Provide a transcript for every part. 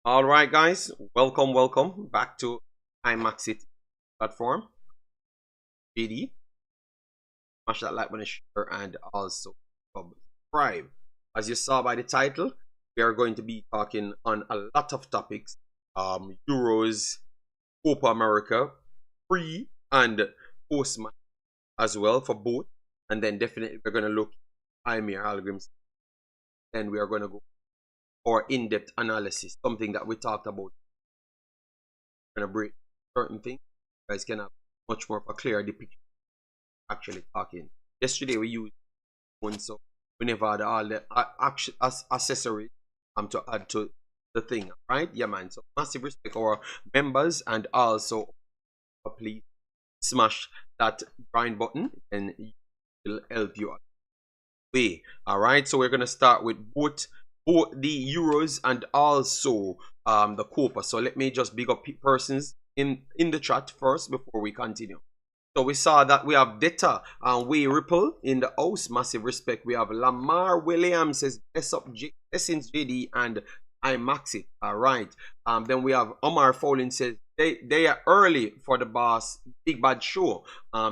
All right, guys, welcome back to Imaxit platform. JD, smash that like button, share, and also subscribe. As you saw by the title, we are going to be talking on a lot of topics: Euros, Copa America, pre and post match as well for both, and then definitely we're going to look at Heimir Hallgrimsson. Then we are going to go for in-depth analysis, something that we talked about. We're going to break certain things. You guys can have much more of a clear depiction actually talking. Yesterday we used one, so we never had all the accessories to add to the thing, right? Yeah, man. So massive respect our members, and also please smash that join button and it will help you out. All right, so we're gonna start with both the Euros and also the Copa. So let me just big up persons in the chat first before we continue. So we saw that we have Detta and Way Ripple in the house. Massive respect. We have Lamar Williams says Essence JD and Imaxit. All right. Then we have Omar Fowling says they are early for the boss big bad show.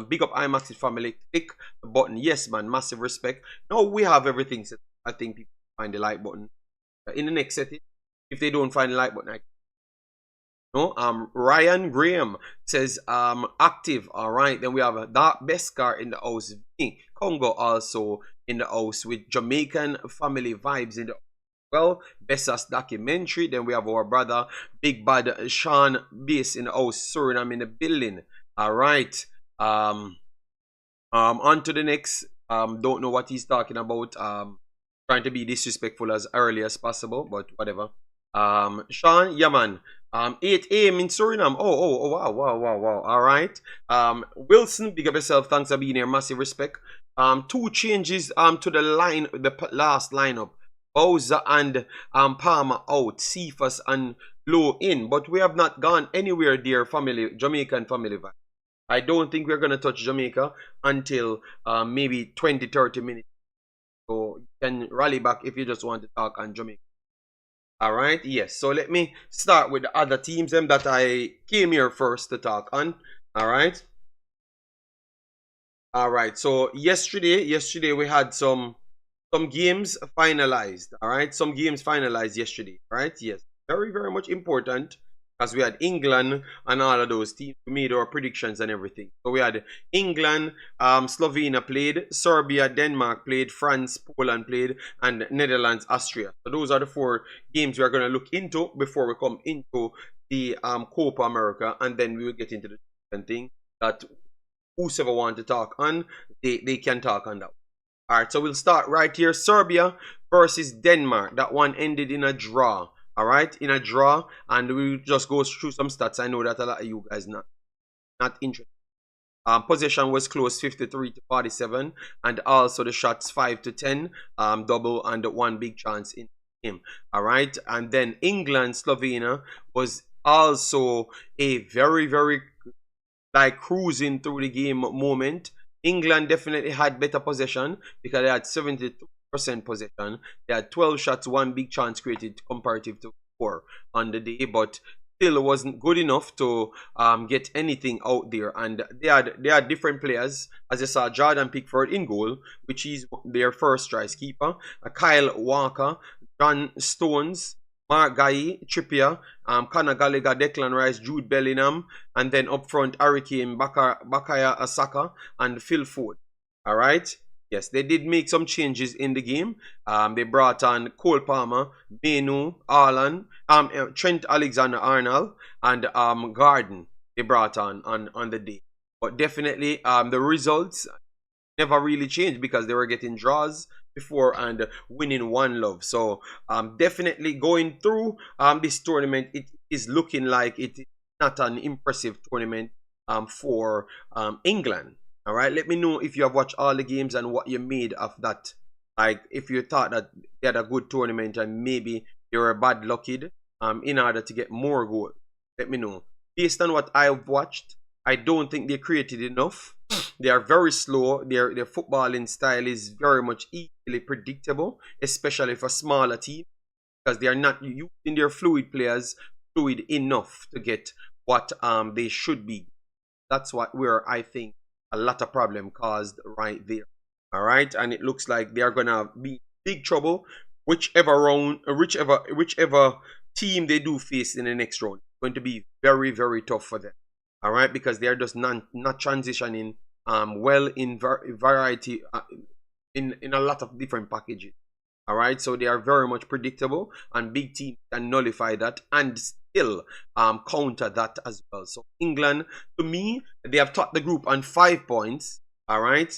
Big up Imaxit family. Click the button. Yes, man. Massive respect. Now we have everything set. I think people find the like button in the next setting. If they don't find the like button, no, Ryan Graham says active. All right, then we have that Beskar in the house. Congo also in the house with Jamaican family vibes in the well. Bessas documentary. Then we have our brother Big Bad Sean Bass in the house. Suriname in the building. All right. On to the next. Don't know what he's talking about. Trying to be disrespectful as early as possible, but whatever. Sean, yeah, man. 8 a.m. in Suriname. Oh, wow. All right. Wilson, big up yourself. Thanks for being here. Massive respect. Two changes to the last lineup. Bowser and Palmer out. Cephas and Low in. But we have not gone anywhere, dear family, Jamaican family vibe. I don't think we're going to touch Jamaica until maybe 20-30 minutes. So you can rally back if you just want to talk on Jamaica. All right, yes. So let me start with the other teams them that I came here first to talk on. All right. All right. So yesterday we had some games finalized. All right, some games finalized yesterday. All right, yes, very much important because we had England and all of those teams. We made our predictions and everything. So we had England, Slovenia played, Serbia, Denmark played, France, Poland played, and Netherlands, Austria. So those are the 4 games we are going to look into before we come into the Copa America, and then we will get into the different thing that whoever want to talk on, they can talk on that. All right, so we'll start right here. Serbia versus Denmark. That one ended in a draw. All right, in a draw, and we'll just go through some stats. I know that a lot of you guys not interested. Possession was close, 53-47, and also the shots 5-10, double and 1 big chance in him. All right, and then England Slovenia was also a very like cruising through the game moment. England definitely had better possession because they had 72% possession. They had 12 shots, 1 big chance created comparative to 4 on the day, but still wasn't good enough to get anything out there. And they had different players, as you saw Jordan Pickford in goal, which is their first choice keeper. Kyle Walker, John Stones, Mark Guy, Trippier, Conor Gallagher, Declan Rice, Jude Bellingham, and then up front Harry Kane, Bakaya Saka, and Phil Foden. All right. Yes, they did make some changes in the game. They brought on Cole Palmer, Menu, Arlan, Trent Alexander-Arnold, and Garden. They brought on the day. But definitely, the results never really changed because they were getting draws before and winning 1-0. So definitely going through this tournament, it is looking like it is not an impressive tournament for England. All right, let me know if you have watched all the games and what you made of that. Like if you thought that they had a good tournament and maybe they were bad lucky in order to get more goals. Let me know. Based on what I've watched, I don't think they created enough. They are very slow. Their footballing style is very much easily predictable, especially for smaller teams. because they are not using their fluid players fluid enough to get what they should be. That's where I think a lot of problem caused right there. All right, and it looks like they are gonna be big trouble whichever round, whichever team they do face in the next round. It's going to be very, very tough for them. All right, because they are just not transitioning well in variety in a lot of different packages. All right, so they are very much predictable, and big teams can nullify that and still counter that as well. So England, to me, they have topped the group on 5 points. All right,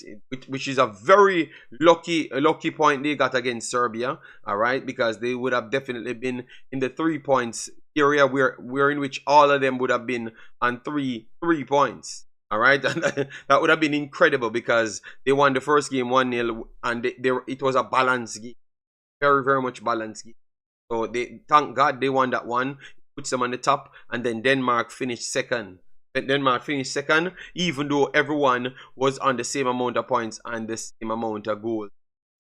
which is a very lucky point they got against Serbia. All right, because they would have definitely been in the 3 points area where in which all of them would have been on three points. All right, and that would have been incredible because they won the first game 1-0, and it was a balanced game, very, very much balanced game. So they thank God they won that one. Puts them on the top, and then Denmark finished second. Even though everyone was on the same amount of points and the same amount of goals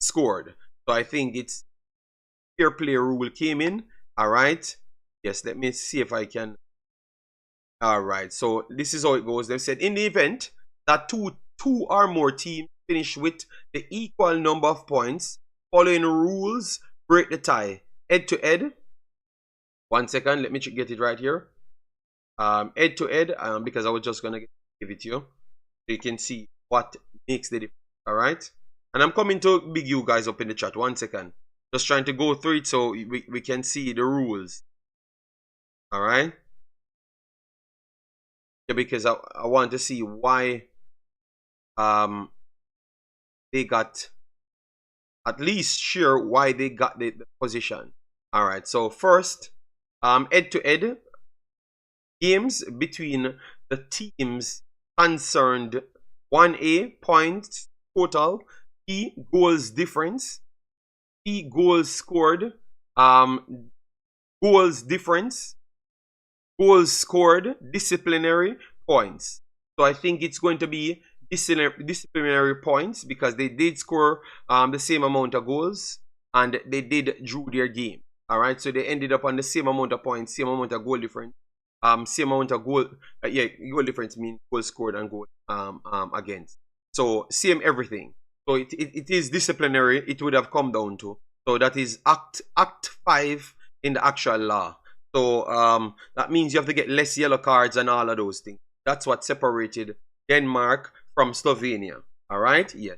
scored. So I think it's fair play rule came in. All right. Yes, let me see if I can. All right. So this is how it goes. They said in the event that two or more teams finish with the equal number of points, following rules break the tie. Head to head. 1 second. Let me get it right here. Head to head, because I was just gonna give it to you so you can see what makes the difference. All right, and I'm coming to big you guys up in the chat. 1 second, just trying to go through it so we can see the rules. All right, yeah, because I want to see why they got, at least sure why they got the position. All right, so first, head to head games between the teams concerned. 1A points total, B goals difference, B goals scored, goals difference, goals scored, disciplinary points. So I think it's going to be disciplinary points because they did score the same amount of goals and they did drew their game. All right, so they ended up on the same amount of points, same amount of goal difference. Same amount of goal, goal difference means goal scored and goal against. So same everything. So it is disciplinary. It would have come down to. So that is Act 5 in the actual law. So that means you have to get less yellow cards and all of those things. That's what separated Denmark from Slovenia. All right. Yes.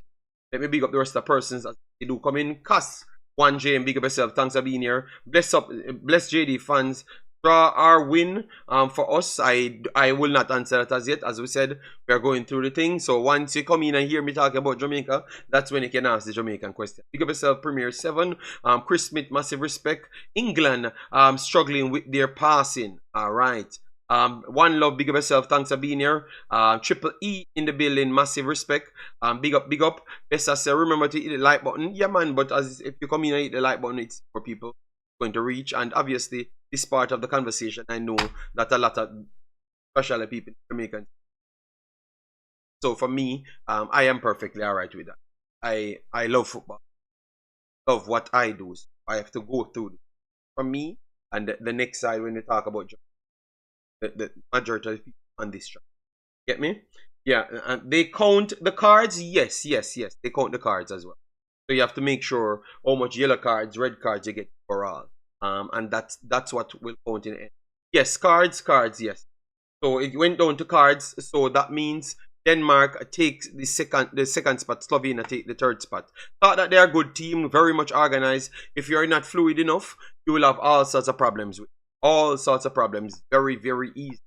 Let me big up the rest of the persons as they do come in. Cuss 1J and big up yourself. Thanks for being here. Bless JD fans. Draw our win for us. I will not answer that as yet. As we said, we are going through the thing. So once you come in and hear me talk about Jamaica, that's when you can ask the Jamaican question. Big up yourself, Premier 7. Chris Smith, massive respect. England struggling with their passing. All right. One love, big up yourself. Thanks for being here. Triple E in the building, massive respect. Big up, big up. Best I say, remember to hit the like button. Yeah, man. But if you come in and hit the like button, it's for people going to reach. And obviously, this part of the conversation, I know that a lot of especially people Jamaican. So for me, I am perfectly alright with that. I love football, love what I do. So I have to go through this. For me, and the next side when they talk about the majority of people on this track. Get me? Yeah, and they count the cards. Yes, they count the cards as well. So you have to make sure how much yellow cards, red cards you get for all. And that's what will count in the end. Yes, cards, yes. So it went down to cards. So that means Denmark takes the second spot. Slovenia take the third spot. Thought that they're a good team, very much organized. If you're not fluid enough, you will have all sorts of problems with very, very easy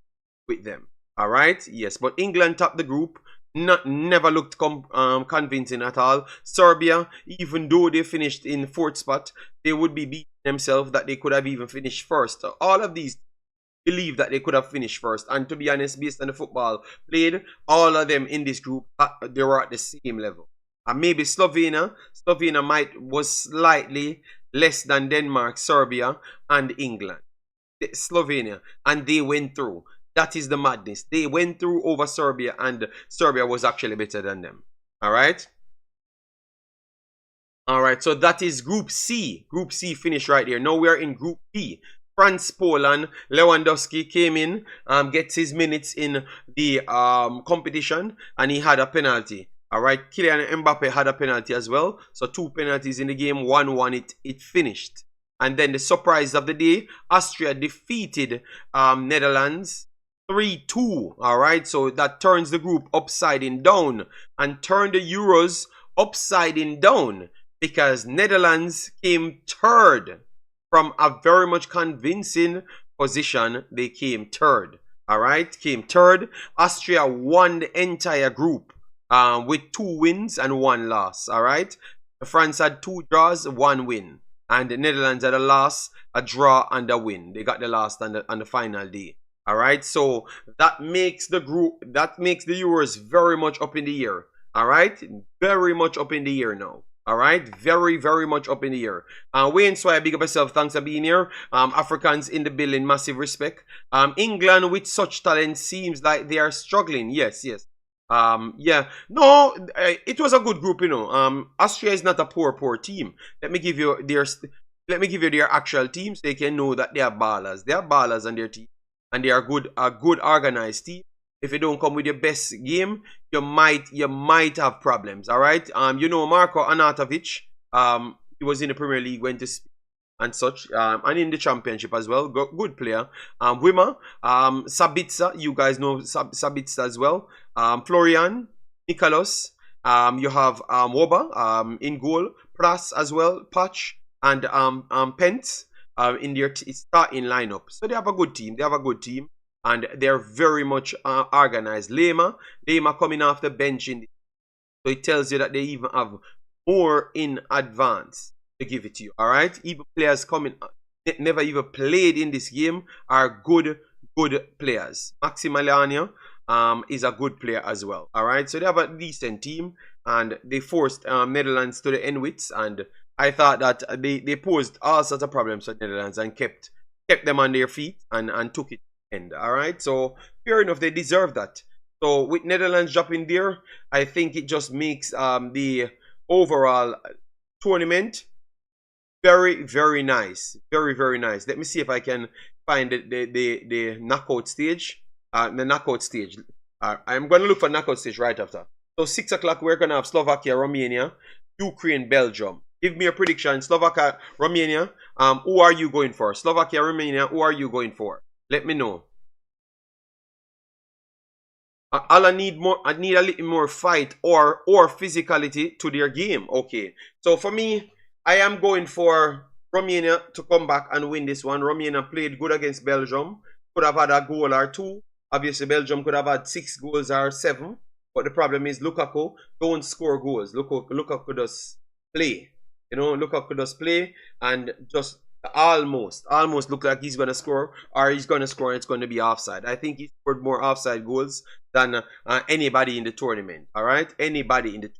with them. All right, yes. But England topped the group. Never looked convincing at all. Serbia, even though they finished in 4th spot, they would be beating themselves that they could have even finished first. All of these believe that they could have finished first. And to be honest, based on the football played, all of them in this group, they were at the same level. And maybe Slovenia was slightly less than Denmark, Serbia, and England. Slovenia, and they went through. That is the madness. They went through over Serbia, and Serbia was actually better than them. All right? All right, so that is Group C. Group C finished right there. Now we are in Group B. France, Poland. Lewandowski came in, gets his minutes in the competition, and he had a penalty. All right, Kylian Mbappe had a penalty as well. So 2 penalties in the game, 1-1. It finished. And then the surprise of the day, Austria defeated Netherlands 3-2. All right, so that turns the group upside down and turned the Euros upside down, because Netherlands came third from a very much convincing position. They came third. All right, came third. Austria won the entire group with 2 wins and 1 loss. All right, France had 2 draws, 1 win, and the Netherlands had a loss, a draw, and a win. They got the last on the final day. All right, so that makes the group, that makes the Euros very much up in the air. All right, very much up in the air now. All right, very, very much up in the air. Wayne Swire, big up yourself. Thanks for being here. Africans in the building, massive respect. England with such talent seems like they are struggling. Yes, yes. Yeah, no, it was a good group, you know. Austria is not a poor team. Let me give you their actual team so they can know that they are ballers. They are ballers on their team, and they are a good organized team. If you don't come with your best game, you might have problems. All right. You know, Marko Arnautovic, he was in the Premier League, went to Spain and such, and in the championship as well. Good player. Wima, Sabitzer, you guys know Sabitzer as well. Florian, Nicolas. You have Woba in goal, Pras as well, Patch, and Pence in their starting lineup. So they have a good team. And they're very much organized. Lema coming off the bench so it tells you that they even have more in advance to give it to you. All right, even players coming never even played in this game are good players. Maximiliano is a good player as well. All right, so they have a decent team, and they forced Netherlands to the endwits, and I thought that they posed all sorts of problems for Netherlands and kept them on their feet and took it. All right, so fair enough, they deserve that. So with Netherlands dropping there, I think it just makes the overall tournament very, very nice. Very nice. Let me see if I can find the knockout stage. I'm going to look for knockout stage right after. So 6 o'clock, we're going to have Slovakia, Romania, Ukraine, Belgium. Give me a prediction. Slovakia, Romania, who are you going for? Slovakia, Romania, who are you going for? Let me know. I need a little more fight or physicality to their game. Okay. So for me, I am going for Romania to come back and win this one. Romania played good against Belgium. Could have had a goal or 2. Obviously, Belgium could have had 6 goals or 7. But the problem is Lukaku don't score goals. Lukaku does play. You know, Lukaku does play and just almost look like he's going to score, or he's going to score and it's going to be offside. I think he scored more offside goals than anybody in the tournament. All right, anybody in the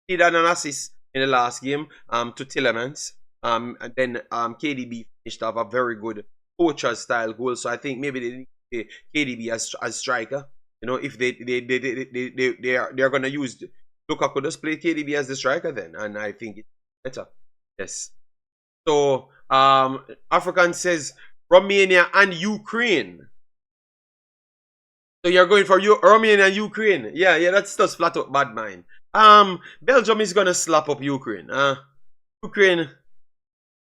he did an assist in the last game to Tillemans, and then KDB finished off a very good poacher style goal. So I think maybe they need KDB as striker. You know, if they're going to use Lukaku, just play KDB as the striker then, and I think it's better. Yes. So African says Romania and Ukraine. So you're going for Romania and Ukraine. Yeah, that's just flat out bad mind. Belgium is gonna slap up Ukraine. Ukraine,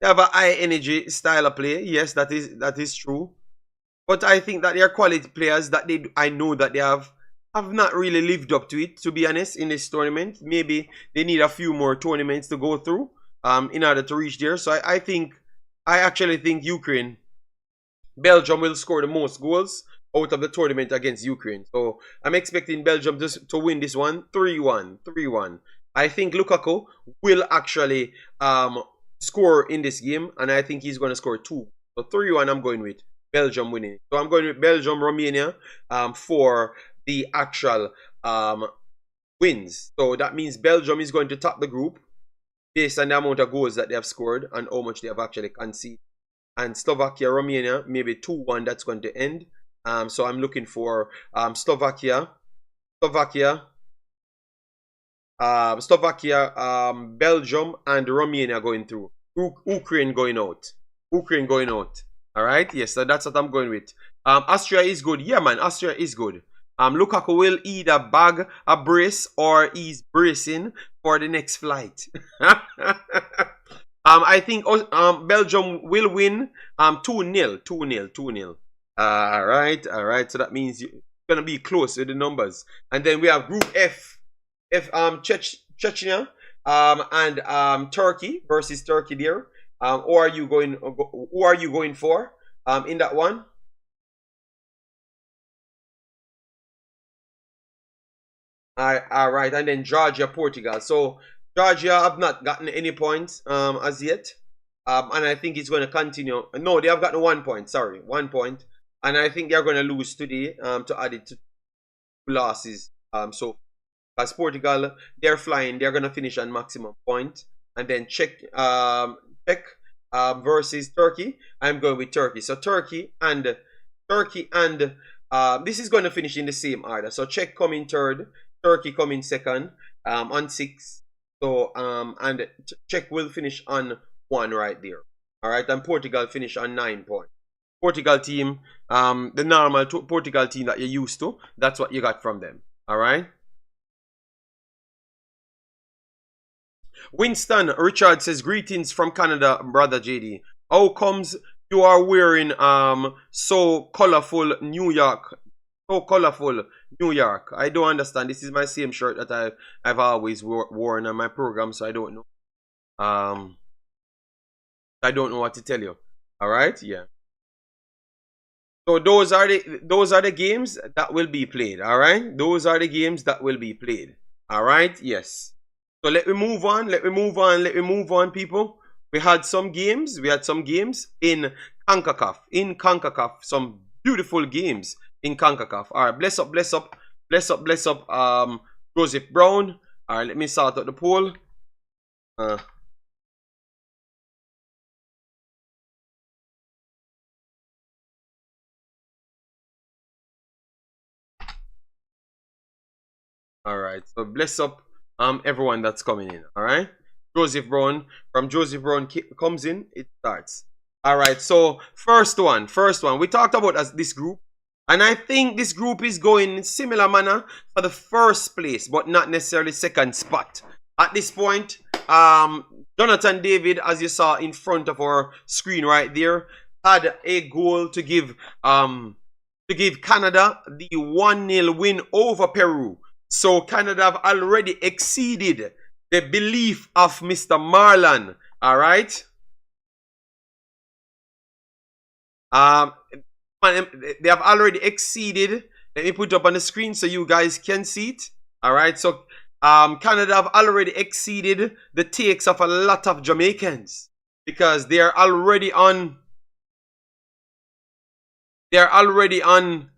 they have a high energy style of play. Yes, that is true. But I think that they are quality players that I know that they have not really lived up to it, to be honest, in this tournament. Maybe they need a few more tournaments to go through in order to reach there. So I actually think Belgium will score the most goals out of the tournament against Ukraine. So I'm expecting Belgium to win this one 3-1. I think Lukaku will actually score in this game, and I think he's going to score 2. So 3-1 I'm going with Belgium winning. So I'm going with Belgium, Romania for the actual wins. So that means Belgium is going to top the group based on the amount of goals that they have scored and how much they have actually conceded. And Slovakia, Romania, maybe 2-1, that's going to end. So I'm looking for Slovakia, Slovakia, Belgium, and Romania going through. Ukraine going out. Ukraine going out. All right. Yes, so that's what I'm going with. Austria is good. Yeah, man. Austria is good. Lukaku will either bag a brace or he's bracing for the next flight. I think Belgium will win 2-0. 2-0. 2-0. All right. All right. So that means you're gonna be close with the numbers. And then we have Group F. Chechnya and Turkey versus Turkey there. Who are you going for in that one? All right, and then Georgia, Portugal. So Georgia have not gotten any points as yet, and I think it's going to continue. No, they have gotten 1 point. Sorry, 1 point, and I think they're going to lose today to add it to losses. So as Portugal, they're flying, they're going to finish on maximum point, and then Czech versus Turkey. I'm going with Turkey. So Turkey and this is going to finish in the same order. So Czech coming third, Turkey coming second on 6. So and Czech will finish on 1 right there. All right, and Portugal finish on 9 points. Portugal team, the normal Portugal team that you're used to, that's what you got from them. All right. Winston Richard says, greetings from Canada, brother JD. How comes you are wearing so colorful New York? So colorful New York. I don't understand. This is my same shirt that I've always worn on my program, so I don't know. I don't know what to tell you. All right, yeah. So those are the games that will be played. All right, those are the games that will be played. All right, yes. So let me move on. Let me move on, people. We had some games. In CONCACAF. Some beautiful games in CONCACAF. All right, bless up. Joseph Brown. All right, let me start out the poll. All right, so bless up everyone that's coming in. All right, Joseph Brown. From Joseph Brown comes in, it starts. All right, so first one. We talked about this group, and I think this group is going in similar manner for the first place, but not necessarily second spot. At this point, Jonathan David, as you saw in front of our screen right there, had a goal to give Canada the 1-0 win over Peru. So Canada have already exceeded the belief of Mr. Marlon. All right. They have already exceeded. Let me put it up on the screen so you guys can see it. All right. So Canada have already exceeded the takes of a lot of Jamaicans because they are already on. They are already on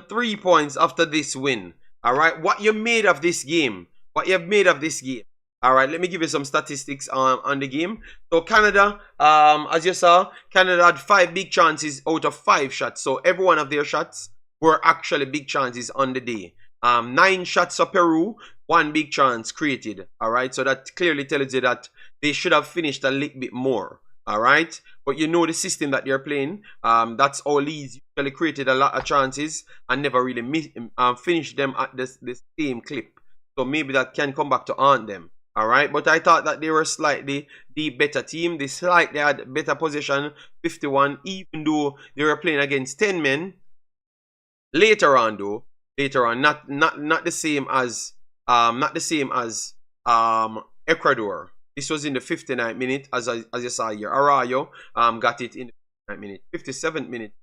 3 points after this win. All right, what you made of this game? All right, let me give you some statistics on the game. So Canada, as you saw, Canada had 5 big chances out of 5 shots. So every one of their shots were actually big chances on the day. 9 shots for Peru, 1 big chance created. All right, so that clearly tells you that they should have finished a little bit more. All right, but you know the system that you're playing. That's how Leeds usually created a lot of chances and never really finished them at the same clip. So maybe that can come back to haunt them. All right, but I thought that they were slightly the better team. They slightly had better position, 51, even though they were playing against 10 men. Later on, not the same as Ecuador. This was in the 59th minute, as you saw here. Arroyo got it in the 59th minute, 57th minute.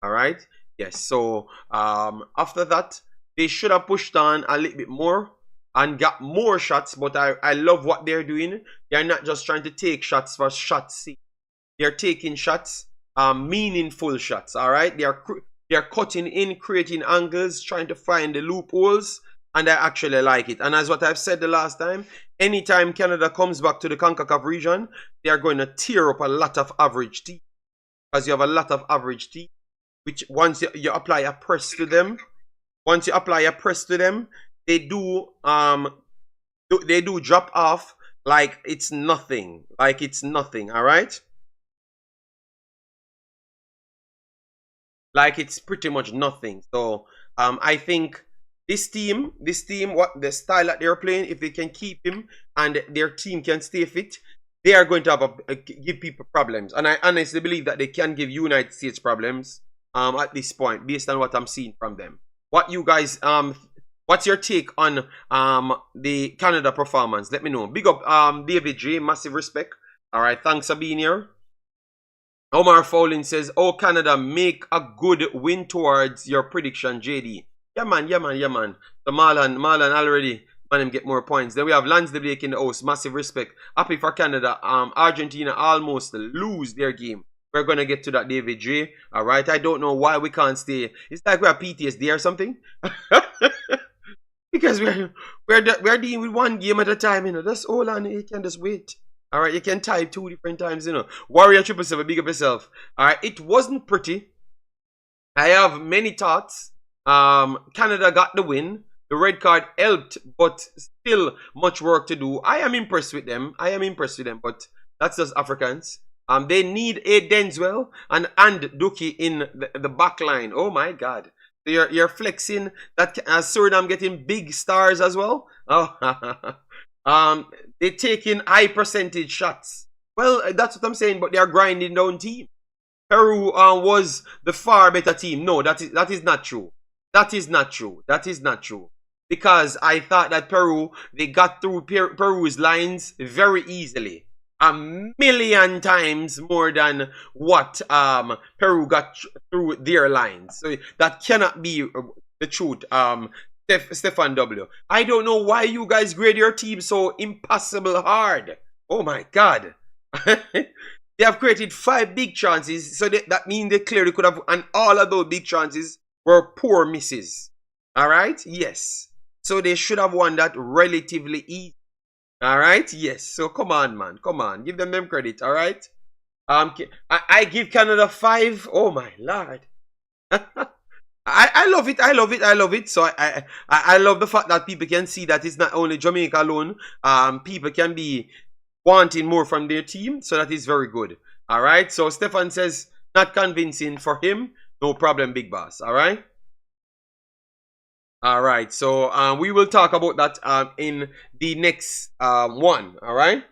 All right, yes. So after that, they should have pushed on a little bit more and got more shots. But I love what they're doing. They're not just trying to take shots for shots' sake. They're taking shots, meaningful shots. All right, they're cutting in, creating angles, trying to find the loopholes. And I actually like it. And as what I've said the last time, anytime Canada comes back to the CONCACAF region, they are going to tear up a lot of average teams. Because you have a lot of average teams, which once you apply a press to them, they do they do drop off like it's nothing. Like it's nothing, all right? Like it's pretty much nothing. So I think this team, what the style that they're playing, if they can keep him and their team can stay fit, they are going to have give people problems. And I honestly believe that they can give United States problems at this point, based on what I'm seeing from them. What you guys what's your take on the Canada performance? Let me know. Big up David J, massive respect. All right, thanks for being here. Omar Fowling says, "Oh, Canada, make a good win towards your prediction, JD." Yeah, man, yeah, man, yeah, man. The Marlon already, man, him get more points. Then we have Lance the Blake in the house. Massive respect. Happy for Canada. Argentina almost lose their game. We're gonna get to that, David J. All right. I don't know why we can't stay. It's like we have PTSD or something. Because we're dealing with one game at a time, you know. Just hold on, you can just wait. All right, you can type 2 different times, you know. Warrior 777, big up yourself. All right, it wasn't pretty. I have many thoughts. Canada got the win. The red card helped, but still much work to do. I am impressed with them. But that's just Africans. They need a Denzel and Duki in the back line. Oh my God. So you're flexing that Suriname getting big stars as well. Oh, they're taking high percentage shots. Well, that's what I'm saying, but they are grinding down team. Peru was the far better team. No, that is not true. That is not true. Because I thought that Peru, they got through Peru's lines very easily. A million times more than what Peru got through their lines. So that cannot be the truth. Stefan W. I don't know why you guys grade your team so impossible hard. Oh my God. They have created 5 big chances. So that means they clearly could have, and all of those big chances were poor misses. All right? Yes. So they should have won that relatively easy. All right? Yes. So come on, man. Come on. Give them credit. All right? I give Canada 5. Oh my Lord. I love it. So I love the fact that people can see that it's not only Jamaica alone. People can be wanting more from their team. So that is very good. All right. So Stefan says not convincing for him. No problem, big boss. All right. All right. So we will talk about that in the next one. All right.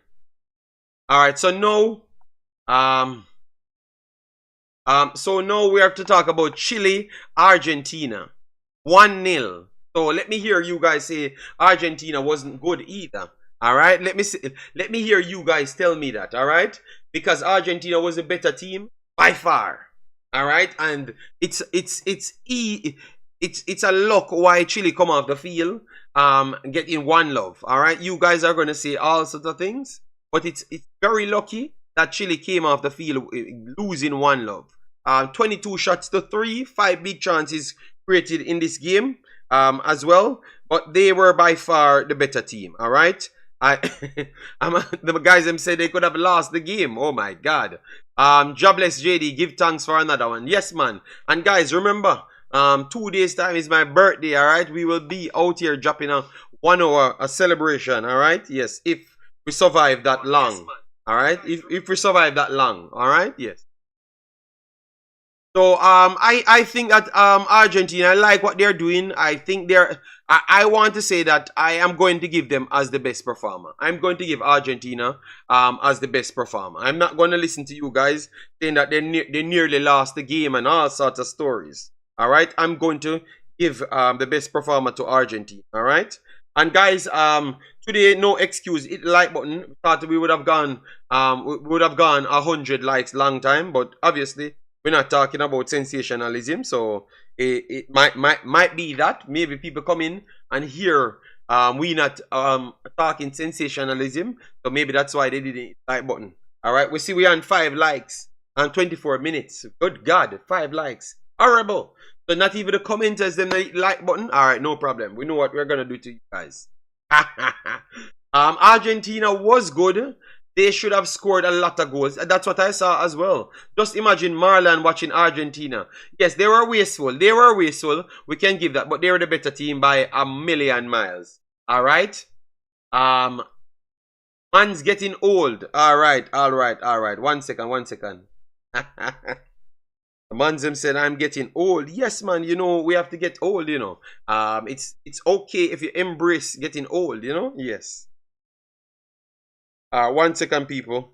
All right. So now so now we have to talk about Chile, Argentina. 1-0. So let me hear you guys say Argentina wasn't good either. All right? Let me hear you guys tell me that, all right? Because Argentina was a better team by far. All right? And it's a luck why Chile come off the field getting 1 love. All right? You guys are going to say all sorts of things, but it's very lucky that Chile came off the field losing 1 love. 22 shots to 3, 5 big chances created in this game as well. But they were by far the better team. All right. The guys them said they could have lost the game. Oh my God. Jobless JD, give thanks for another one. Yes, man. And guys, remember, 2 days time is my birthday. All right. We will be out here dropping a 1 hour a celebration. All right. Yes, if we survive that long. Yes, all right. If we survive that long. All right. Yes. So I think that Argentina, I like what they're doing. I think I want to say that I am going to give them as the best performer. I'm going to give Argentina as the best performer. I'm not going to listen to you guys saying that they nearly lost the game and all sorts of stories. All right, I'm going to give the best performer to Argentina. All right, and guys, today no excuse. Hit the like button. Thought we would have gone 100 likes long time, but obviously we're not talking about sensationalism, so it might be that maybe people come in and hear we not talking sensationalism, so maybe that's why they didn't hit the like button. All right, we see we're on 5 likes and 24 minutes. Good God, 5 likes, horrible. So not even the commenters them the like button. All right, no problem. We know what we're gonna do to you guys. Argentina was good. They should have scored a lot of goals. That's what I saw as well. Just imagine Marlon watching Argentina. Yes, they were wasteful. They were wasteful. We can give that. But they were the better team by a million miles. All right? Man's getting old. All right. 1 second, 1 second. Manzem said, I'm getting old. Yes, man, you know, we have to get old, you know. It's okay if you embrace getting old, you know? Yes. 1 second, people.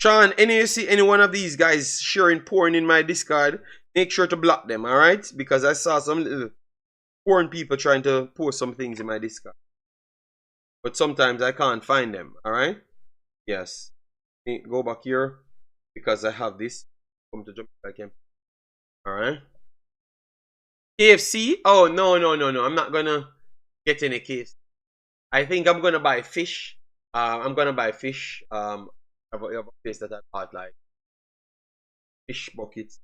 Sean, you see any one of these guys sharing porn in my Discord, make sure to block them, alright? Because I saw some little porn people trying to post some things in my Discord. But sometimes I can't find them, alright? Yes. Go back here because I have this. Come to Jamaica. Alright. KFC? Oh, no. I'm not gonna get any KFC. I think I'm gonna buy fish. I'm gonna buy fish. I have a place that I bought like fish buckets.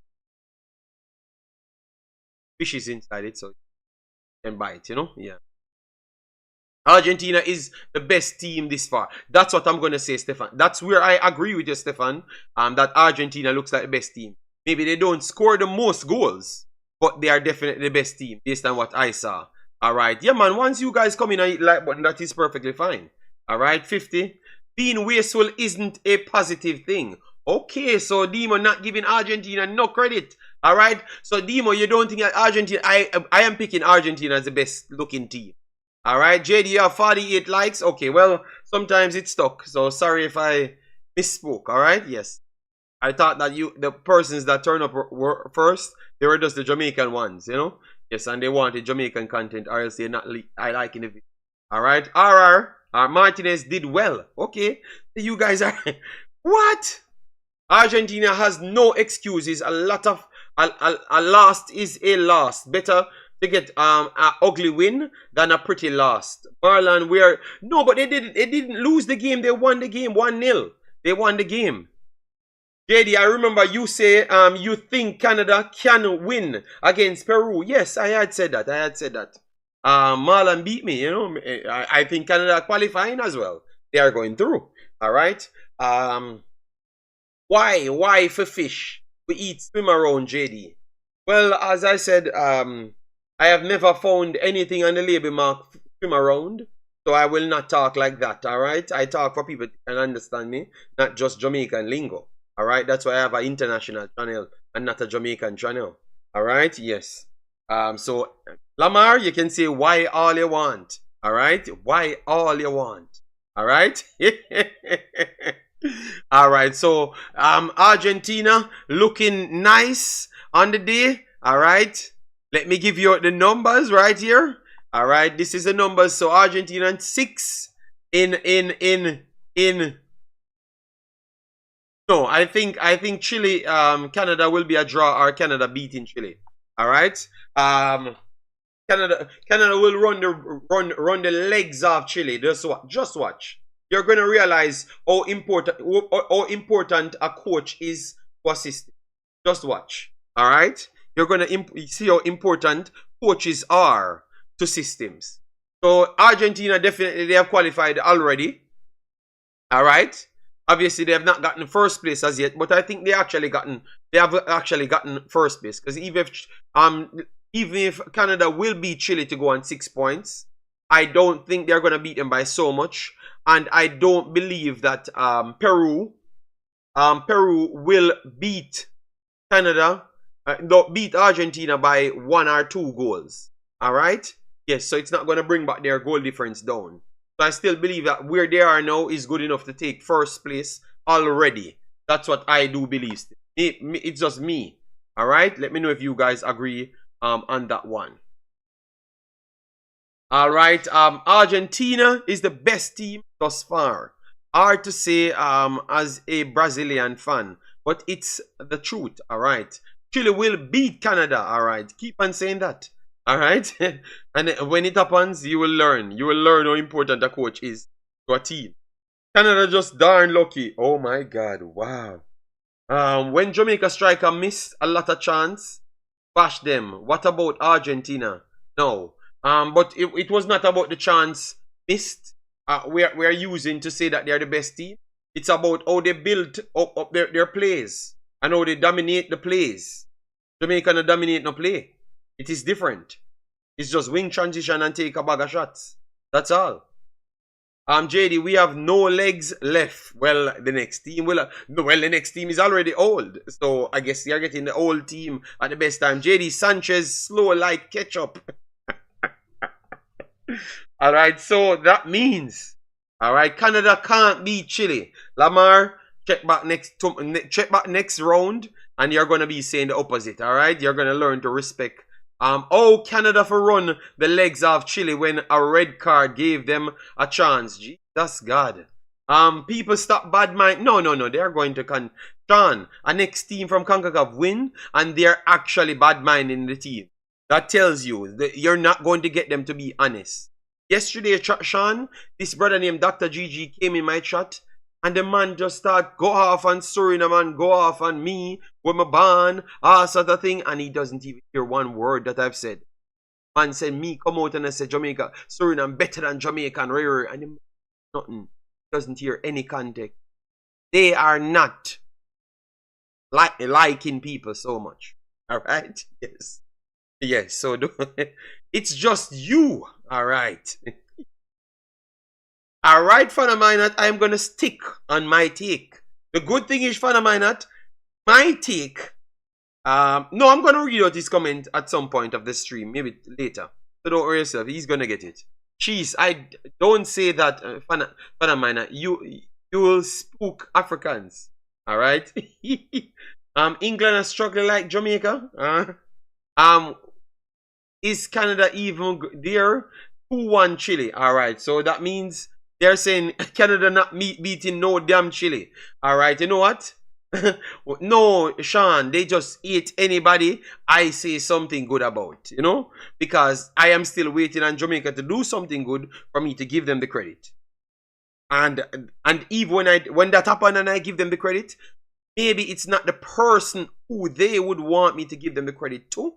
Fish is inside it, so you can buy it, you know? Yeah. Argentina is the best team this far. That's what I'm going to say, Stefan. That's where I agree with you, Stefan. That Argentina looks like the best team. Maybe they don't score the most goals, but they are definitely the best team based on what I saw. All right. Yeah, man. Once you guys come in and hit like button, that is perfectly fine. All right. 50. Being wasteful isn't a positive thing. Okay, so Demo not giving Argentina no credit. All right. So Demo, you don't think that Argentina? I am picking Argentina as the best looking team. Alright, JD, you have 48 likes. Okay, well, sometimes it's stuck. So sorry if I misspoke. Alright, yes. I thought that the persons that turned up were first, they were just the Jamaican ones, you know? Yes, and they wanted Jamaican content, or else they're not liking the video. Alright, Martinez did well. Okay, you guys are. What? Argentina has no excuses. A loss is a loss. Better to get an ugly win than a pretty loss. Marlon, no, but they didn't lose the game. They won the game 1-0. They won the game. JD, I remember you say you think Canada can win against Peru. Yes, I had said that. Marlon beat me, you know. I think Canada qualifying as well. They are going through. All right. Why for fish? We eat swim around, JD. Well, as I said, I have never found anything on the label mark swim around, so I will not talk like that, alright? I talk for people who can understand me, not just Jamaican lingo, alright? That's why I have an international channel and not a Jamaican channel, alright? Yes. So, Lamar, you can say why all you want, alright? Why all you want, alright? Alright, so, Argentina looking nice on the day, alright? Let me give you the numbers right here. All right, this is the numbers. So Argentina 6 in. No, I think Chile, Canada will be a draw or Canada beating Chile. All right, Canada will run the legs off Chile. Just watch. You're gonna realize how important a coach is to a system. Just watch. All right. You're going to see how important coaches are to systems. So Argentina, definitely, they have qualified already. All right. Obviously, they have not gotten first place as yet, but I think they have actually gotten first place. Because even if Canada will beat Chile to go on 6 points, I don't think they're going to beat them by so much. And I don't believe that Peru will beat Canada. Beat Argentina by 1 or 2 goals. Alright? Yes, so it's not going to bring back their goal difference down. So I still believe that where they are now is good enough to take first place already. That's what I do believe. It's just me. Alright? Let me know if you guys agree on that one. Alright, Argentina is the best team thus far. Hard to say as a Brazilian fan, but it's the truth. Alright. Chile will beat Canada, alright? Keep on saying that, alright? And when it happens, you will learn. You will learn how important a coach is to a team. Canada just darn lucky. Oh my God, wow. When Jamaica striker missed a lot of chance, bash them. What about Argentina? No. But it was not about the chance missed. we are using to say that they're the best team. It's about how they built up their plays and how they dominate the plays. Jamaica no dominate no play. It is different. It's just wing transition and take a bag of shots. That's all. JD, we have no legs left. Well, the next team will. No, well, the next team is already old. So I guess you're getting the old team at the best time. JD Sanchez, slow like ketchup. All right, so that means, all right, Canada can't beat Chile. Lamar, check back next round, and you're gonna be saying the opposite. All right, you're gonna learn to respect. Canada for run the legs off Chile when a red card gave them a chance. Jesus God. People stop bad mind. No. They are going to Sean, a next team from Concacaf win, and they're actually bad minding the team. That tells you that you're not going to get them to be honest. Yesterday, Sean, this brother named Dr. GG came in my chat, and the man just start go off on Suriname and go off on me with my ban, sort of thing, and he doesn't even hear one word that I've said. Man said me come out and I said Jamaica, Suriname better than Jamaica and rare, and he nothing. Doesn't hear any context. They are not liking people so much. Alright? Yes. So it's just you. Alright. Alright, fan of mine, I'm going to stick on my take. The good thing is, fan of mine, my take. No, I'm going to read out his comment at some point of the stream, maybe later. So don't worry yourself, he's going to get it. Cheese, I don't say that, fan of mine, you will spook Africans. Alright? England are struggling like Jamaica. Is Canada even there? 2-1 Chile. Alright, so that means they're saying Canada not beating no damn Chile. Alright, you know what? No, Sean, they just eat anybody I say something good about, you know? Because I am still waiting on Jamaica to do something good for me to give them the credit. And even when that happens and I give them the credit, maybe it's not the person who they would want me to give them the credit to.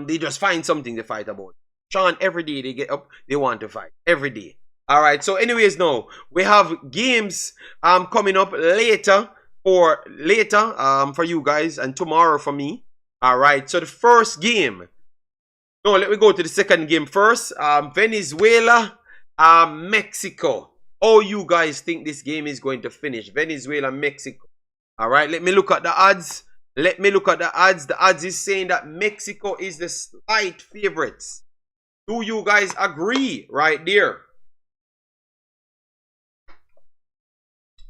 They just find something to fight about. Sean, every day they get up, they want to fight. Every day. Alright, so anyways now, we have games coming up later for you guys and tomorrow for me. Alright, so the first game. No, let me go to the second game first. Venezuela, Mexico. How you guys think this game is going to finish? Venezuela, Mexico. Alright, let me look at the odds. The odds is saying that Mexico is the slight favorites. Do you guys agree right there?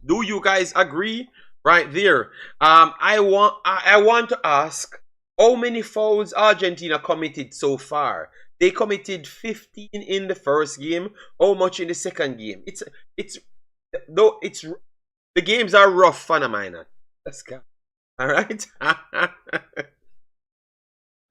Do you guys agree right there? I want to ask, how many fouls Argentina committed so far? They committed 15 in the first game. How much in the second game? The games are rough, fan of mine. Let's go. Alright.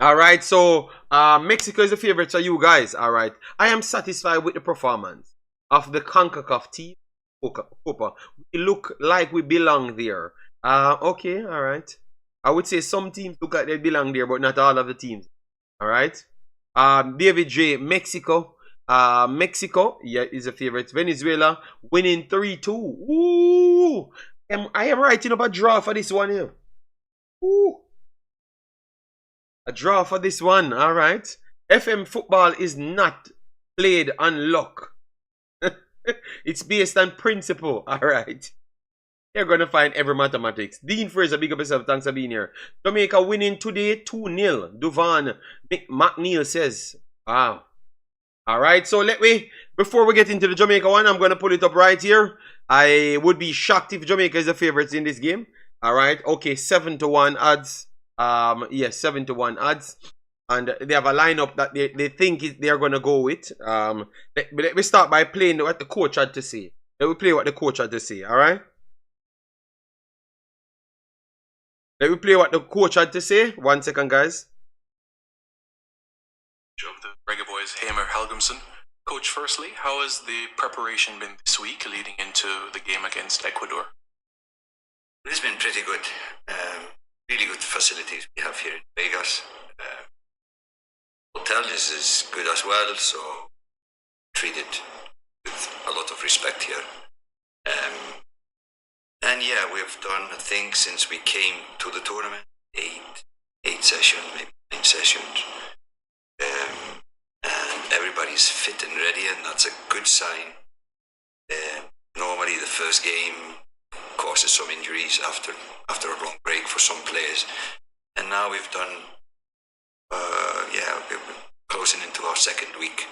Alright, so Mexico is the favorite for you guys. Alright. I am satisfied with the performance of the CONCACAF team. Copa. We look like we belong there. Okay, alright. I would say some teams look like they belong there, but not all of the teams. Alright. David J, Mexico. Mexico, yeah, is a favorite. Venezuela winning 3-2. Ooh. I am writing up a draw for this one here. Ooh. A draw for this one. Alright. FM football is not played on luck. It's based on principle. Alright. You're going to find every mathematics. Dean Fraser, big up yourself. Thanks for being here. Jamaica winning today 2-0. Duvan McNeil says. Wow. Alright, so before we get into the Jamaica one, I'm going to put it up right here. I would be shocked if Jamaica is the favorites in this game. Alright, okay, 7-1 odds. Yes, 7-1 odds. And they have a lineup that they think they're going to go with. Let me start by playing what the coach had to say. Let me play what the coach had to say, alright? Let me play what the coach had to say. 1 second, guys. Of the Reggae Boyz, Heimir Hallgrimsson. Coach, firstly, how has the preparation been this week leading into the game against Ecuador? It's been pretty good. Really good facilities we have here in Vegas. Hotel is good as well, so treated good. with a lot of respect here. And yeah, we've done, I think, since we came to the tournament, eight sessions, maybe 9 sessions. And everybody's fit and ready, and that's a good sign. Normally the first game causes some injuries after a long break for some players. And now we've done, we're closing into our second week.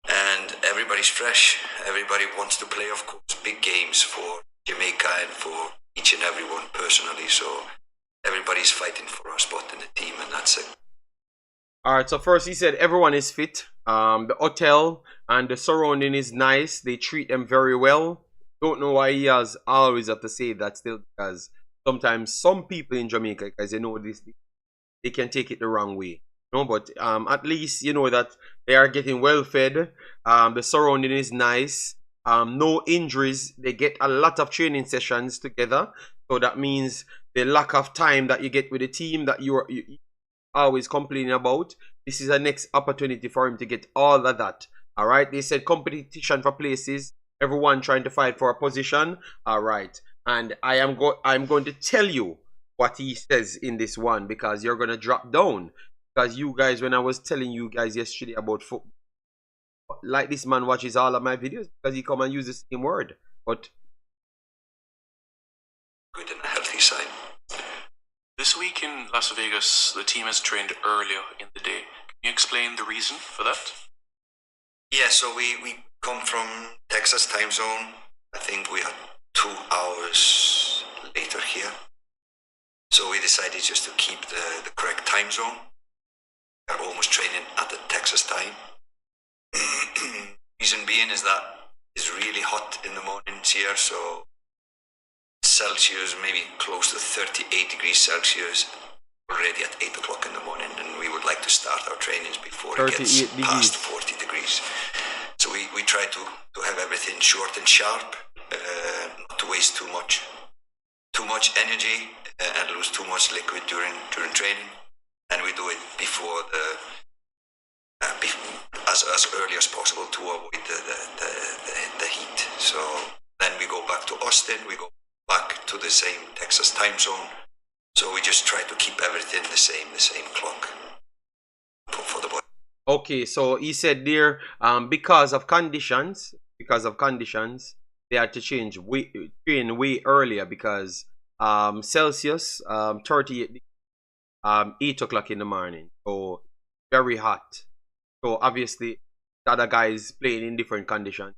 And everybody's fresh. Everybody wants to play, of course, big games for Jamaica and for each and every one personally. So everybody's fighting for our spot in the team, and that's it. All right, so first he said everyone is fit. The hotel and the surrounding is nice. They treat them very well. Don't know why he has always have to say that still, because sometimes some people in Jamaica, because they know this, they can take it the wrong way. No, but at least you know that they are getting well fed. The surrounding is nice. No injuries. They get a lot of training sessions together. So that means the lack of time that you get with the team that you always complaining about. This is a next opportunity for him to get all of that. All right. They said competition for places. Everyone trying to fight for a position. All right. And I'm going to tell you what he says in this one, because you're going to drop down. Because you guys, when I was telling you guys yesterday about football, like this man watches all of my videos because he come and use the same word. But good and a healthy sign. This week in Las Vegas, the team has trained earlier in the day. Can you explain the reason for that? Yeah, so we come from Texas time zone. I think we had 2 hours later here. So we decided just to keep the correct time zone. We are almost training at the Texas time. Reason being is that it's really hot in the mornings here, so Celsius, maybe close to 38 degrees Celsius, already at 8 o'clock in the morning, and we would like to start our trainings before it gets past 40 degrees. So we try to have everything short and sharp, not to waste too much energy and lose too much liquid during training, and we do it before as early as possible to avoid the heat. So then we go back to Austin, we go back to the same Texas time zone. So we just try to keep everything the same clock for the body. Okay, so he said there, because of conditions, they had to train way earlier because Celsius 38 8 o'clock in the morning, so very hot. So obviously the other guys playing in different conditions,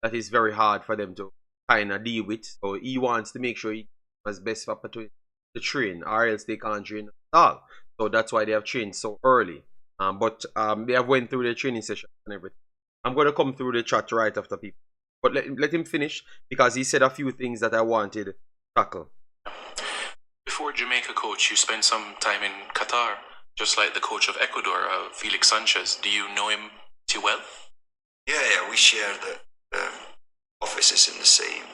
that is very hard for them to kind of deal with. So he wants to make sure he has best opportunity to train, or else they can't train at all. So that's why they have trained so early. But they have went through their training session and everything. I'm going to come through the chat right after people, but let him finish, because he said a few things that I wanted to tackle. Before Jamaica, coach, you spent some time in Qatar, just like the coach of Ecuador, Felix Sanchez. Do you know him too well? Yeah, we share the offices in the same.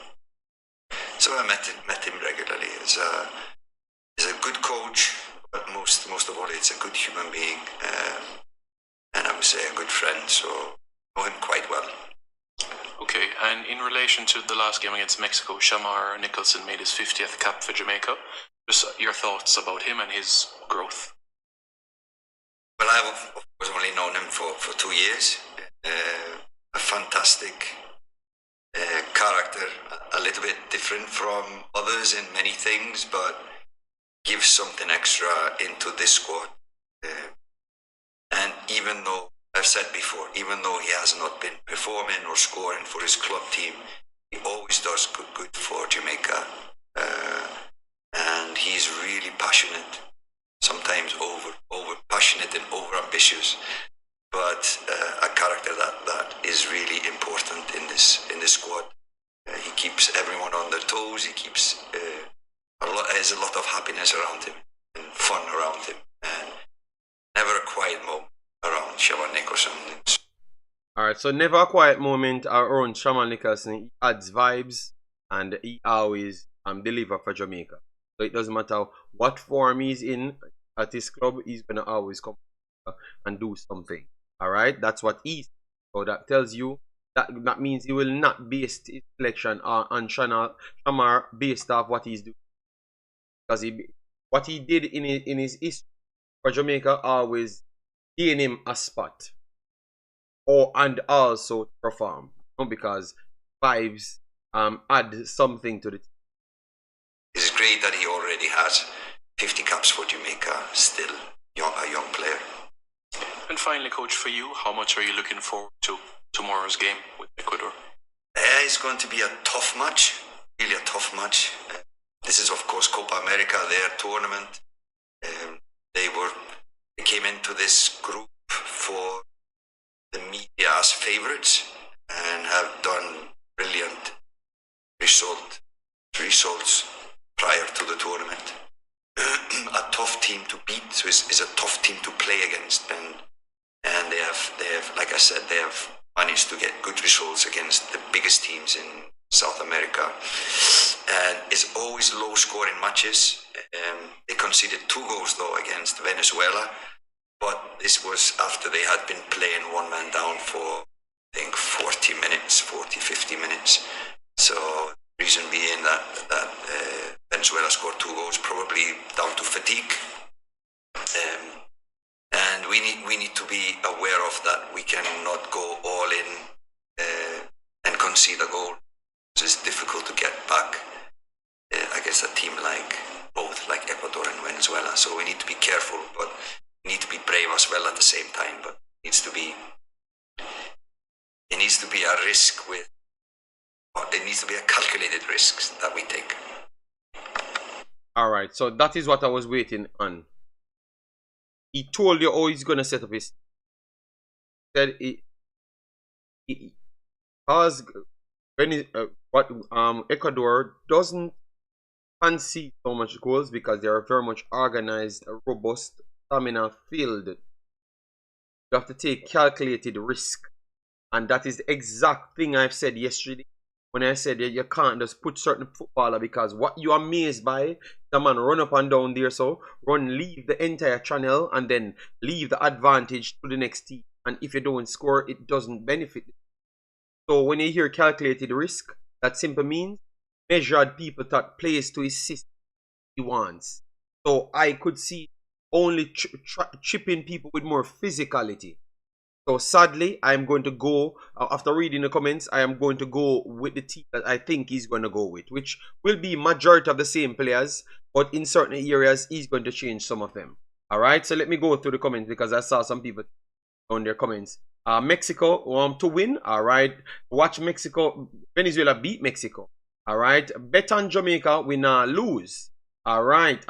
So I met him regularly. He's a good coach, but most of all, he's a good human being, and I would say a good friend. So I know him quite well. Okay, and in relation to the last game against Mexico, Shamar Nicholson made his 50th cap for Jamaica. Just your thoughts about him and his growth. Well, I've of course only known him for 2 years. A fantastic character, a little bit different from others in many things, but gives something extra into this squad. And even though, I've said before, even though he has not been performing or scoring for his club team, he always does good for Jamaica. And he's really passionate, sometimes over passionate and over ambitious, but a character that is really important in this squad. He keeps everyone on their toes. He keeps has a lot of happiness around him and fun around him, and never a quiet moment around Shamar Nicholson. Alright, so never a quiet moment around Shamar Nicholson. He adds vibes, and he always deliver for Jamaica. So it doesn't matter what form he's in at his club, he's gonna always come and do something. Alright, that's what he's. So that tells you that means he will not base his selection on Shamar based off what he's doing. Because what he did in his history for Jamaica always gain him a spot. And also perform. Because vibes add something to the team. It's great that he already has 50 caps for Jamaica, still a young player. And finally, coach, for you, how much are you looking forward to tomorrow's game with Ecuador? It's going to be a tough match, really a tough match. This is, of course, Copa America, their tournament. They came into this group for the media as favourites and have done brilliant results prior to the tournament. A tough team to beat, so it's a tough team to play against, and they have, like I said, they have managed to get good results against the biggest teams in South America. And it's always low-scoring matches. They conceded 2 goals though against Venezuela, but this was after they had been playing one man down for, I think, 40 minutes, 50 minutes. So reason being that Venezuela scored 2 goals, probably down to fatigue. And we need to be aware of that. We cannot go all in and concede a goal. It's difficult to get back against a team like Ecuador and Venezuela. So we need to be careful, but we need to be brave as well at the same time. But it needs to be a risk there needs to be a calculated risk that we take. All right, so that is what I was waiting on. He told you how he's gonna set up his. Said because Ecuador doesn't fancy so much goals because they are very much organized, robust, stamina filled. You have to take calculated risk, and that is the exact thing I've said yesterday. When I said that you can't just put certain footballer because what you are amazed by, the man run up and down there, so leave the entire channel and then leave the advantage to the next team. And if you don't score, it doesn't benefit. So when you hear calculated risk, that simply means measured people that plays to his system he wants. So I could see only chipping people with more physicality. So sadly, I am going to go, after reading the comments, I am going to go with the team that I think he's going to go with, which will be majority of the same players, but in certain areas, he's going to change some of them. Alright, so let me go through the comments because I saw some people on their comments. Mexico to win. Alright, watch Mexico. Venezuela beat Mexico. Alright, bet on Jamaica, we not lose. Alright.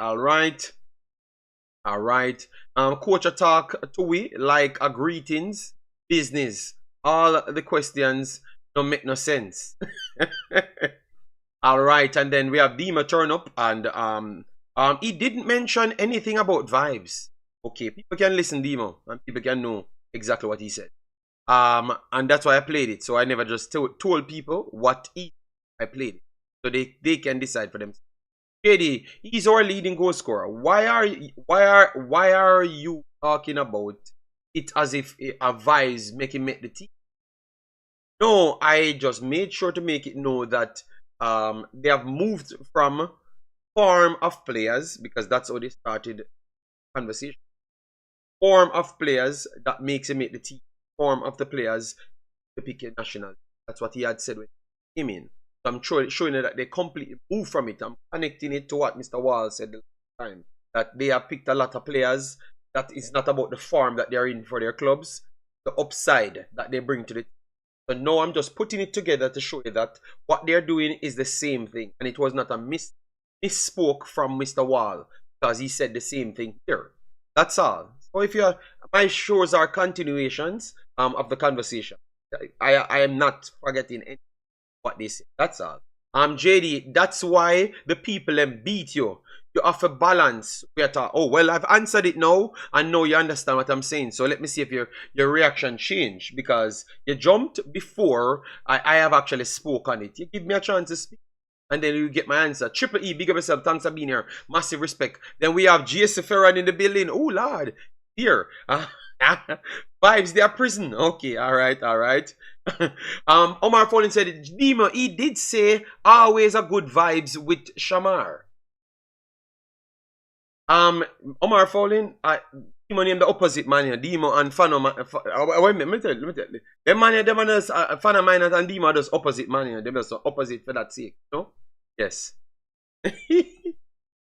Coach attack to we like a greetings business. All the questions don't make no sense. Alright, and then we have Beamer turn up, and he didn't mention anything about vibes. Okay, people can listen Beamer and people can know exactly what he said. And that's why I played it. So I never just told people what I played it. So they can decide for themselves. JD, he's our leading goal scorer. Why are you talking about it as if a vibes make him make the team? No, I just made sure to make it know that they have moved from form of players, because that's how they started the conversation. Form of players that makes him make the team. Form of the players to pick a national. That's what he had said when he came in. So I'm showing you that they completely moved from it. I'm connecting it to what Mr. Wall said the last time. That they have picked a lot of players. That it's not about the form that they're in for their clubs. The upside that they bring to the team. So now I'm just putting it together to show you that what they're doing is the same thing. And it was not a misspoke from Mr. Wall, because he said the same thing here. That's all. So if my shows are continuations of the conversation. I am not forgetting anything what they say. That's all. JD, that's why the people beat you. You have to balance. Oh, well, I've answered it now, and now you understand what I'm saying. So let me see if your reaction changed, because you jumped before I have actually spoke on it. You give me a chance to speak, and then you get my answer. Triple E, big up yourself. Thanks for being here. Massive respect. Then we have GS Ferran in the building. Oh, Lord. Here. Vibes, they are prison. Okay, all right, all right. Omar Folin said, Dima, he did say always a good vibes with Shamar. Omar Folin, Demo name the opposite man here. Demo and Fano man. Wait a minute, let me tell you. Them man here, them man is Fano minus and Demo are just opposite man here. Them just opposite for that sake. No? Yes.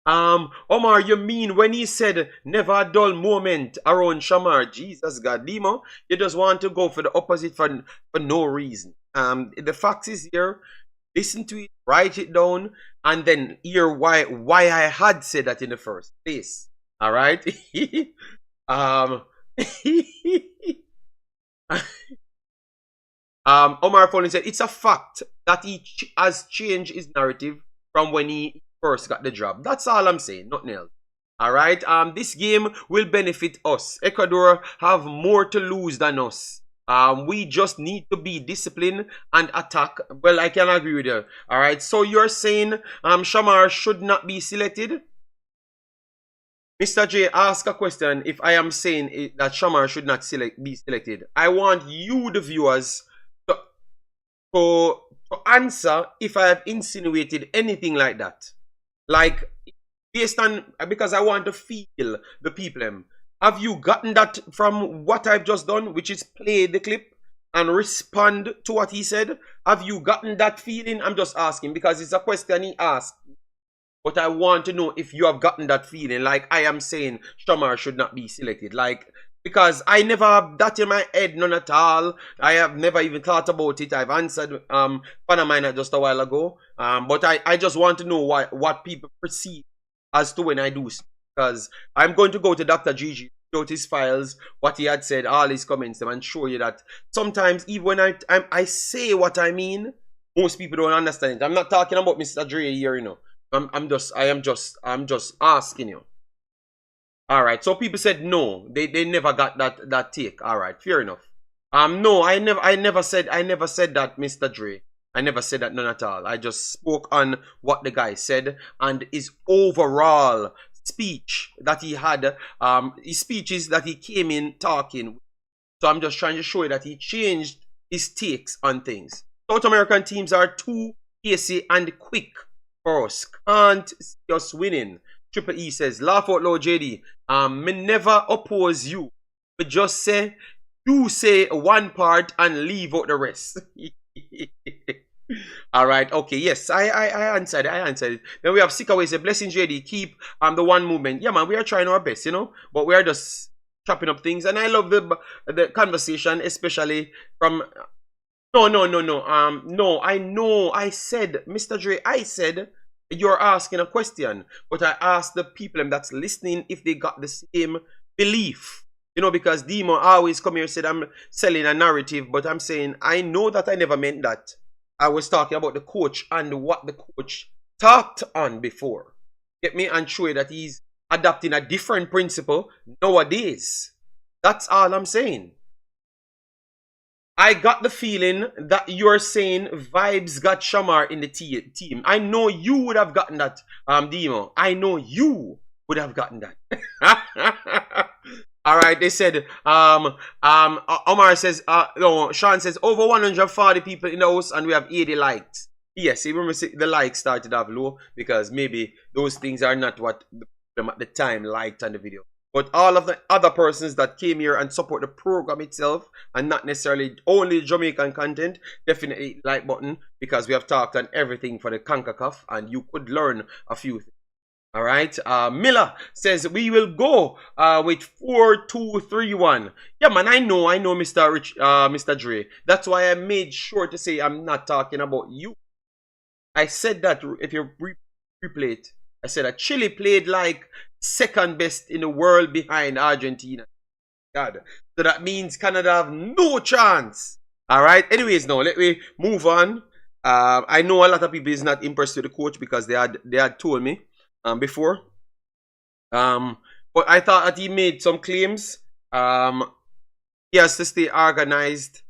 Omar, you mean when he said never a dull moment around Shamar? Jesus God, Demo, you just want to go for the opposite for no reason. The facts is here. Listen to it, write it down, and then hear why I had said that in the first place. All right. Omar Folin said it's a fact that he has changed his narrative from when he first got the job. That's all I'm saying, nothing else. All right. This game will benefit us. Ecuador have more to lose than us. We just need to be disciplined and attack. Well, I can agree with you. All right. So you're saying Shamar should not be selected? Mr. J, ask a question if I am saying that Shamar should not be selected. I want you, the viewers, to answer if I have insinuated anything like that. Like, based on, because I want to feel the people. Have you gotten that from what I've just done, which is play the clip and respond to what he said? Have you gotten that feeling? I'm just asking because it's a question he asked. But I want to know if you have gotten that feeling, like I am saying Shamar should not be selected. Like, because I never have that in my head, none at all. I have never even thought about it. I've answered Panamina just a while ago. But I just want to know what people perceive as to when I do. Because I'm going to go to Dr. Gigi, out his files, what he had said, all his comments, and show you that sometimes even when I say what I mean, most people don't understand it. I'm not talking about Mr. Dre here, you know. I'm just asking you. Alright, so people said no, they never got that take. Alright, fair enough. No, I never said that, Mr. Dre. I never said that, none at all. I just spoke on what the guy said and his overall speech that he had, his speeches that he came in talking. So I'm just trying to show you that he changed his takes on things. South American teams are too pacey and quick for us. Can't see us winning. Triple E says, laugh out loud, JD. Me never oppose you. But just say, you say one part and leave out the rest. Alright, okay, yes, I answered it. Then we have Sikaway say, blessing JD, keep the one movement. Yeah, man, we are trying our best, you know, but we are just chopping up things. And I love the conversation, especially from... No, I know, I said, Mr. Dre, I said, you're asking a question, but I asked the people that's listening if they got the same belief. You know, because Demo always come here and said I'm selling a narrative, but I'm saying, I know that I never meant that. I was talking about the coach and what the coach talked on before. Get me? And show you that he's adopting a different principle nowadays. That's all I'm saying. I got the feeling that you're saying Vibes got Shamar in the team. I know you would have gotten that, Demo. I know you would have gotten that. Alright, they said, Omar says, no, Sean says, over 140 people in the house and we have 80 likes. Yes, you remember the likes started off low because maybe those things are not what them at the time liked on the video. But all of the other persons that came here and support the program itself and not necessarily only Jamaican content, definitely like button because we have talked on everything for the Concacaf and you could learn a few things. Alright, Miller says we will go with 4-2-3-1. Yeah, man, I know, Mr. Dre. That's why I made sure to say I'm not talking about you. I said that if you replay it, I said that Chile played like second best in the world behind Argentina. God, so that means Canada have no chance. Alright, anyways, now let me move on. I know a lot of people is not impressed with the coach because they had told me before. But I thought that he made some claims. He has to stay organized.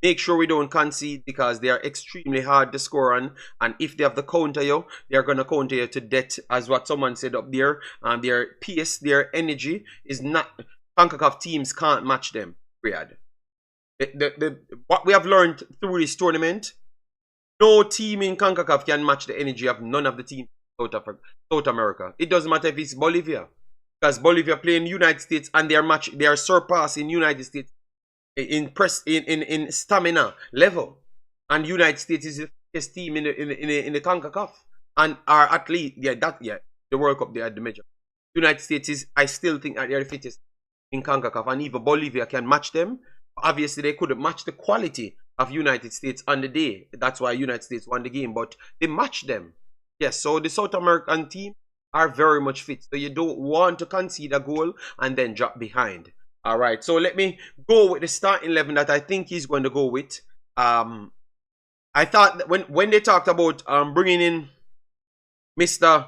Make sure we don't concede because they are extremely hard to score on. And if they have the counter you, they are going to counter you to death, as what someone said up there. Their pace, their energy is not... CONCACAF teams can't match them, Riyadh. What we have learned through this tournament, no team in CONCACAF can match the energy of none of the teams in South America. It doesn't matter if it's Bolivia, because Bolivia playing United States and they are surpassing United States in stamina level, and United States is the best team in the CONCACAF, and are at least the World Cup they had the major. United States is, I still think that they're the fittest in CONCACAF, and even Bolivia can match them. Obviously, they couldn't match the quality of United States on the day. That's why United States won the game, but they matched them. Yes, so the South American team are very much fit. So you don't want to concede a goal and then drop behind. All right, so let me go with the starting 11 that I think he's going to go with. I thought that when they talked about bringing in Mr.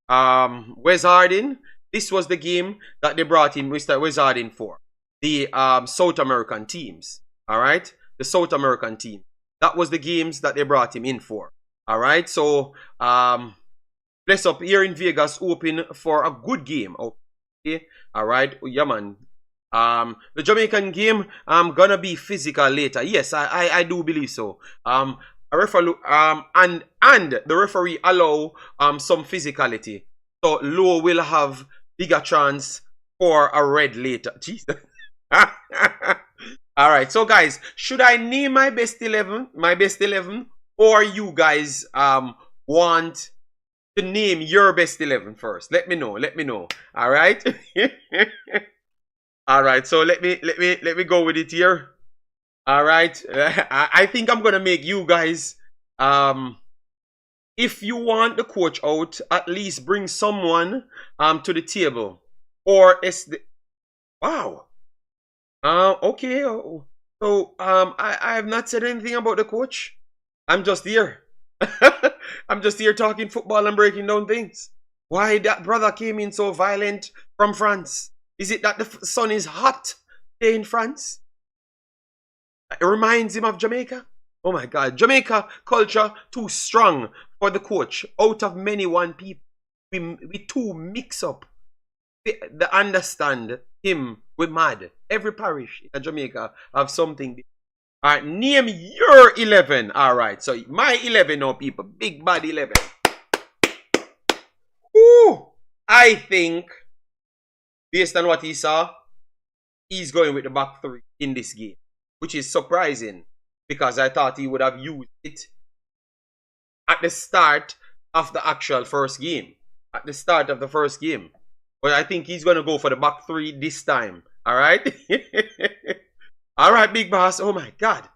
Wes Hardin, this was the game that they brought in Mr. Wes Hardin for. The South American teams, all right? The South American team. That was the games that they brought him in for, all right? So, bless up here in Vegas, hoping for a good game, okay? All right, yeah, man. The Jamaican game, gonna be physical later. Yes, I do believe so. A referee, and the referee allow some physicality. So Low will have bigger chance for a red later. Jesus. All right, so guys, should I name my best 11? My best 11, or you guys want to name your best 11 first? Let me know. Let me know. All right. All right. So let me go with it here. All right. I think I'm gonna make you guys. If you want the coach out, at least bring someone to the table, or wow. Okay. So I have not said anything about the coach. I'm just here. I'm just here talking football and breaking down things. Why that brother came in so violent from France? Is it that the sun is hot there in France? It reminds him of Jamaica. Oh my God, Jamaica culture too strong for the coach. Out of many one people, we too mix up. They understand him. We're mad. Every parish in Jamaica have something. All right, name your 11. All right, so my 11 now, people. Big bad 11. Ooh, I think, based on what he saw, he's going with the back three in this game, which is surprising because I thought he would have used it at the start of the actual first game. At the start of the first game. But I think he's going to go for the back three this time. All right? All right, big boss. Oh, my God.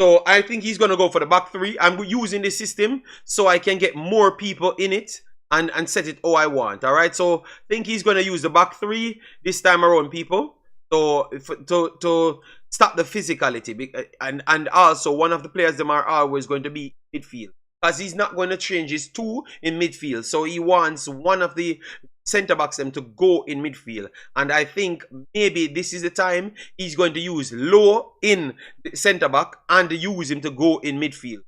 So I think he's going to go for the back three. I'm using the system so I can get more people in it and set it how I want. All right? So I think he's going to use the back three this time around, people. So to stop the physicality. And also, one of the players them are always going to be midfield. Because he's not going to change his two in midfield. So he wants one of the centre backs them to go in midfield. And I think maybe this is the time he's going to use Low in the centre back and use him to go in midfield.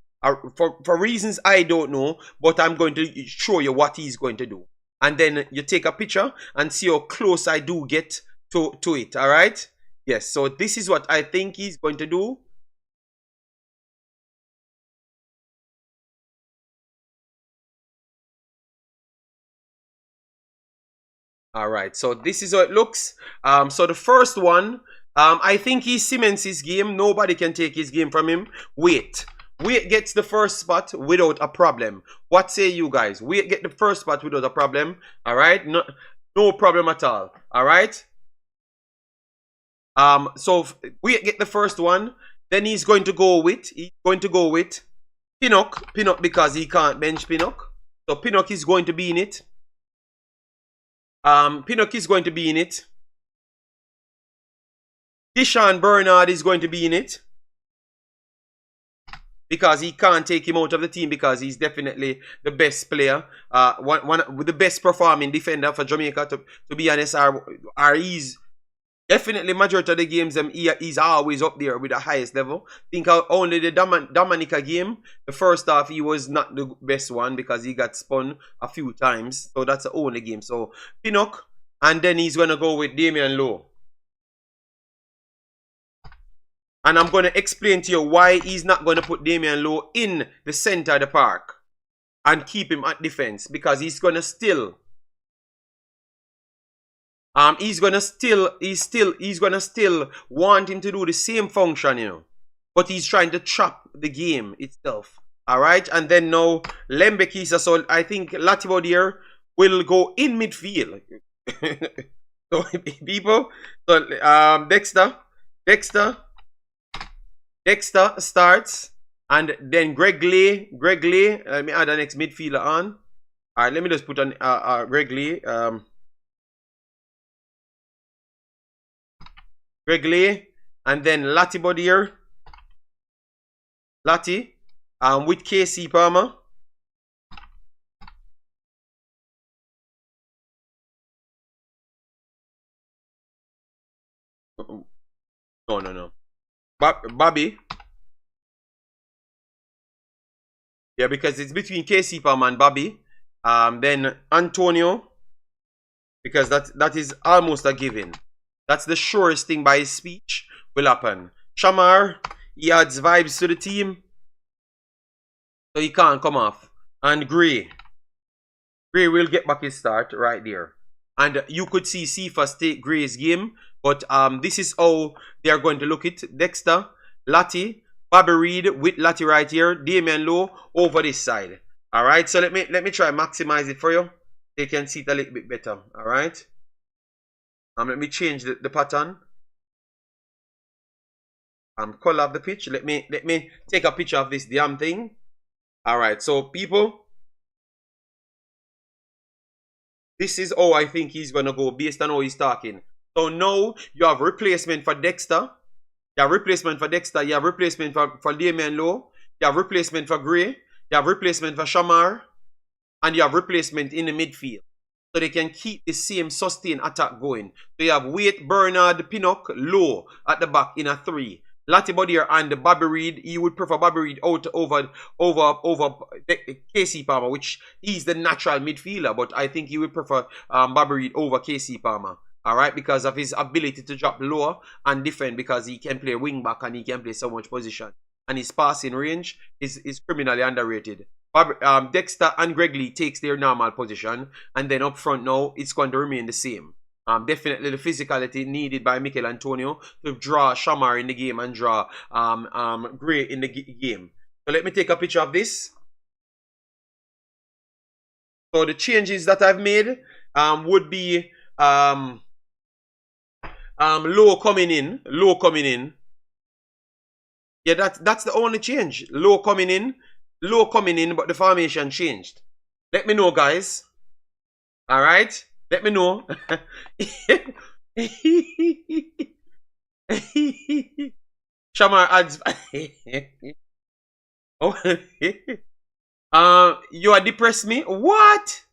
For reasons I don't know, but I'm going to show you what he's going to do. And then you take a picture and see how close I do get to it. All right? Yes, so this is what I think he's going to do. All right, so this is how it looks. So the first one, I think he cements his game. Nobody can take his game from him. Wait gets the first spot without a problem. What say you guys? Wait get the first spot without a problem. All right, no problem at all. All right. So Wait get the first one. Then he's going to go with Pinnock because he can't bench Pinnock. So Pinnock is going to be in it. Pinnock is going to be in it. Deshaun Bernard is going to be in it. Because he can't take him out of the team because he's definitely the best player. One with the best performing defender for Jamaica, to be honest, he's definitely majority of the games he's always up there with the highest level. Think only the Dominica game, the first half he was not the best one because he got spun a few times. So that's the only game. So Pinnock, and then he's going to go with Damian Lowe. And I'm going to explain to you why he's not going to put Damian Lowe in the center of the park and keep him at defense, because he's going to still he's gonna still want him to do the same function, you know. But he's trying to trap the game itself. Alright, and then now Lembekisa, so I think Latibodier will go in midfield. So people, so Dexter starts, and then Greg Lee, let me add the next midfielder on. Alright, let me just put on Greg Lee. Greg Lee, and then Latibodier. Lati, with KC Palmer. No. Bobby. Yeah, because it's between KC Palmer and Bobby. Then Antonio, because that is almost a given. That's the surest thing by his speech will happen. Shamar, he adds vibes to the team, so he can't come off. And Gray will get back his start right there. And you could see Cephas take Gray's game, but this is how they are going to look at Dexter, Lati, Bobby Reed with Lati right here, Damian Lowe over this side. All right, so let me try and maximize it for you. You can see it a little bit better. All right. Let me change the pattern. Color of the pitch. Let me take a picture of this damn thing. Alright, so people, this is how I think he's gonna go based on how he's talking. So now you have replacement for Dexter. You have replacement for Dexter. You have replacement for Damian Lowe. You have replacement for Gray. You have replacement for Shamar. And you have replacement in the midfield. So they can keep the same sustained attack going. So you have Wade, Bernard, Pinnock, Lowe at the back in a 3. Latibodier and Bobby Reed. He would prefer Bobby Reed out over KC Palmer, which he's the natural midfielder. But I think he would prefer Bobby Reed over KC Palmer. Alright, because of his ability to drop lower and defend, because he can play wing back and he can play so much position. And his passing range is criminally underrated. Dexter and Greg Lee takes their normal position, and then up front now it's going to remain the same. Definitely the physicality needed by Mikel Antonio to draw Shamar in the game and draw Gray in the game. So let me take a picture of this. So the changes that I've made would be Lowe coming in. Yeah, that's the only change. Lowe coming in, but the formation changed. Let me know, guys. All right, let me know. Shamar adds. You are depressed me. What?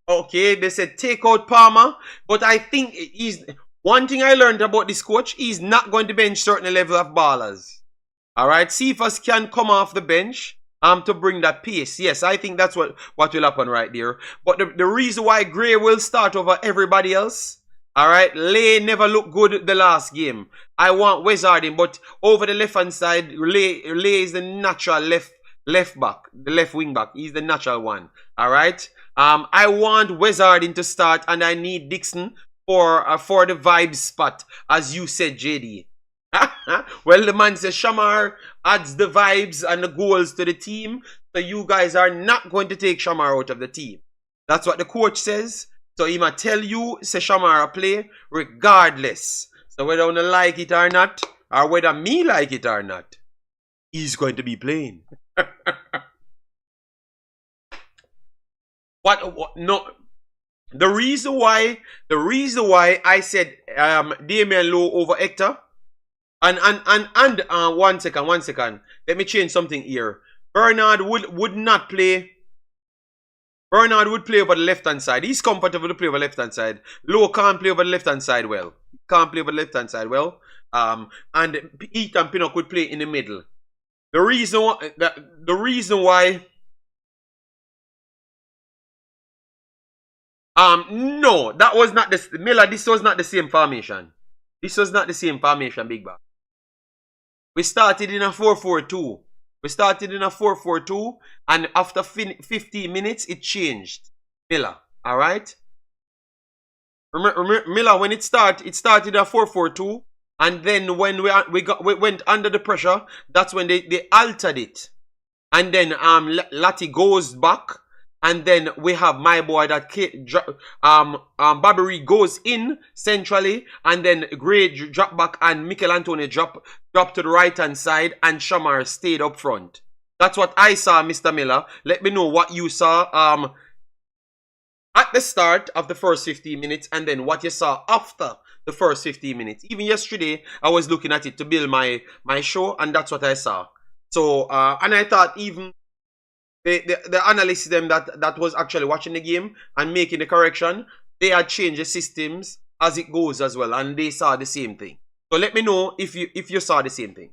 Okay, they said take out Palmer, but I think he's one thing I learned about this coach. He's not going to bench certain level of ballers. All right, Cephas can come off the bench to bring that pace. Yes, I think that's what will happen right there. But the reason why Gray will start over everybody else, all right, Lay never looked good the last game. I want Wizard in, but over the left hand side, Lay is the natural left back, the left wing back. He's the natural one. All right. I want Wizard in to start, and I need Dixon for the vibe spot, as you said, JD. Well, the man says Shamar adds the vibes and the goals to the team, so you guys are not going to take Shamar out of the team. That's what the coach says. So he might tell you, say Shamar play regardless. So whether you like it or not, or whether me like it or not, he's going to be playing. What? No. The reason why I said Damian Lowe over Hector, and 1 second. Let me change something here. Bernard would not play. Bernard would play over the left hand side. He's comfortable to play over the left hand side. Lowe can't play over the left hand side well. And Ethan Pinnock would play in the middle. The reason why No, that was not the Miller. This was not the same formation. This was not the same formation, Big Bang. We started in a 4-4-2. We started in a 4-4-2, and after 15 minutes, it changed. Miller, all right. Miller, when it started a 4-4-2, and then when we went under the pressure, that's when they altered it, and then Lati goes back. And then we have my boy that Baberi goes in centrally, and then Gray drop back, and Mikel Antonio drop to the right hand side, and Shamar stayed up front. That's what I saw, Mr. Miller. Let me know what you saw at the start of the first 15 minutes, and then what you saw after the first 15 minutes. Even yesterday, I was looking at it to build my show, and that's what I saw. So and I thought even the analysts them that was actually watching the game and making the correction, they had changed the systems as it goes as well, and they saw the same thing. So let me know if you saw the same thing.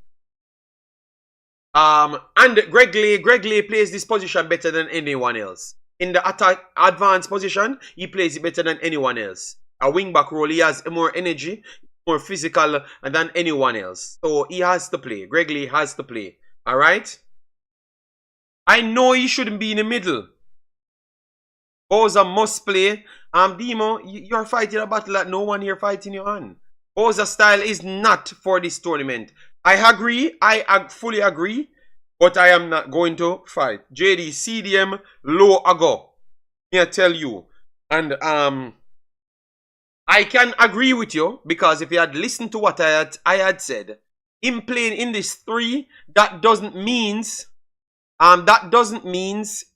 And Greg Lay plays this position better than anyone else. In the attack advanced position, he plays it better than anyone else. A wing back role, he has more energy, more physical than anyone else. So he has to play. Greg Lay has to play. Alright? I know he shouldn't be in the middle. Boza must play. Demo, you're fighting a battle that no one here fighting you on. Boza style is not for this tournament. I agree. I fully agree. But I am not going to fight. JD, CDM, low ago. Me I tell you. And I can agree with you, because if you had listened to what I had said, him playing in this 3, that doesn't means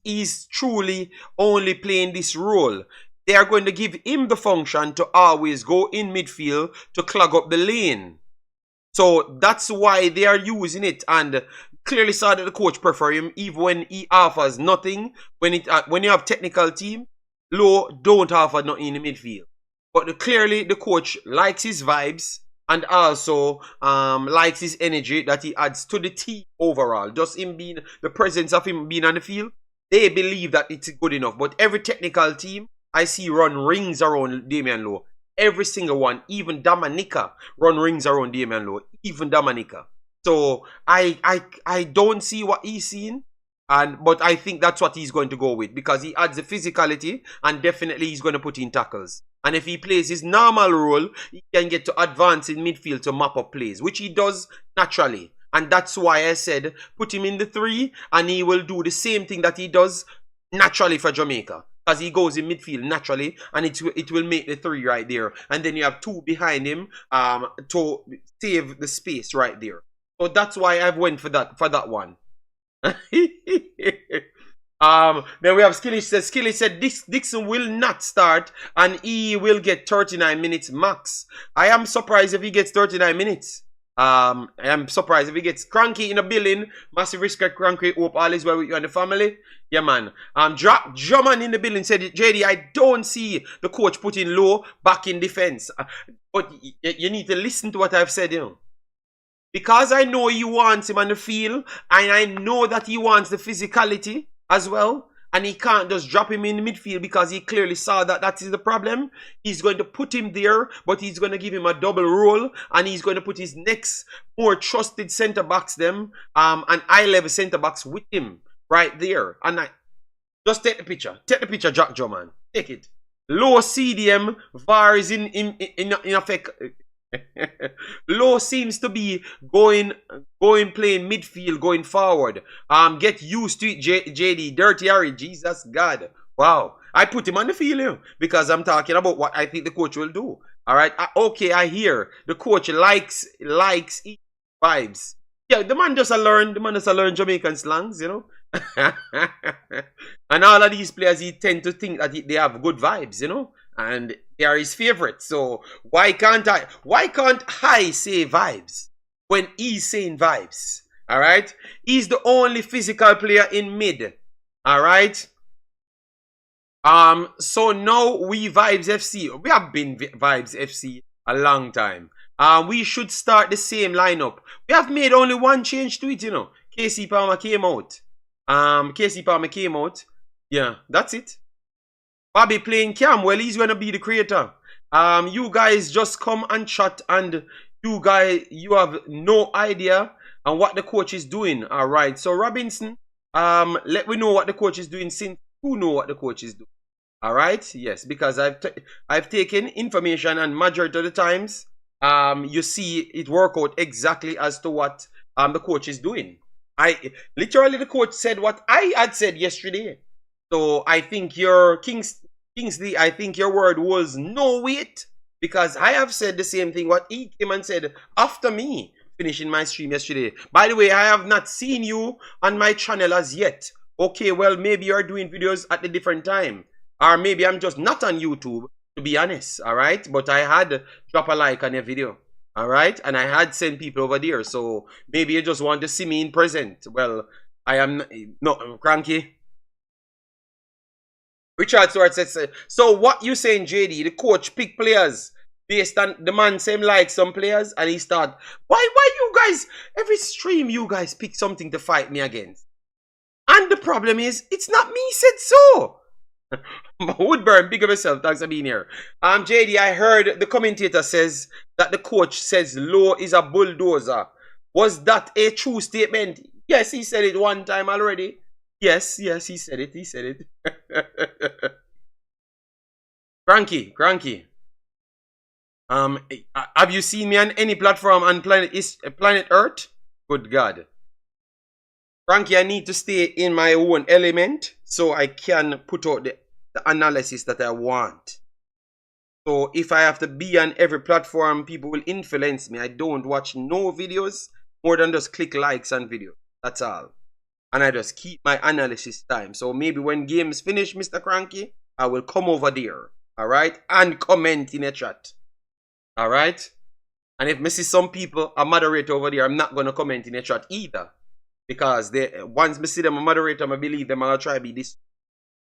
he's truly only playing this role. They are going to give him the function to always go in midfield to clog up the lane. So that's why they are using it, and clearly saw that the coach prefer him even when he offers nothing. When you have technical team, Low don't offer nothing in the midfield. But clearly the coach likes his vibes, and also likes his energy that he adds to the team overall. Just him being, the presence of him being on the field, they believe that it's good enough. But every technical team I see run rings around Damian Lowe. Every single one, even Dominica run rings around Damian Lowe. Even Dominica. So I don't see what he's seeing. But I think that's what he's going to go with, because he adds the physicality, and definitely he's going to put in tackles. And if he plays his normal role, he can get to advance in midfield to map up plays, which he does naturally. And that's why I said put him in the 3, and he will do the same thing that he does naturally for Jamaica. Because he goes in midfield naturally, and it will make the 3 right there. And then you have 2 behind him to save the space right there. So that's why I've went for that one. Then we have Skilly said Dixon will not start, and he will get 39 minutes max. I am surprised if he gets 39 minutes. I am surprised if he gets. Cranky in the building. Massive respect, Cranky. Hope all is well with you and the family. Yeah, man. Drummond in the building said, JD, I don't see the coach putting Low back in defense. But you need to listen to what I've said, you know. Because I know he wants him on the field, and I know that he wants the physicality as well, and he can't just drop him in the midfield, because he clearly saw that is the problem. He's going to put him there, but he's going to give him a double role, and he's going to put his next more trusted centre backs and eye-level centre backs with him right there. And just take the picture, Jack Drummond. Take it. Low CDM, VAR is in effect. Low seems to be going playing midfield, going forward. Get used to it, JD. Dirty Harry, Jesus God. Wow. I put him on the field here because I'm talking about what I think the coach will do. Alright. Okay, I hear the coach likes vibes. Yeah, the man just learn Jamaican slangs, you know. And all of these players, he tend to think that they have good vibes, you know. And they are his favorites. So why can't I say vibes when he's saying vibes? Alright? He's the only physical player in mid. Alright? So now we Vibes FC. We have been Vibes FC a long time. We should start the same lineup. We have made only one change to it, you know. KC Palmer came out. KC Palmer came out. Yeah, that's it. Bobby playing cam. Well, he's gonna be the creator. You guys just come and chat, and you have no idea on what the coach is doing. All right. So Robinson, let me know what the coach is doing since you know what the coach is doing. All right. Yes, because I've taken information, and majority of the times, you see it work out exactly as to what the coach is doing. Literally the coach said what I had said yesterday. So I think your Kingsley, I think your word was no weight, because I have said the same thing what he came and said after me finishing my stream yesterday. By the way, I have not seen you on my channel as yet. Okay, well, maybe you're doing videos at a different time, or maybe I'm just not on YouTube, to be honest. All right, but I had drop a like on your video. All right, and I had sent people over there, so maybe you just want to see me in present. Well, I am no cranky. Richard Stewart says, so what you saying, JD? The coach pick players based on the man same like some players, and he start, why you guys, every stream you guys pick something to fight me against? And the problem is, it's not me said so. Woodburn, big of yourself, thanks for being here. JD, I heard the commentator says that the coach says Low is a bulldozer. Was that a true statement? Yes, he said it one time already. Yes, he said it. Cranky. Have you seen me on any platform on planet Earth? Good God. Cranky, I need to stay in my own element so I can put out the analysis that I want. So if I have to be on every platform, people will influence me. I don't watch no videos more than just click likes on videos. That's all. And I just keep my analysis time. So maybe when games finish, Mr. Cranky, I will come over there. Alright? And comment in a chat. Alright? And if I see some people, a moderator over there, I'm not going to comment in a chat either. Because once I see them a moderator, I believe them, I'll try to be this.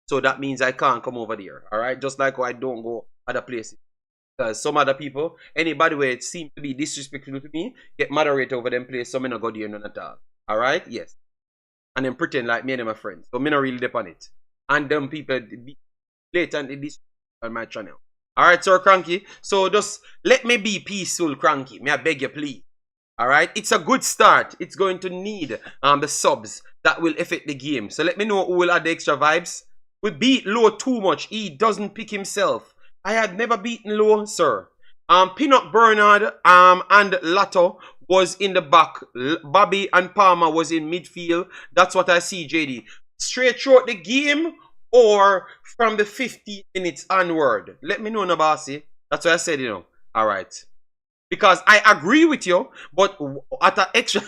So that means I can't come over there. Alright? Just like I don't go other places. Because some other people, anybody where it seems to be disrespectful to me, get moderator over them place, so I'm not go there none at all. Alright? Yes. And then pretend like me and them are friends. So me not really depend on it. And them people be blatantly disrespectful on my channel. Alright, Sir Cranky. So just let me be peaceful, Cranky. May I beg you, please. Alright? It's a good start. It's going to need the subs that will affect the game. So let me know who will add the extra vibes. We beat Low too much. He doesn't pick himself. I had never beaten Low, sir. Peanut Bernard and Lato was in the back. Bobby and Palmer was in midfield. That's what I see, JD. Straight throughout the game or from the 50 minutes onward? Let me know, Nabasi. That's what I said, you know. All right. Because I agree with you, but at a extra...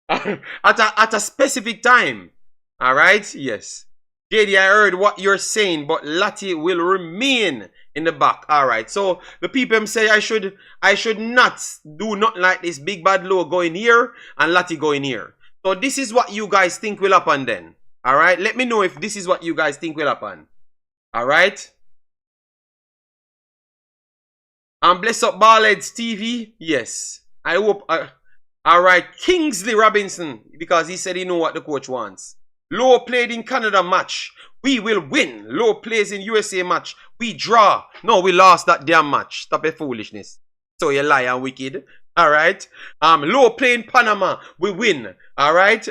at a specific time. All right? Yes. JD, I heard what you're saying, but Lati will remain in the back. All right. So the people say I should not do nothing like this. Big Bad Low going here and Lati going here. So this is what you guys think will happen then. All right. Let me know if this is what you guys think will happen. All right. And bless up Ballheads TV. Yes. I hope. All right. Kingsley Robinson, because he said he know what the coach wants. Low played in Canada match. We will win. Low plays in USA match. We draw. No, we lost that damn match. Stop your foolishness. So you lie and wicked. Alright. Low play in Panama. We win. Alright.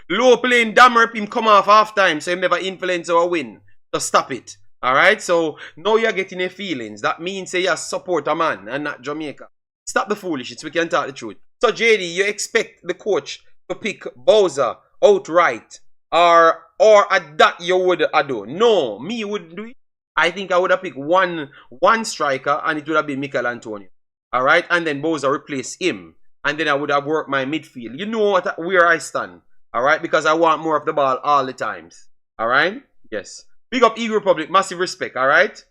Low play in Damerp. Him come off half time. So he never influence or win. So stop it. Alright. So now you're getting your feelings. That means say you support a man and not Jamaica. Stop the foolishness. We can talk the truth. So JD, you expect the coach to pick Bowser outright, or at that you would do? No, me would do it. I think I would have picked one striker, and it would have been Mikel Antonio. All right, and then Bowser replace him, and then I would have worked my midfield. You know where I stand. All right, because I want more of the ball all the times. All right, yes. Big up Eagle Republic, massive respect. All right,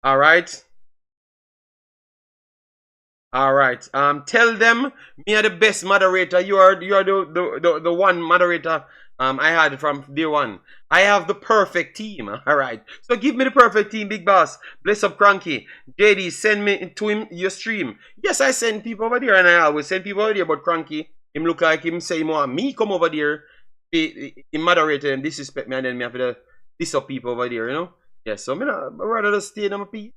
all right. Alright, tell them me are the best moderator. You are the one moderator I had from day one. I have the perfect team. Alright. So give me the perfect team, big boss. Bless up Cranky. JD, send me to him your stream. Yes, I send people over there, and I always send people over there, but Cranky, him look like him say more me come over there. he moderator and disrespect me and then me have to diss up people over there, you know? Yeah, so I'd rather just stay in my peace.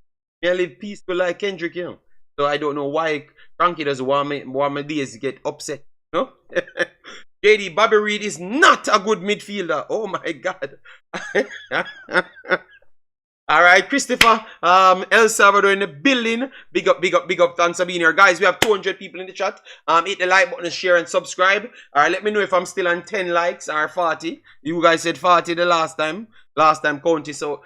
I live peaceful like Kendrick, you know. So I don't know why Cranky doesn't want my days to get upset, you know? JD, Bobby Reed is not a good midfielder. Oh my God. All right, Christopher, El Salvador in the building. Big up, thanks for being here. Guys, we have 200 people in the chat. Hit the like button, share, and subscribe. All right, let me know if I'm still on 10 likes or 40. You guys said 40 the last time. Counting, so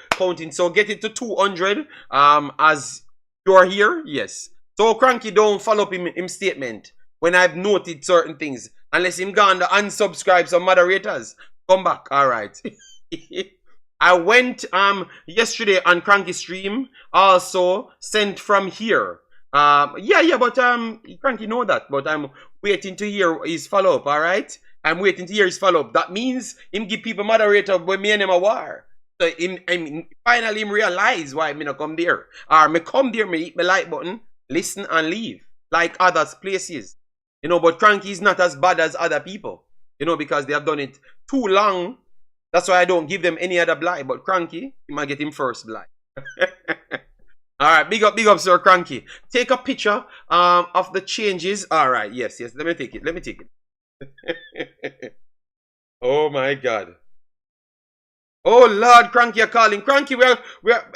get it to 200 as you're here. Yes. So Cranky don't follow up him statement when I've noted certain things. Unless him gone to unsubscribe some moderators. Come back. All right. I went yesterday on Cranky stream, also sent from here. But Cranky know that, but I'm waiting to hear his follow-up, alright? I'm waiting to hear his follow-up. That means him give people moderator when me and him a war. So finally him realize why me not come there. Or me come there, me hit my like button, listen and leave. Like other places. You know, but Cranky is not as bad as other people. You know, because they have done it too long. That's why I don't give them any other blight. But Cranky, you might get him first blight. Alright, big up, Sir Cranky. Take a picture of the changes. Alright, yes. Let me take it. Oh my God. Oh Lord, Cranky are calling. Cranky,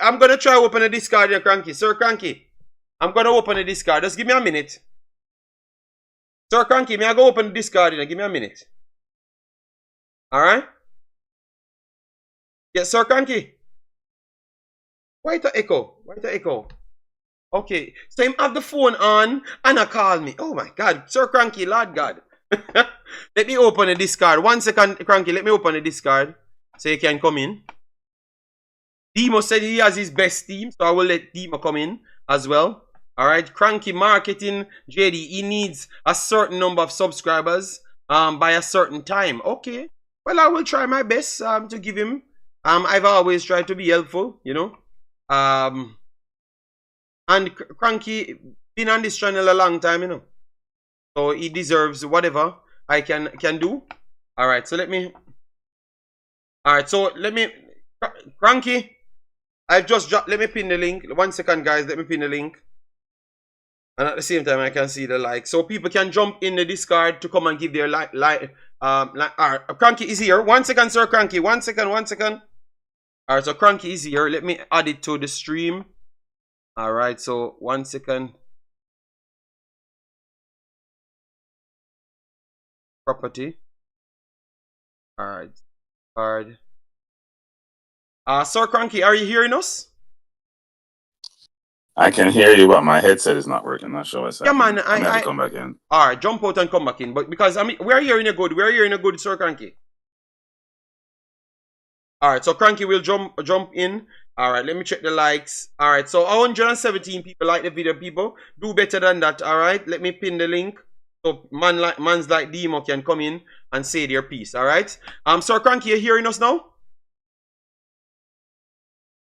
I'm gonna try to open a discard here, Cranky. Sir Cranky, I'm gonna open a discard. Just give me a minute. Sir Cranky, may I go open the discard here? Give me a minute. Alright? Yes, Sir Cranky. Why the echo? Okay. So him have the phone on and I call me. Oh my God. Sir Cranky, Lord God. Let me open the discard. 1 second, Cranky. Let me open the discard so you can come in. Demo said he has his best team, so I will let Demo come in as well. Alright. Cranky marketing. JD, he needs a certain number of subscribers by a certain time. Okay. Well, I will try my best to give him. I've always tried to be helpful, you know. And Cranky been on this channel a long time, you know. So he deserves whatever I can do. Alright, so let me Cranky, I've just dropped, let me pin the link. 1 second, guys, let me pin the link. And at the same time I can see the like. So people can jump in the Discord to come and give their Cranky is here. 1 second, Sir Cranky. 1 second. Alright, so Cranky is here. Let me add it to the stream. Alright, so 1 second. Property. Alright. Card. Sir Cranky, are you hearing us? I can hear you, but my headset is not working. Not sure what's happening. Yeah, man. I have to come back in. Alright, jump out and come back in. But because we're hearing a good, Sir Cranky. Alright, so Cranky will jump in. Alright, let me check the likes. Alright, so 117 people like the video. People, do better than that. Alright, let me pin the link. So mans like Demo can come in and say their piece. Alright. Sir Cranky, you hearing us now?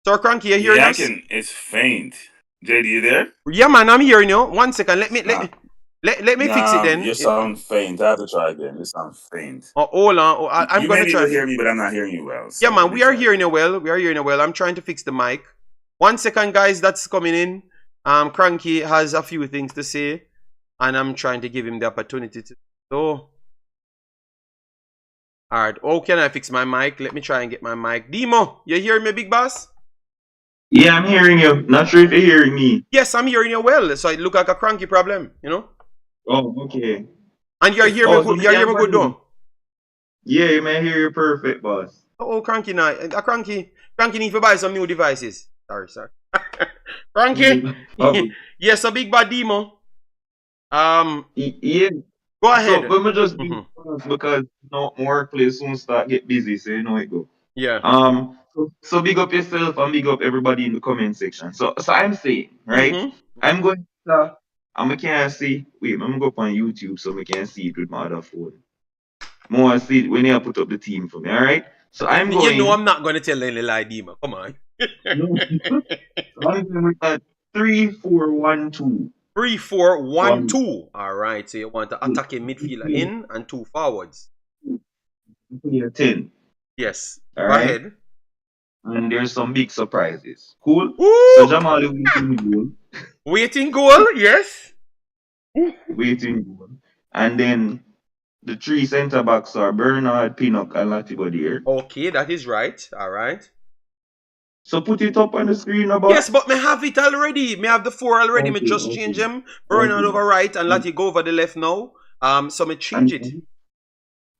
Sir Cranky, you hearing us? It's faint. JD, you there? Yeah, man, I'm hearing you. 1 second. Let me fix it then. You sound faint. I have to try again. You sound faint. Oh, hold on. I'm gonna try. You hear me, but I'm not hearing you well. So yeah, man, we are hearing you well. I'm trying to fix the mic. 1 second, guys. That's coming in. Cranky has a few things to say, and I'm trying to give him the opportunity to. So, all right. Oh, can I fix my mic? Let me try and get my mic. Demo, you hearing me, big boss? Yeah, I'm hearing you. Not sure if you're hearing me. Yes, I'm hearing you well. So it look like a Cranky problem, you know. Oh, okay. And you're hearing me good. You're hearing me good, though. Yeah, you may hear you perfect, boss. Oh, Cranky now. Cranky need to buy some new devices. Sorry. Cranky. Yes, a big bad Demo. Yeah. Go ahead. So, let me just be honest because workplace soon start get busy, so you know it go. Yeah. So big up yourself and big up everybody in the comment section. So I'm saying, right? I'm going to I can't see. Wait, I'm gonna go up on YouTube so we can see it with my other phone. More see it when you put up the team for me, alright? So I'm going. You know I'm not gonna tell any lie, Demo. Come on. So I'm going with 3-4-1-2. 3-4-1-2. Alright, so you want to attack a midfielder in and 2 forwards. player 10. Yes. All Go right. ahead. And there's some big surprises. Cool. So Woo! Jamal is waiting goal. Waiting goal, yes. Waiting goal. And then the three centre backs are Bernard, Pinnock, and Latibodier. Okay, that is right. All right. So put it up on the screen, Yes, boss. but me have it already. Me have the four already. Me Okay, just okay, change them. Bernard okay. over right and And, Lati go over the left now. So me change and, it.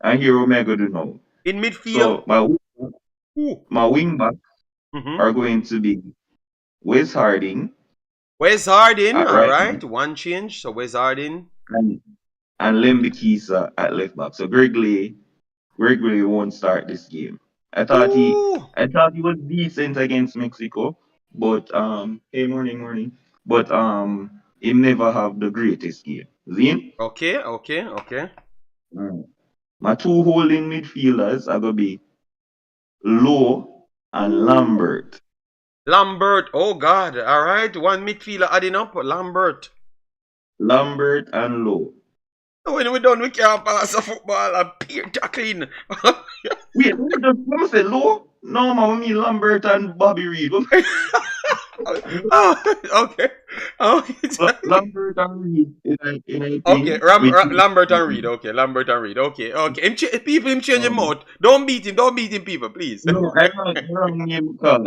and here what I going to do now. In midfield. So my Ooh. wing backs Mm-hmm. are going to be Wes Harding Where's Hardin? at All right back right. One change. So where's Hardin? and, and Lemby Kisa at left back. So Greg Lee won't start this game. Ooh. I thought he was decent against Mexico, but hey morning. But he never have the greatest game. Zin? Okay. My two holding midfielders are gonna be Lowe and Ooh. Lambert. Lambert. Oh God. All right. One midfielder adding up. Lambert. Lambert and Lowe. When we done, we can't pass a football and peer tackling. Wait, let me say Lowe? No, man, we mean Lambert and Bobby Reed. Oh, okay. Okay. Lambert and Reed in a Okay, thing. With Lambert and Reed. Okay, Lambert and Reed. Okay. People, him change him out. Don't beat him, people, please. no, I don't wrong name call.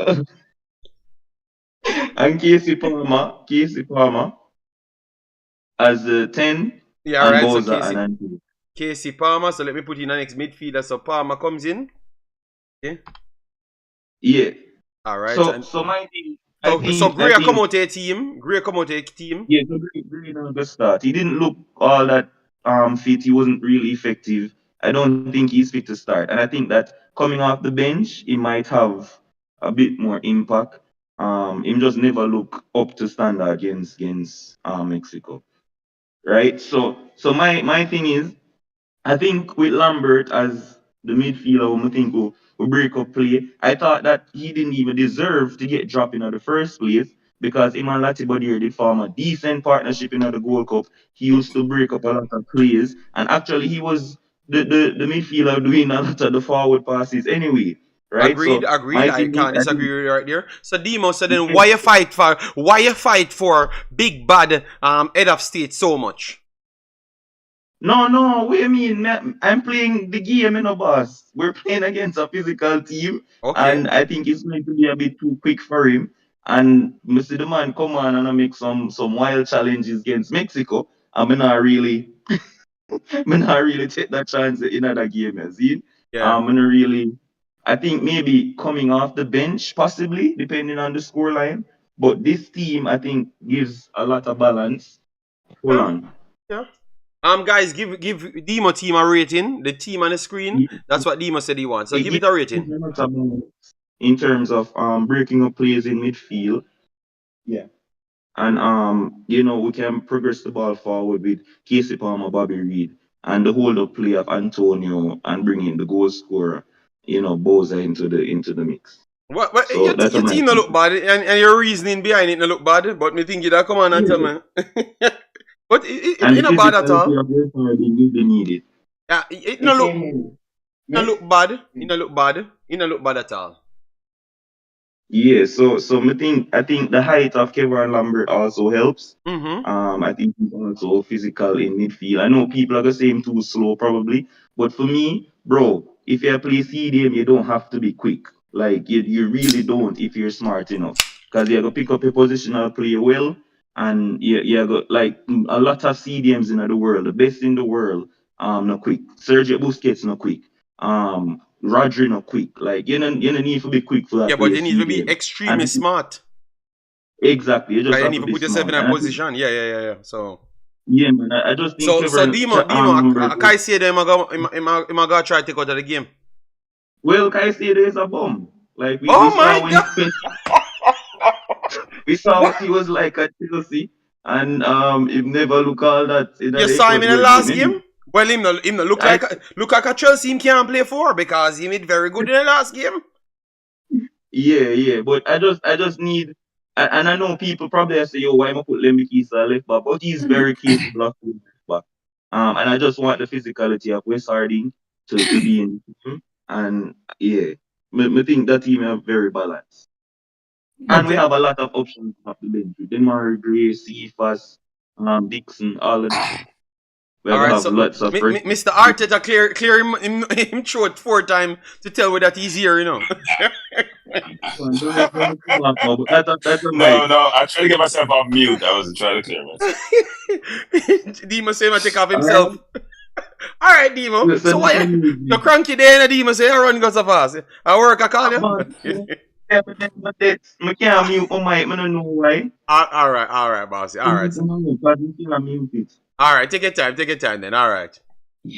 And Casey Palmer as the 10 Yeah, all and right. So Bowser and Anthony. Casey Palmer. So let me put in the next midfielder. So Palmer comes in. Okay. Yeah. All right. So my thing, So Gray come out to a team. yeah, so Gray not the start. He didn't look all that fit. He wasn't really effective. I don't think he's fit to start. And I think that coming off the bench, he might have a bit more impact. Him just never look up to standard against Mexico. Right? So my thing is I think with Lambert as the midfielder, I think will break up play. I thought that he didn't even deserve to get dropped in the first place because him and Latibodier did form a decent partnership in the Gold Cup. He used to break up a lot of plays, and actually he was the midfielder doing a lot of the forward passes anyway. Right? Agreed. So my I thing is, can't I think disagree with you right there. So Demo said then why you fight for big bad head of state so much? no, what you mean? I'm playing the game, boss. We're playing against a physical team, Okay. and I think it's going to be a bit too quick for him. And Mr. The man come on and I make some wild challenges against Mexico. I'm not really, I'm not really take that chance in another game. You see, Yeah. I'm gonna really. I think maybe coming off the bench, possibly depending on the scoreline. But this team, I think, gives a lot of balance. Hold Yeah. on. Yeah. Guys, give Demo team a rating. The team on the screen. That's what Demo said he wants. So give it a rating. In terms of breaking up plays in midfield. Yeah. And we can progress the ball forward with Casey Palmer, Bobby Reed, and the hold up play of Antonio and bring in the goal scorer, Boza into the mix. What So that's your my team no look bad and your reasoning behind it no look bad, but me think you come on and tell me. But and it the not bad at all. physicality of the side, they need it. Yeah, it no look bad. It no look bad. It no look bad at all. Yeah, so I think the height of Kevin Lambert also helps. Mm-hmm. I think he's also physical in midfield. I know people are gonna say him too slow probably, but for me, bro, if you play CDM, you don't have to be quick. Like you really don't if you're smart enough. Because you're gonna pick up your positional play well, and you got like a lot of CDMs in the world, the best in the world, not quick. Sergio Busquets not quick. Rodri not quick. Like you don't need to be quick for that Yeah, play but you need to be CDM. extremely smart. Exactly, you just You have need to to be put yourself smart. in a position. Yeah. So Yeah, man. I just think so Kevin Demo, Lambert. I say them I gonna try to take out of the game. Well, Caicedo is a bum. Like we Oh saw my when god! we saw What? what he was like at Chelsea, and it never look all that in You the saw him in the Ecuador last game. Anyway, game? Well, him no look I like a Chelsea him can't play for because he made very good in the last game. yeah. But I just need, and I know people probably say, "Yo, why am I put Lembikisa left back?" But he's very capable of playing left back. And I just want the physicality of West Harding to be in the team. And yeah, I think that team are very balanced. And we Okay. have a lot of options off the bench. Denmark, Gray, Cephas, Dixon, all of them. We All have, right, have so lots of Mr. Arteta clear him throat 4 times to tell me that he's here, you know. Don't make me laugh now, but that's a right. No. I tried to get myself off mute. I was trying to clear myself. Demo say him take off All right. himself. All right, Demo. Listen, So why you cranky there and Demo say I run go so fast? I work, I call you. Yeah, but then, I can't mute my mic. I don't know why. All right, bossy. All right. All right, take your time then. All right.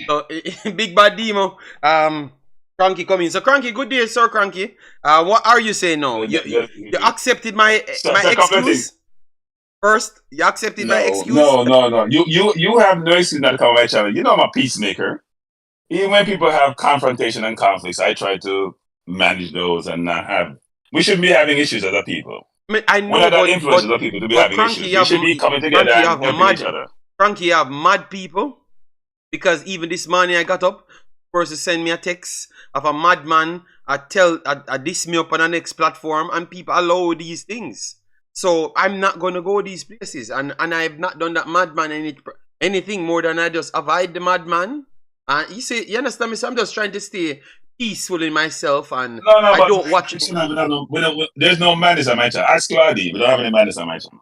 So big bad Demo, Cranky come in. So Cranky, good day, sir. Cranky. What are you saying now? You accepted my excuse. First, you accepted my excuse. No. You have no excuse not to come on my channel. You know I'm a peacemaker. Even when people have confrontation and conflicts, I try to manage those and not have. We shouldn't be having issues as a people. I know, we're not that influenced as a people to be having Cranky, issues. We should be coming together and helping each other. Cranky, you have mad people. Because even this morning I got up, person send me a text of a madman. I diss me up on the next platform, and people allow these things. So I'm not gonna go these places, and I have not done that madman anything more than I just avoid the madman. And you understand me? So I'm just trying to stay peaceful in myself, and I don't watch it. There's no madness on my channel. Ask Claudia, we don't have any madness on my channel.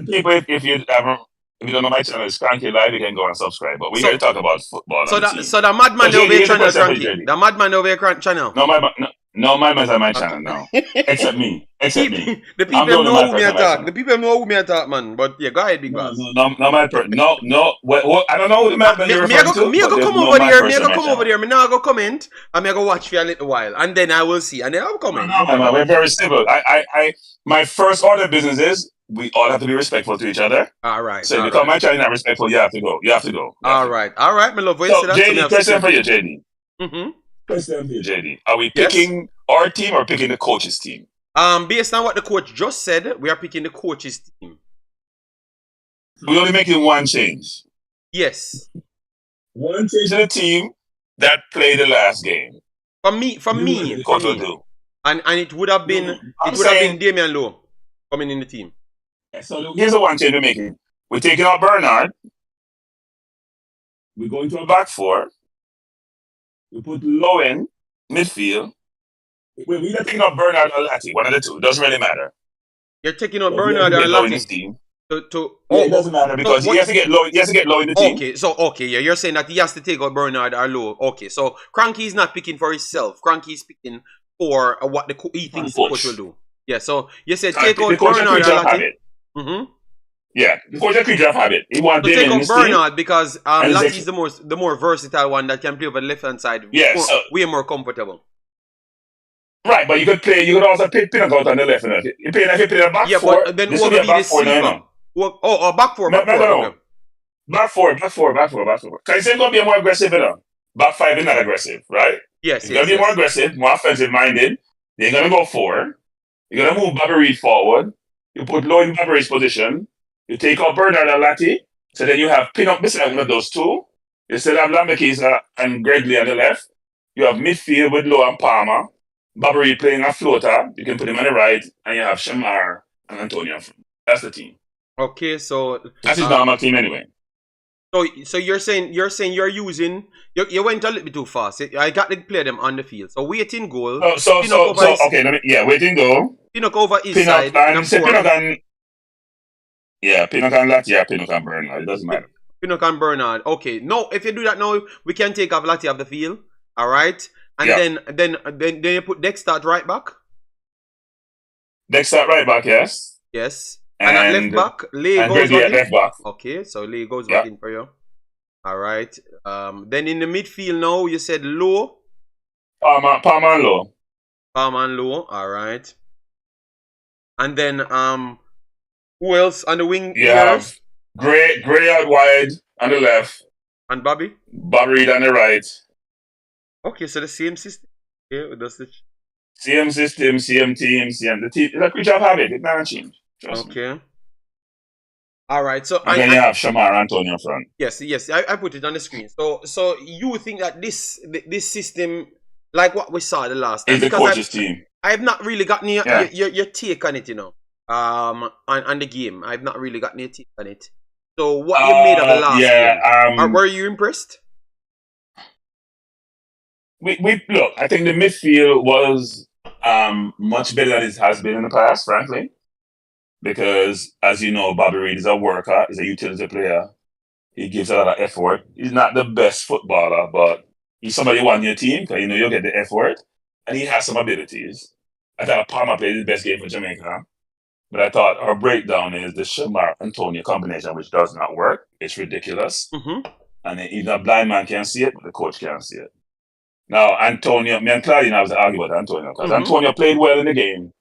People, if you don't know my channel, it's Cranky Live, you can go and subscribe. But we're here to talk about football. So the madman over your channel, Cranky. The madman over your channel. No madman's on my channel now. Except me. The people know who me attack. The people know who me attack, man. But yeah, go ahead, big boss. No, I don't know who the madman you're referring to. Me go come over there. Me go come over there. Me now go comment. And me go watch for a little while. And then I will see. And then I'll comment. No, we're very civil. My first order of business is we all have to be respectful to each other. All right. So if you come my channel not respectful, you have to go. All right, my love. So, JD, question for you, JD. Mm-hmm. Question for you, JD. Are we picking our team or picking the coach's team? Based on what the coach just said, we are picking the coach's team. We're only making one change. Yes. One change to the team that played the last game. For me. And it would have been Damian Lowe coming in the team. So here's the one change we're making. We're taking out Bernard. We're going to a back four. We put Lowe in midfield. We're either taking out Bernard or Lati, one of the two. It doesn't really matter. You're taking out Bernard or Lati? It doesn't matter because he has to get Lowe in the team. You're saying that he has to take out Bernard or Lowe. Okay, so Cranky is not picking for himself. Cranky is picking for what he thinks the coach will do. Yeah, so you said take out Bernard or Lati. Mm-hmm. Yeah, the coach of creature of habit. He wants to take out Bernard because Lati is the more versatile one that can play over the left hand side. Yes, way more comfortable. Right, but you could also pick Pinnacle on the left. You play a back four. But then who will be the sleeper? Back four. No. Back four. Because he's going to be more aggressive, Back five is not aggressive, right? Yes. He's going to be more aggressive, more offensive minded. They're going to go four. You're going to move Bobby Reed forward. You put Lowe in Bobby Reed's position. You take out Bernard and Lati. So then you have Pinnock beside one of those two. You still have Lambekisa and Gregley on the left. You have midfield with Lowe and Palmer. Bobby Reed playing a floater. You can put him on the right. And you have Shamar and Antonio. That's the team. Okay, so that's his normal team anyway. So you're saying you're using you went a little bit too fast. I got to play them on the field. So waiting goal. Waiting goal. Pinnock over his side. Pinnock and Lati, Pinnock and Bernard. It doesn't matter. Pinnock and Bernard. Okay. No, if you do that now, we can take off Lati off the field. All right. And then you put Dexter at right back. Dexter at right back, yes. Yes. And at left back, Lee goes back in. Left back. Okay, so Lee goes back in for you. All right. Then in the midfield now, you said Lowe. Palmer and Lowe. Palmer and Lowe. All right. And then who else on the wing? You have Gray out wide on the left. And Bobby Reed on the right. Okay, so the same system. Okay, that's the same system, same team, same the team. It's a creature of habit. It never change. Okay. All right. So And then you have Shamar Antonio front. Yes. I put it on the screen. So you think that this system, like what we saw the last time, Is the coach's team. I have not really gotten your take on it, you know. On the game, I've not really gotten your take on it. So what you made of the last game? Were you impressed? We look. I think the midfield was much better than it has been in the past, frankly. Because, as you know, Bobby Reid is a worker, he's a utility player. He gives a lot of effort. He's not the best footballer, but he's somebody you want on your team because you know you'll get the effort. And he has some abilities. I thought Palmer played his best game for Jamaica. But I thought our breakdown is the Shamar Antonio combination, which does not work. It's ridiculous. And even a blind man can see it, but the coach can't see it. Now, Antonio, me and Claudia I was arguing about Antonio because Antonio played well in the game.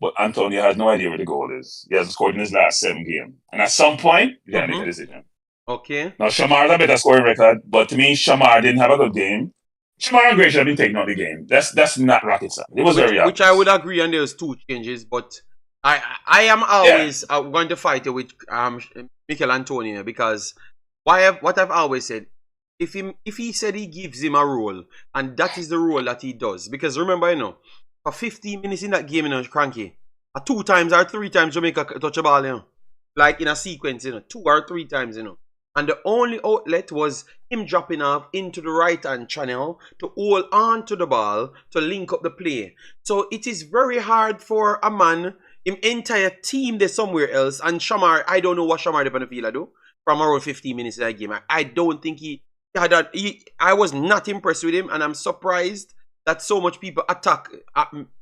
But Antonio has no idea where the goal is. He hasn't scored in his last 7 games. And at some point, you got to make a decision. Okay. Now, Shamar has a better scoring record, but to me, Shamar didn't have a good game. Shamar and Gray should have been taking out the game. That's not rocket science. It was very obvious. Which I would agree, and there's 2 changes, but I am always going to fight with Mikel Antonio because what I've always said, if he said he gives him a role, and that is the role that he does, because remember, you know, for 15 minutes in that game, you know, Cranky, 2 times or 3 times Jamaica touch the ball, you know, like in a sequence, you know, 2 or 3 times, you know. And the only outlet was him dropping off into the right-hand channel to hold on to the ball to link up the play. So it is very hard for a man, him entire team there somewhere else. And Shamar, I don't know what Shamar did on the field, I do, from around 15 minutes in that game. I don't think he had that. I was not impressed with him, and I'm surprised that so much people attack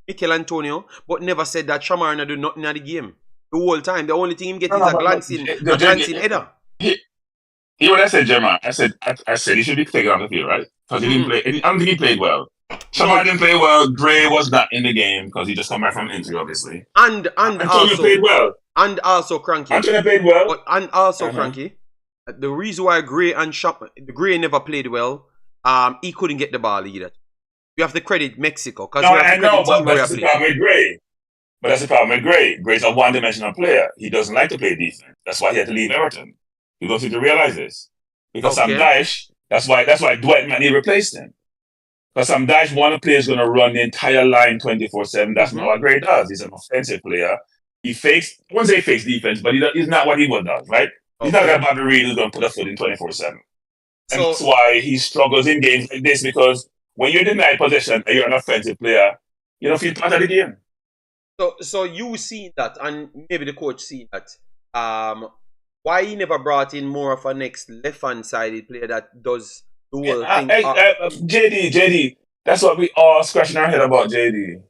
Mikel Antonio, but never said that Shamar not do nothing in the game the whole time. The only thing him get is a glancing header. Hear what I said, Gemma? I said he should be taken off the field, right? Because he didn't play. I don't think he played well. Shamar didn't play well. Gray was not in the game because he just come back from injury, obviously. And Antonio also played well. And also Cranky. Antonio played well. And also Cranky. The reason why Gray never played well, he couldn't get the ball either. We have to credit Mexico. No, I know, but that's the problem with Gray. But that's the problem with Gray. Gray's a one-dimensional player. He doesn't like to play defense. That's why he had to leave Everton. You don't seem to realize this. Because Sam Dyche, that's why Dwight McNeil replaced him. Because Sam Dyche, one player is going to run the entire line 24/7. That's not what Gray does. He's an offensive player. He fakes, I wouldn't say fakes defense, but he's not what he does, right? He's not like Bobby Reid who's going to put a foot in 24/7. And that's why he struggles in games like this, because when you're denied possession and you're an offensive player, you don't feel part of the game. So you see that, and maybe the coach see that. Why he never brought in more of a next left-hand sided player that does the whole thing? JD, that's what we all scratching our head about, JD.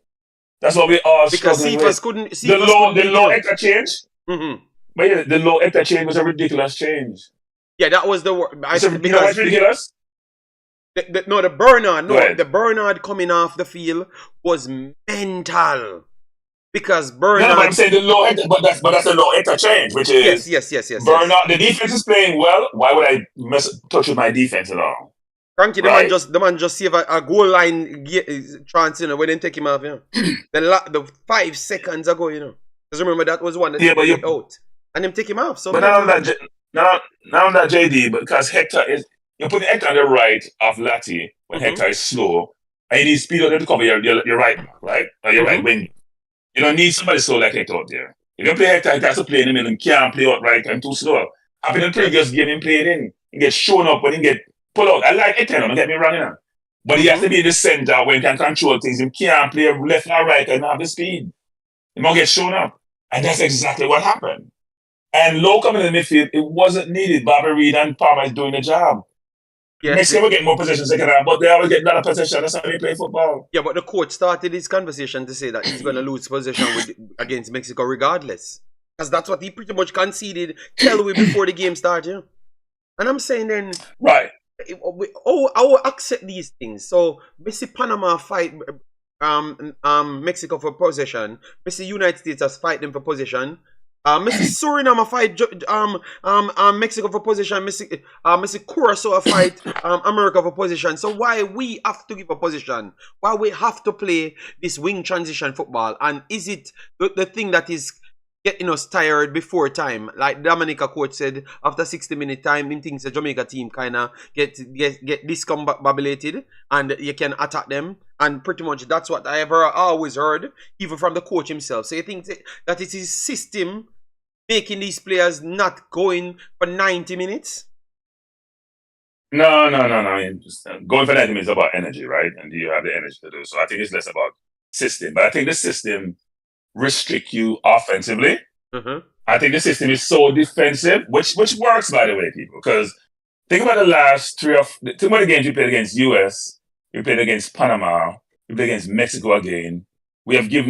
That's what we all struggling with. The low hectare change? But yeah, the low hectare change was a ridiculous change. Yeah, that was the word. You know what's ridiculous? The Bernard coming off the field was mental. Because Bernard... No, but I'm saying the low hectare, but that's the low hectare change, which is... Yes. Bernard, the defense is playing well. Why would I touch with my defense at all? Frankie, the man just saved a goal line chance, you know, when they take him off, you know. the 5 seconds ago, you know. Because remember, that was one that took him out. And them take him off. So but not on that JD, because Hector is... You're putting Hector on the right of Lati when Hector is slow. And you need speed on to cover your right back, right? Or your right wing. You don't need somebody slow like Hector out there. If you play Hector, he has to play in the middle and can't play out right and too slow. I've been in the previous game, he played in. He gets shown up when he get pulled out. I like Hector, don't get me wrong, you know. But he has to be in the center where he can control things. He can't play left or right and have the speed. He won't get shown up. And that's exactly what happened. And low coming in the midfield, it wasn't needed. Bobby Reid and Palmer is doing the job. Yeah, Mexico will get more possession second half, but they always get a lot of possession. That's how they play football. Yeah, but the coach started his conversation to say that he's going to lose possession against Mexico regardless. Because that's what he pretty much conceded tell we before the game started. You know? And I'm saying then... Right. I will accept these things. So, we see Panama fight Mexico for possession. We see United States has fight them for possession. Missy Suriname fight Mexico for position. Missy Curacao fight America for position. So why we have to give a position? Why we have to play this wing transition football? And is it the thing that is getting us tired before time. Like Dominica coach said, after 60-minute time, he thinks the Jamaica team kind of get discombobulated and you can attack them. And pretty much that's what I ever always heard, even from the coach himself. So you think that it's his system making these players not going for 90 minutes? No. Going for 90 minutes is about energy, right? And you have the energy to do. So I think it's less about system. But I think the system restrict you offensively. I think the system is so defensive, which works, by the way, people. Because think about the last two of the games we played against US, we played against Panama, we played against Mexico again. We gave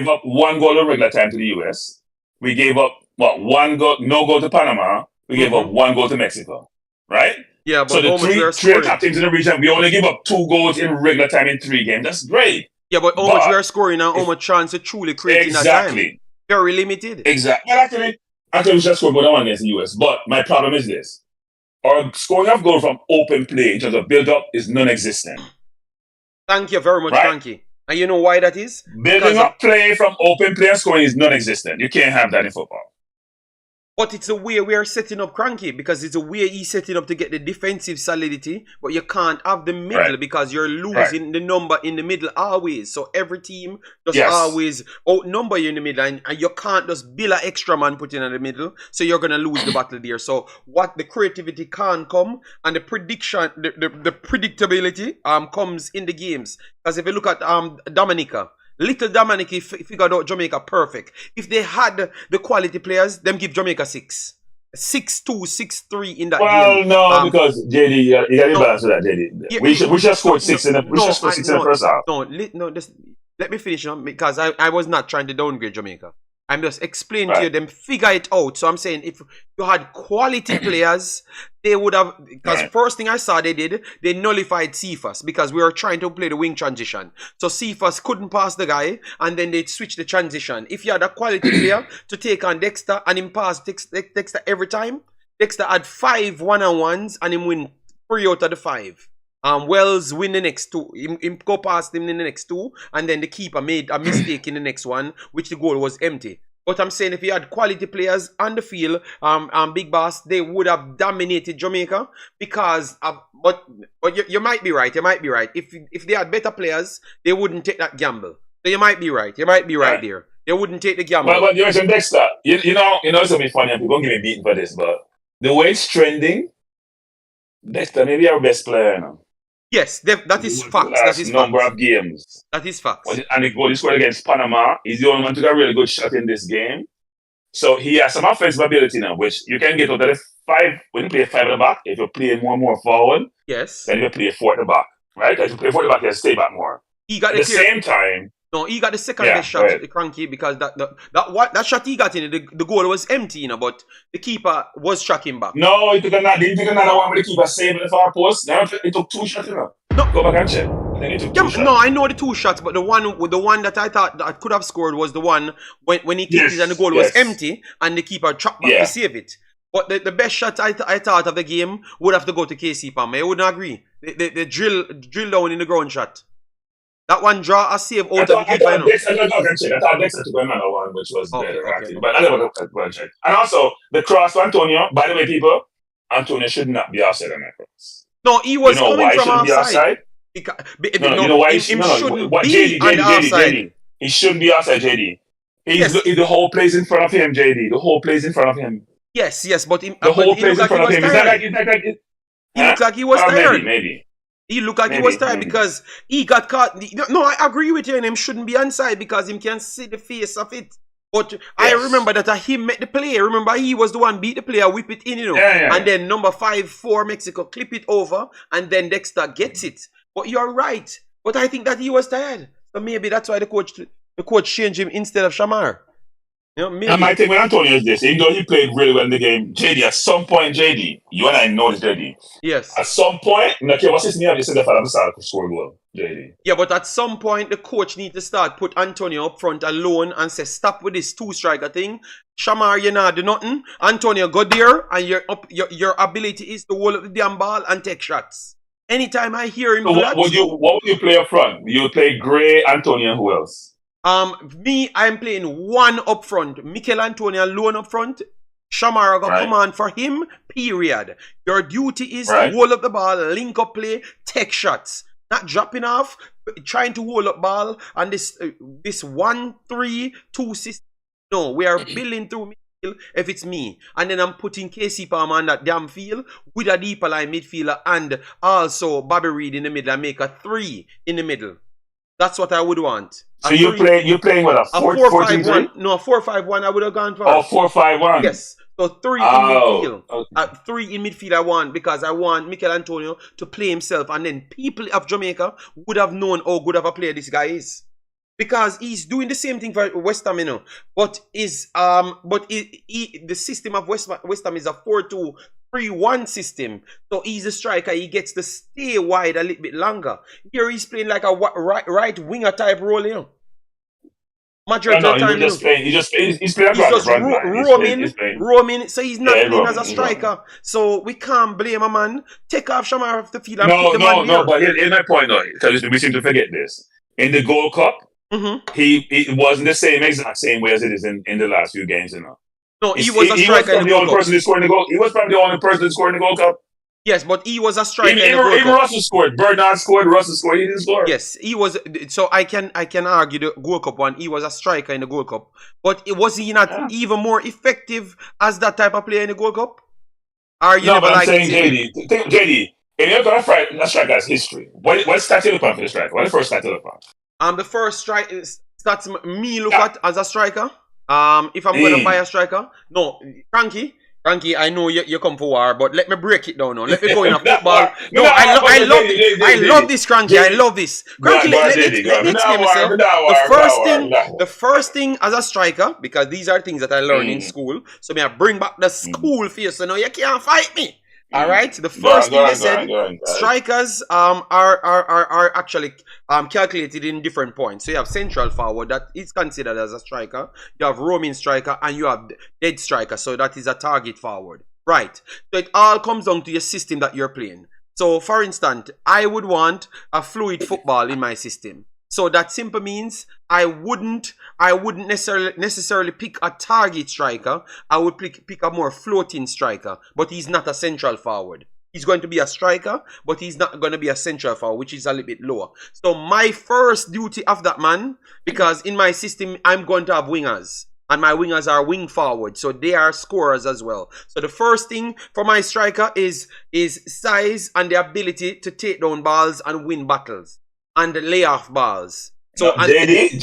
up 1 goal in regular time to the US. We gave up no goal to Panama. We gave up 1 goal to Mexico, right? Yeah, but so the three top teams in the region, we only give up 2 goals in regular time in 3 games. That's great. Yeah, but how much we are scoring and how much chance to truly create in that time? Very limited. Exactly. Well, actually, we just scored more than 1 against the US. But my problem is this. Our scoring of goal from open play in terms of build-up is non-existent. Thank you very much, Frankie. And you know why that is? Building up play from open play and scoring is non-existent. You can't have that in football. But it's a way we are setting up Cranky, because it's a way he's setting up to get the defensive solidity, but you can't have the middle because you're losing the number in the middle always. So every team just always outnumber you in the middle, and you can't just build an extra man put in the middle, so you're going to lose the battle there. So what the creativity can't come, and the prediction, the predictability comes in the games. Because if you look at Dominica, Little Dominic figured out Jamaica perfect. If they had the quality players, them give Jamaica 6. 6-2, 6-3 in that game. Well, no, because JD, you got to balance with that, JD. Yeah, we should scored 6 in the first half. Let me finish because I was not trying to downgrade Jamaica. I'm just explaining to you, them figure it out. So I'm saying if you had quality players, they would have, because first thing I saw they did, they nullified Cephas because we were trying to play the wing transition. So Cephas couldn't pass the guy, and then they switched the transition. If you had a quality player to take on Dexter and him pass Dexter every time, Dexter had 5 one-on-ones and him win 3 out of the 5. Wells win the next 2. Him go past him in the next 2, and then the keeper made a mistake in the next one, which the goal was empty. But I'm saying if you had quality players on the field, Big Boss, they would have dominated Jamaica because but you might be right. You might be right. If they had better players, they wouldn't take that gamble. So you might be right. You might be right there. They wouldn't take the gamble. But you mentioned Dexter. You know something funny, and people don't give me beaten for this, but the way it's trending, Dexter may be our best player now. Yes, that is facts. That is number of games. That is facts. And the goal he scored against Panama, he's the only one to get a really good shot in this game. So he has some offensive ability now, which you can get out of the 5 when you play 5 at the back. If you play more and more forward, then you play 4 at the back, right? If you play 4 at the back, you stay back more. He got at the same time. No, he got the second best shot, the Cranky, because that shot he got in, the goal was empty, but the keeper was tracking back. No, he took another one with the keeper saving the far post. Now he took 2 shots, No. Go back and check. No, I know the 2 shots, but the one that I thought that I could have scored was the one when he kicked it and the goal was empty and the keeper trapped back to save it. But the best shot I thought of the game would have to go to KC Palmer. I wouldn't agree. The drill down in the ground shot. That one draw a save out of the keeper. I thought Dexter took another one, which was better. Okay. But I never check. And also, the cross to Antonio, by the way, people, Antonio should not be offside on that cross. No, he was coming from outside. You know why he shouldn't be JD. He shouldn't be outside, JD. The whole plays in front of him, JD. The whole plays in front of him. Yes, but the whole plays in front of him. He looked like he was tired. Maybe. He looked like he was tired because he got caught. No, I agree with you, and him shouldn't be onside because him can see the face of it. But I remember that him met the player. Remember, he was the one beat the player, whip it in, and then number 5-4 Mexico clip it over, and then Dexter gets it. But you're right. But I think that he was tired. So maybe that's why the coach changed him instead of Shamar. Maybe. And my thing with Antonio is this: even though he played really well in the game, JD, at some point, JD, you and I know this, JD. Yes. At some point, what's his name? You said the father start to score a goal, JD. Yeah, but at some point, the coach needs to start put Antonio up front alone and say, stop with this 2-striker thing. Shamar, you not do nothing. Antonio, go there, and your ability is to hold up the damn ball and take shots. Anytime I hear him, so what would you play up front? You would play Gray, Antonio, and who else? I'm playing one up front. Mikel Antonio alone up front. Shamara got come on for him, period. Your duty is to hold up the ball, link up play, take shots. Not dropping off, trying to hold up ball, and this 1-3-2 system. No, we are building through midfield if it's me. And then I'm putting KC Palmer on that damn field with a deeper line midfielder and also Bobby Reed in the middle and make a 3 in the middle. That's what I would want. So you're playing what, a 4-5-1? No, a 4-5-1 I would have gone for. Oh, 4-5-1. Yes. So 3 in midfield. Okay. 3 in midfield I want because I want Mikel Antonio to play himself, and then people of Jamaica would have known how good of a player this guy is. Because he's doing the same thing for West Ham, you know. But the system of West Ham is a 4-2-3-1 system. So he's a striker. He gets to stay wide a little bit longer. Here he's playing like a right winger type role, you know. Majority of the time, he's playing roaming. So he's not playing as a striker. So we can't blame a man. Take off Shamar off the field and put the man there. But here's my point though, because we seem to forget this. In the Gold Cup, it wasn't the exact same way as it is in the last few games, you know. No, he was a striker in the Gold Cup. He was probably the only person that scored in the Gold Cup. Yes, but he was a striker in the Gold Cup. Even Russell scored. Bernard scored. Russell scored. He didn't score. Yes, he was. So I can argue the Gold Cup one. He was a striker in the Gold Cup, but was he not even more effective as that type of player in the Gold Cup? Are you never like saying JD? If you're gonna fight a striker's history, what stat you look on for the striker? What the first stat you look on? The first stats me look at as a striker. If I'm gonna buy a striker, no, Frankie, I know you come for war, but let me break it down now. Let me go in a football. I love this, Cranky. I love this. Cranky, let me explain myself. The first thing as a striker, because these are things that I learned in school, so I bring back the school face, so now you can't fight me. All right. The first thing they said, strikers are actually calculated in different points. So you have central forward that is considered as a striker. You have roaming striker, and you have dead striker. So that is a target forward. Right. So it all comes down to your system that you're playing. So for instance, I would want a fluid football in my system. So that simply means I wouldn't necessarily pick a target striker. I would pick a more floating striker, but he's not a central forward. He's going to be a striker, but he's not going to be a central forward, which is a little bit lower. So my first duty of that man, because in my system I'm going to have wingers, and my wingers are wing forward, so they are scorers as well. So the first thing for my striker is size and the ability to take down balls and win battles and lay off balls. So JD,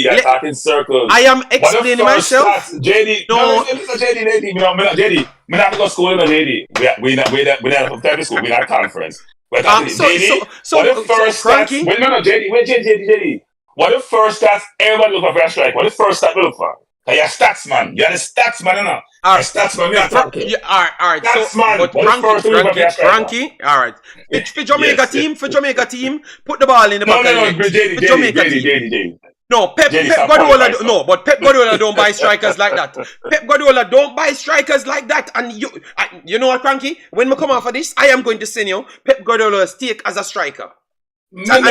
you're talking circles. I am explaining myself. JD, JD, we not go school, JD. We not from primary school. We not conference. We're talking JD. What the first stats? Wait, JD. What the first stats everyone look for a strike? What the first stat we look for? You're a stats man. You're the stats man, you know. You're a stats man. All right. Stats man. But Frankie. All right. For Jamaica team, put the ball in the back. No, Jamaica team. No, Pep Guardiola. No, but Pep Guardiola don't buy strikers like that. Pep Guardiola don't buy strikers like that. And you know what, Frankie? When we come off of this, I am going to send you Pep Guardiola's take as a striker. Frankie,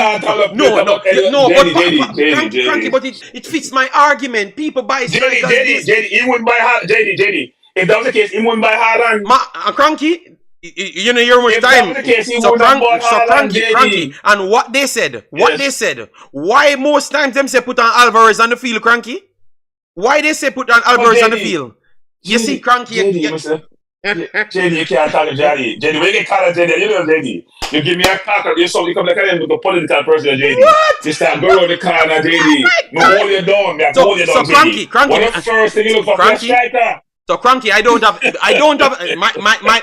but it fits my argument. People buy strikers. JD, he wouldn't buy hard. JD. If that was the case, he wouldn't buy hard. Frankie, you know you're much time. So Frankie, and what they said, why most times them say put on Alvarez on the field, Frankie? Why they say put on Alvarez on the field? You see, Frankie. JD, you can't talk to JD. JD, when you get called JD, you know JD. You give me a cocker, you come like a political person, JD. What? You start go around the corner, JD. No hold you down, so Cranky. What the first thing you look for a striker? So Cranky, I don't have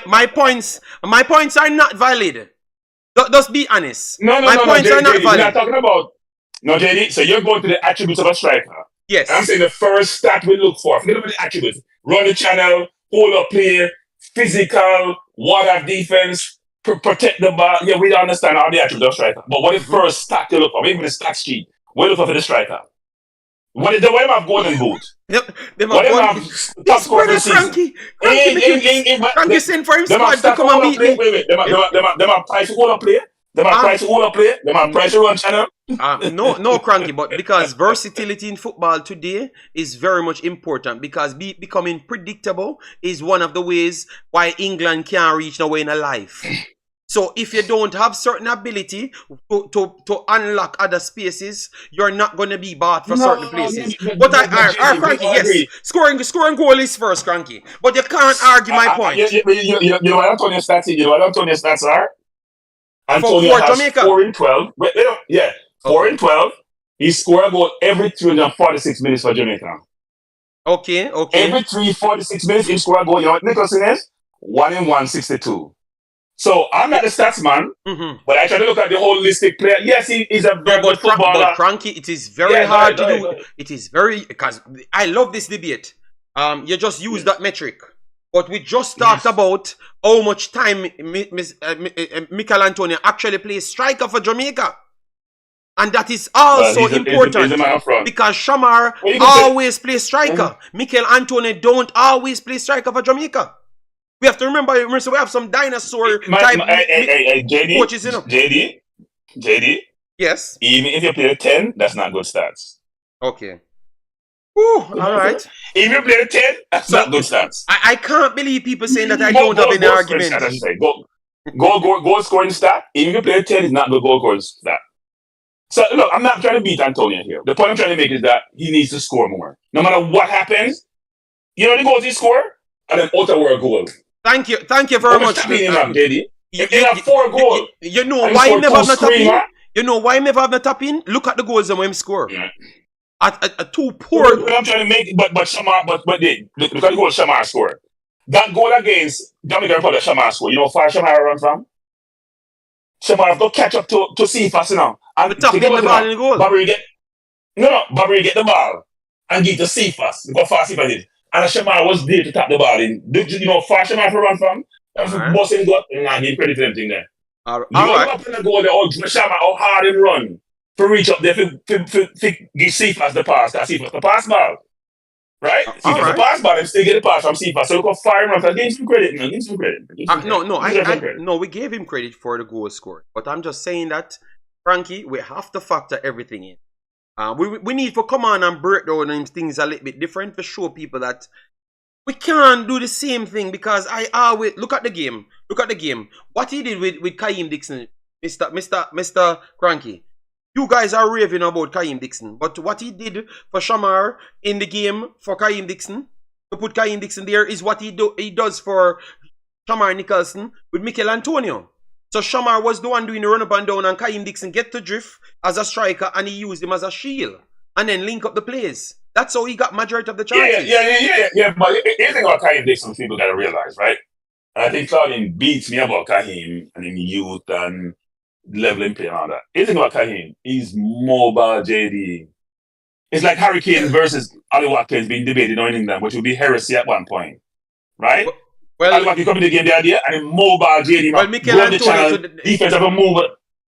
my points are not valid. Just be honest. My points are not valid. We're not talking about JD, so you're going to the attributes of a striker. Yes. I'm saying the first stat we look for. Forget about the attributes. Run the channel, hold up play, physical, water defense, protect the ball. Yeah, we understand all the attributes of striker. But what is the first stat you look for? Even the stat sheet. What you look for the striker? What is the way have golden boot? What have top score for the season? Frankie sent for him squad to come and beat me. Wait. Them have price to hold up play. The man price who wanna play? The man price who run channel? No, Cranky, but because versatility in football today is very much important, because becoming predictable is one of the ways why England can't reach nowhere in a life. So if you don't have certain ability to unlock other spaces, you're not going to be bought for certain places. But Cranky, yes, scoring goal is first, Cranky. But you can't argue my point. You know what Antonio's stats? You know what Antonio's stats are? Antonio has Jamaica. 4 in 12. Yeah, 4 in 12. He scored a goal every 346 minutes for Jamaica. Okay. Every 346 minutes, he scored a goal. You know what Nicholson is? 1 in 162. So I'm not the stats man, but I try to look at the holistic player. Yes, he's a very good footballer. But Cranky, it is very hard to do. It is very, because I love this debate. You just use that metric. But we just talked about how much time Mikel Antonio actually plays striker for Jamaica. And that is also important, because Shamar always plays striker. Mikel Antonio don't always play striker for Jamaica. We have to remember, we have some dinosaur type coaches, you know. JD. Yes. Even if you play a 10, that's not good stats. Okay. All right. If you play a 10, that's not good stats. I can't believe people saying that I don't have any argument. Goal scoring stat, even if you play a 10, is not good goal scoring stat. So look, I'm not trying to beat Antonio here. The point I'm trying to make is that he needs to score more. No matter what happens, you know the goals he scored? And then out-of-world goal. Thank you very much. JD. You have 4 goals. You know why he never have not tap in? You know why he never have not tap in? Look at the goals and when he score. At too poor. I'm trying to make, but Shamar, but look at the goal Shamar scored. That goal against Jamaica Republic, Shamar scored. You know how far Shamar run from? Shamar have to catch up to Cephas now. And to get the ball in the goal. Barbary get the ball and get to Cephas. Look how far Cephas is. And Shamar was there to tap the ball in. Do you know how far Shamar run from? That's most him got, and I give credit to them thing there. All right. Up in the goal there, Shamar, how hard him run to reach up there to give Cephas the pass. That's Cephas the pass ball. Right? Cephas the pass ball and still get the pass from Cephas. So look how far him run. So give him some credit. Give him some credit. No, we gave him credit for the goal scored. But I'm just saying that, Frankie, we have to factor everything in. We need to come on and break down things a little bit different to show people that we can't do the same thing, because I always look at the game. What he did with Kaim Dixon, Mr. Cranky. You guys are raving about Kaim Dixon, but what he did for Shamar in the game for Kaim Dixon, to put Kaim Dixon there, is what he does for Shamar Nicholson with Mikel Antonio. So Shamar was the one doing the run up and down, and Kaim Dixon get to drift as a striker, and he used him as a shield and then link up the plays. That's how he got majority of the chances. Yeah. But anything about Kaim Dixon, people gotta realize, right? And I think Claudine beats me about Kaim and in youth and leveling play and all that. Anything about Kaim, he's mobile, JD. It's like Hurricane versus Ali Watkins being debated in England, which would be heresy at one point, right? Well, Ali come in the game the idea and mobile JD. Well, Mikel Antonio defense of a mover.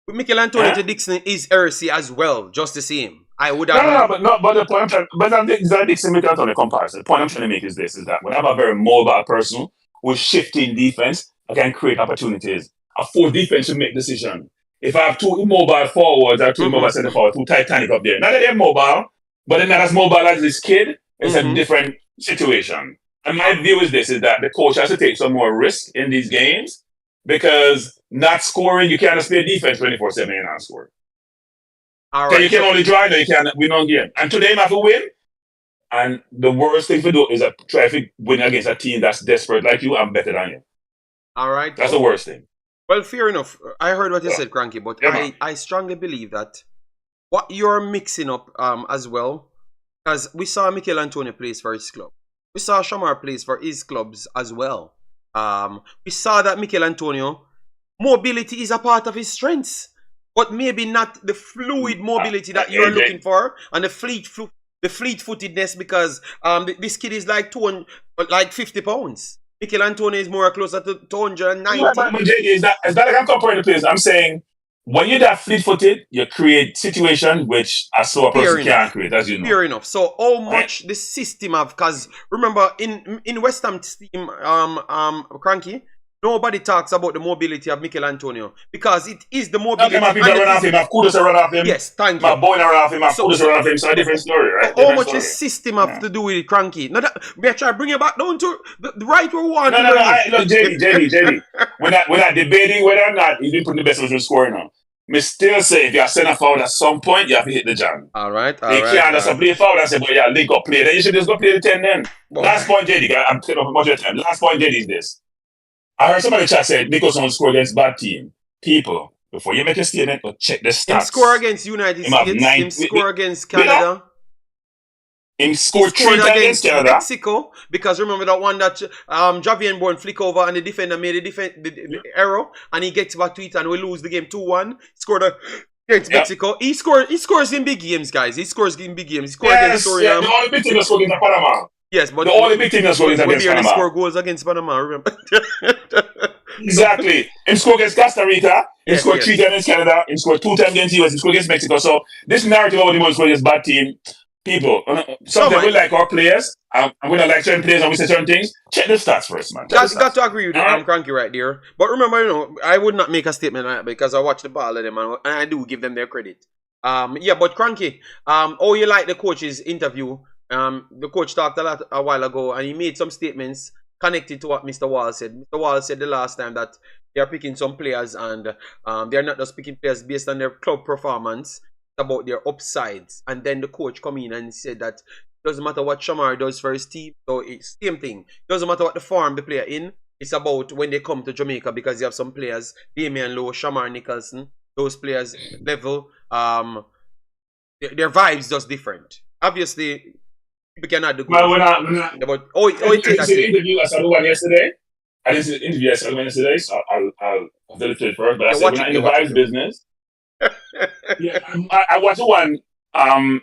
Mikel Antonio to Dixon is heresy as well, just the same. I would have. But the point I'm trying to Dixon Mikel Antonio comparison. The point I'm trying to make is this: is that when I have a very mobile person with shifting defense, I can create opportunities. A full defense should make decisions. If I have 2 immobile forwards or 2 immobile center forwards, 2 Titanic up there, not that they're mobile, but they're not as mobile as this kid. It's a different situation. And my view is this: is that the coach has to take some more risk in these games, because not scoring, you can't just play defense 24/7 and not score. All right. You can only try, no, you can't win on game. And today, you have to win. And the worst thing to do is try to win against a team that's desperate like you and better than you. All right. That's the worst thing. Well, fair enough. I heard what you said, Cranky, but I strongly believe that what you're mixing up as well, because we saw Mikel Antonio plays for his club. We saw Shamar plays for his clubs as well. We saw that Mikel Antonio, mobility is a part of his strengths, but maybe not the fluid mobility that you're looking for, and the fleet-footedness, because this kid is like 50 pounds. Mikel Antonio is more closer to 290. But JD, is that like I'm comparing the players? I'm saying when you're that fleet-footed, you create situations which a slower person can't create, as you know. Fair enough. So how much the system of, because remember in West Ham's team, Cranky, nobody talks about the mobility of Mikel Antonio because it is the mobility. Okay, my people run off him. Have Kudus run off him. Yes, thank my you. My boy run off him. Have Kudus run off him. So a different story, right? How much is system have to do with it, Cranky? Now that we are trying to bring it back down to the right where we want. No. Look, JD. We're not debating whether or not he's been putting the best of scoring now. Me still say if you are sending forward at some point, you have to hit the jam. All right. You can't just play forward and say, but yeah, link up play. Then you should just go play the 10 then. Last point, JD. I'm taking up much of your time. Last point, JD, is this. I heard somebody in the chat say Nicholson score against bad team. People, before you make a statement, go check the stats. Him score against United States. Him score against Canada. Him scored 3 times against Canada. Mexico, because remember that one that Javier Bourne flick over and the defender made the error and he gets back to it and we lose the game 2-1. Scored against Mexico. He scores in big games, guys. He scores in big games. He scored against Suriname. The only big team that scored against Panama. Yes, but the only big team that scored against Panama. Score goals against Panama, remember? Exactly. He scored against Costa Rica. He scored 3 times against Canada. He scored 2 times against US. He scored against Mexico. So this narrative about him was scored against bad team. People, sometimes we like our players, and we don't like certain players, and we say certain things. Check the stats first, man. Got to agree with you. I'm Cranky right there. But remember, I would not make a statement like that because I watch the ball of them, and I do give them their credit. But Cranky, oh, you like the coach's interview? The coach talked a while ago, and he made some statements connected to what Mr. Wall said. Mr. Wall said the last time that they are picking some players, and they're not just picking players based on their club performance. About their upsides, and then the coach come in and said that it doesn't matter what Shamar does for his team, so it's same thing. It doesn't matter what the form the player in. It's about when they come to Jamaica because you have some players, Damian Lowe, Shamar Nicholson, those players level, their vibes just different. Obviously, people cannot do good. Well, I didn't see the interview I saw the one yesterday. I didn't see the interview I saw the one yesterday, so I'll delete it first. But I said we're not in the vibes business. I watched the one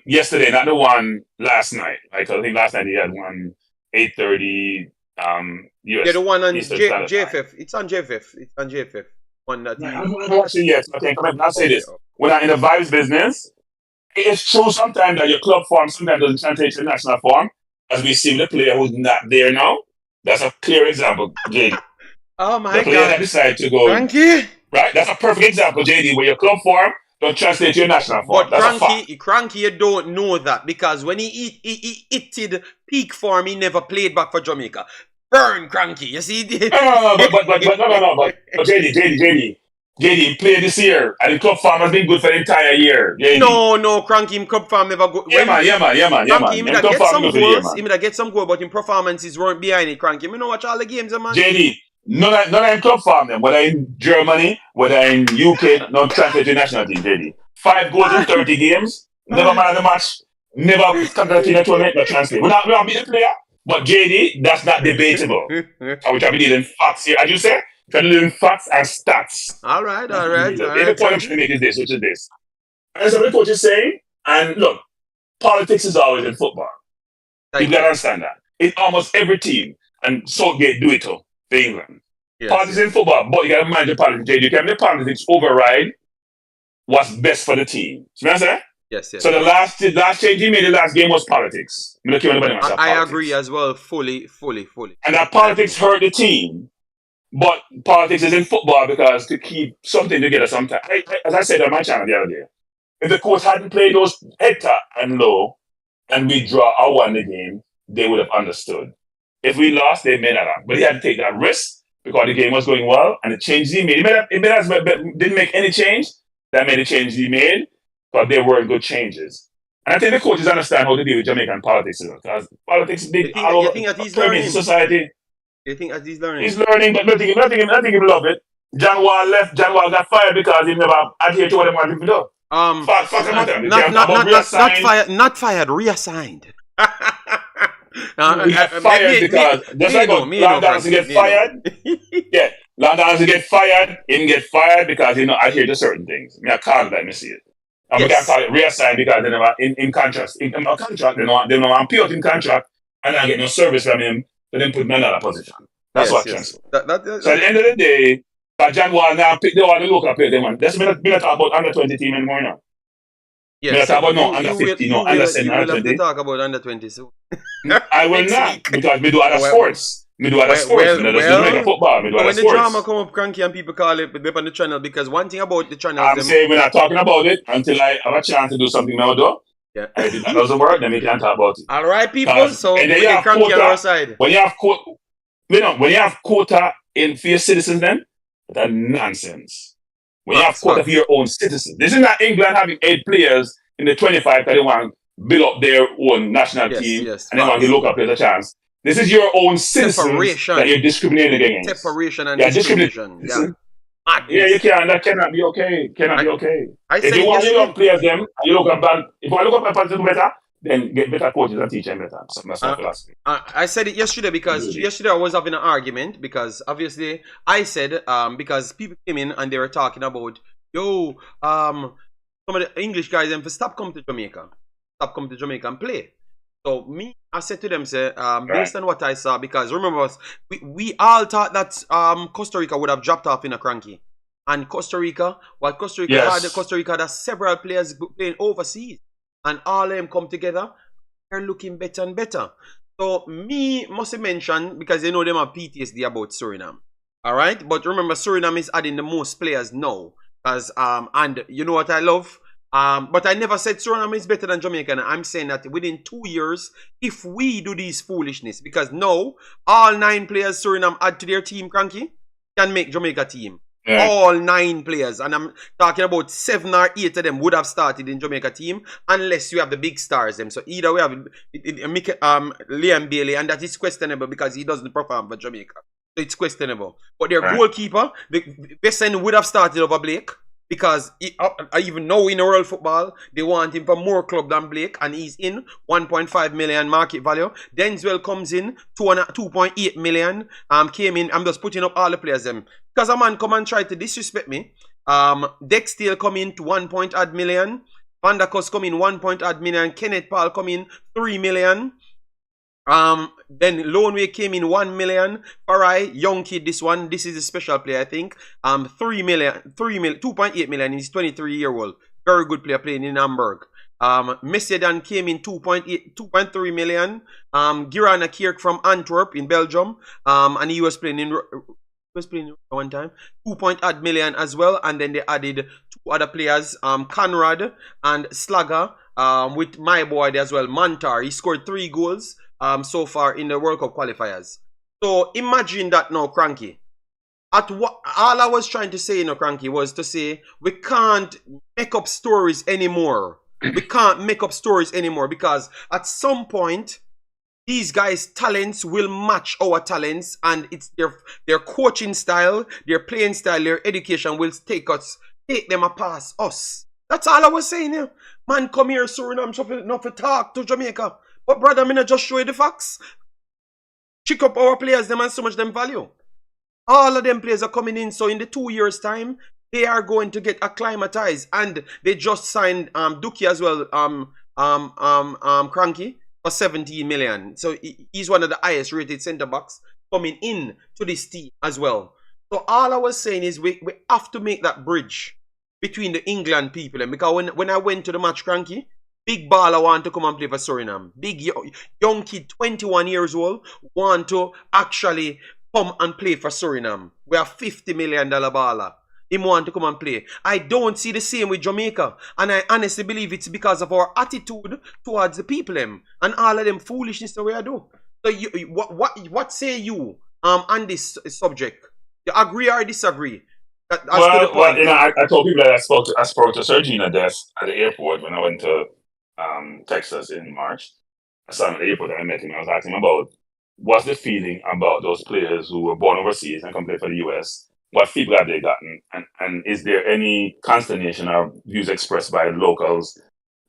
yesterday, not the one last night. Like I think last night he had one 8:30 US. Yeah, the one on JFF. It's on JFF. It's on JFF. One that I haven't watched it yet. Okay, I'll say this. When I'm in the vibes business, it's true sometimes that your club form sometimes doesn't translate to national form. As we see with the player who's not there now. That's a clear example, JD. Oh my God. The player that decided to go. Thank you. Right? That's a perfect example, JD, where your club form don't translate to your national form. But Cranky, you don't know that because when he hit peak form, he never played back for Jamaica. Burn, Cranky. You see? No. But JD, he played this year, and the club form has been good for the entire year. JD. No, Cranky, him club form never go. Yeah, man. Cranky, he may get some goals. He may get some goals, but his performances weren't behind it. Cranky, you know watch all the games, man. JD. None in club farm them, whether in Germany, whether in UK, not translate to national team, JD. 5 goals in 30 games, never man of the match, never come to the team tournament, not translate. We're not beating the player, but JD, that's not debatable. I will try to be dealing facts here, as you say, trying to deal facts and stats. All right. The point I'm trying to make is this, which is this. And so the coach is saying, and look, politics is always in football. You gotta understand that. It's almost every team, and Southgate do it too. England. Politics in football, but you gotta manage the politics. You can make politics override what's best for the team. See what I'm saying? Yes. So the last change he made the last game was politics. I agree as well, fully. And that politics hurt the team, but politics is in football because to keep something together sometimes. As I said on my channel the other day, if the coach hadn't played those Hector and Low, and we draw or won the game, they would have understood. If we lost, they may not have. But he had to take that risk because the game was going well and the changes he made. Didn't make any change. That made the changes he made, but they weren't good changes. And I think the coaches understand how to deal with Jamaican politics. Because politics is big all over society. You think that he's learning? He's learning, but nothing him love it. John Wall left. John Wall got fired because he never adhered to what he wanted to do. Not fired, reassigned. Fired because just like Landon get fired. Yeah, Landon get fired. He didn't get fired because he not adhere to certain things. I can't let me see it. And we can call it reassigned because they never in contract. In a contract, they don't want pure in contract and I get no service from him. So then put me in another position. That's what chance. So at the end of the day, John Wall now pick the local player they want. Let's not talk about under 20 team anymore now. Yes, talk about under 50, under 7, under 20. Talk about under 20 soon. I will not because we do other sports. Me do other sports. Me not just do Jamaica football. Me do so other when sports. the drama come up cranky and people call it up on the channel, because one thing about the channels, I'm saying we're not talking about it until I have a chance to do something now, though. Yeah. And if that doesn't work, then we can talk about it. All right, people. So and we get cranky on our side. When you have quota in for your citizens, then that's nonsense. When you have quota for your own citizens, this is not England having 8 players in the 25 that they want to build up their own national team and they want to give local players a chance. This is your own citizens that you're discriminating against. Separation and discrimination. Yeah, you can. That cannot be okay. Cannot be okay. If you want to look up players, them, and you look up band, if you want to look up a person better, then get better coaches and teach them better. That's my philosophy. I said it yesterday because yesterday I was having an argument because obviously I said because people came in and they were talking about some of the English guys them for stop coming to Jamaica and play. So I said to them, based on what I saw, because remember we all thought that Costa Rica would have dropped off in a cranky. And Costa Rica had several players playing overseas. And all of them come together, they're looking better and better. So must have mentioned, because they know them have PTSD about Suriname. Alright? But remember, Suriname is adding the most players now. And you know what I love? But I never said Suriname is better than Jamaica. And I'm saying that within 2 years, if we do these foolishness, because now all 9 players Suriname add to their team, cranky, can make Jamaica team. Yeah. All 9 players, and I'm talking about 7 or 8 of them would have started in Jamaica team unless you have the big stars them. So either we have Liam Bailey, and that is questionable because he doesn't perform for Jamaica. So it's questionable. But their goalkeeper, Besen would have started over Blake. Because even now in world football, they want him for more club than Blake, and he's in 1.5 million market value. Denzel comes in 2.8 million. Came in. I'm just putting up all the players them because a man come and try to disrespect me. Dexter come in to 1.8 million. Van der Kos come in 1.8 million. Kenneth Paul come in 3 million. Then Loneway came in 1 million. Farai, young kid, this is a special player, I think. 2.8 million. He's 23-year-old. Very good player playing in Hamburg. Messedan came in 2.3 million. Girana Kirk from Antwerp in Belgium. And he was playing one time. 2.8 million as well. And then they added 2 other players, Conrad and Slugger, with my boy there as well, Mantar. He scored 3 goals. So far in the World Cup qualifiers. So imagine that now, cranky. All I was trying to say, cranky, was to say we can't make up stories anymore. We can't make up stories anymore because at some point these guys' talents will match our talents, and it's their coaching style, their playing style, their education will take them past us. That's all I was saying here. Man, come here, Suriname, not to talk to Jamaica. But brother, I'm not just show you the facts. Check up our players, them and so much them value. All of them players are coming in, so in the 2 years' time, they are going to get acclimatized. And they just signed Duki as well, Cranky, for 17 million. So he's one of the highest rated centre backs coming in to this team as well. So all I was saying is we have to make that bridge between the England people. And because when I went to the match, Cranky, big baller want to come and play for Suriname. Big young kid, 21 years old, want to actually come and play for Suriname. We are $50 million baller. Him want to come and play. I don't see the same with Jamaica. And I honestly believe it's because of our attitude towards the people them. And all of them foolishness that we are doing. So what say you on this subject? You agree or disagree? I told people that I spoke to Sergina Des at the airport when I went to Texas in March. I saw him at the airport and I met him. I was asking him about what's the feeling about those players who were born overseas and come play for the US. What feedback have they gotten? And is there any consternation or views expressed by locals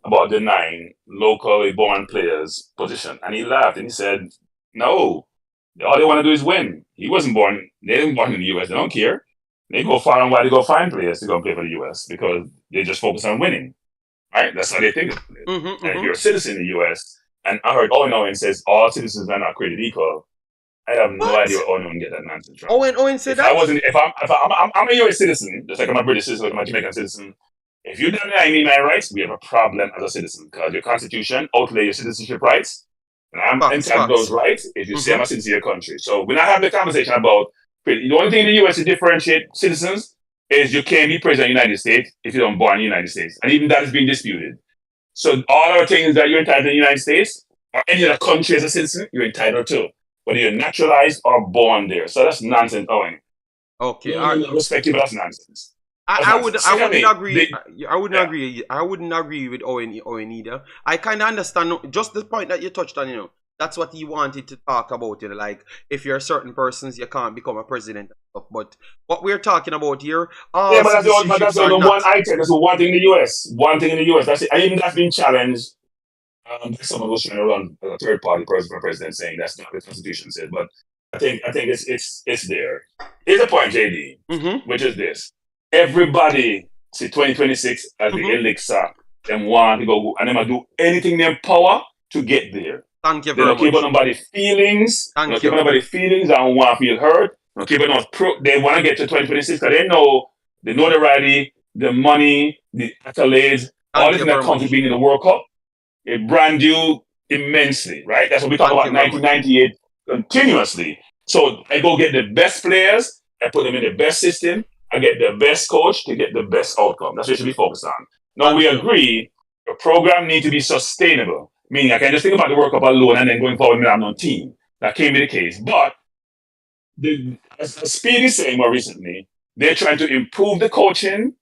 about the 9 locally born players' position? And he laughed and he said, no, all they want to do is win. They didn't born in the US. They don't care. They go far and wide to go find players to go play for the US because they just focus on winning. Right? That's how they think of it. And if you're a citizen in the US, and I heard Owen says all citizens are not created equal. I have no idea where Owen get that nonsense from. Owen said that? I'm a US citizen, just like I'm a British citizen, like I'm a Jamaican citizen. If you deny me my rights, we have a problem as a citizen because your constitution outlay your citizenship rights. And I'm Facts, entitled to those facts. rights if you say I'm a citizen of your country. So we're not having a conversation about the only thing in the US to differentiate citizens is you can't be president of the United States if you don't born in the United States. And even that is being disputed. So all our things that you're entitled to in the United States or any other country as a citizen, you're entitled to. Whether you're naturalized or born there. So that's nonsense, Owen. Okay. Respect you, but that's nonsense. I wouldn't agree. I wouldn't agree with Owen either. I kind of understand just the point that you touched on. That's what he wanted to talk about. Like if you're certain persons, you can't become a president and stuff. But what we're talking about here, but that's the one item. That's one thing in the US. One thing in the US. That's it. And even that's been challenged. Someone was trying to run a third party person for president, saying that's not what the Constitution said. But I think it's there. Here's the point, JD, which is this. Everybody see 2026 as the elixir. Them want to go and them do anything in their power to get there. Thank you very much. They don't care about nobody's feelings. They don't care about nobody's feelings. I don't want to feel hurt. They don't care about they want to get to 2026 because they know the notoriety, the money, the accolades, all the things that comes with being in the World Cup. It brand you immensely, right? That's what we talk about 1998 continuously. So I go get the best players, I put them in the best system, I get the best coach to get the best outcome. That's what you should be focused on. Now we agree the program needs to be sustainable. Meaning I can just think about the World Cup alone and then going forward and have no team. That can't be the case. But as Speed is saying more recently, they're trying to improve the coaching,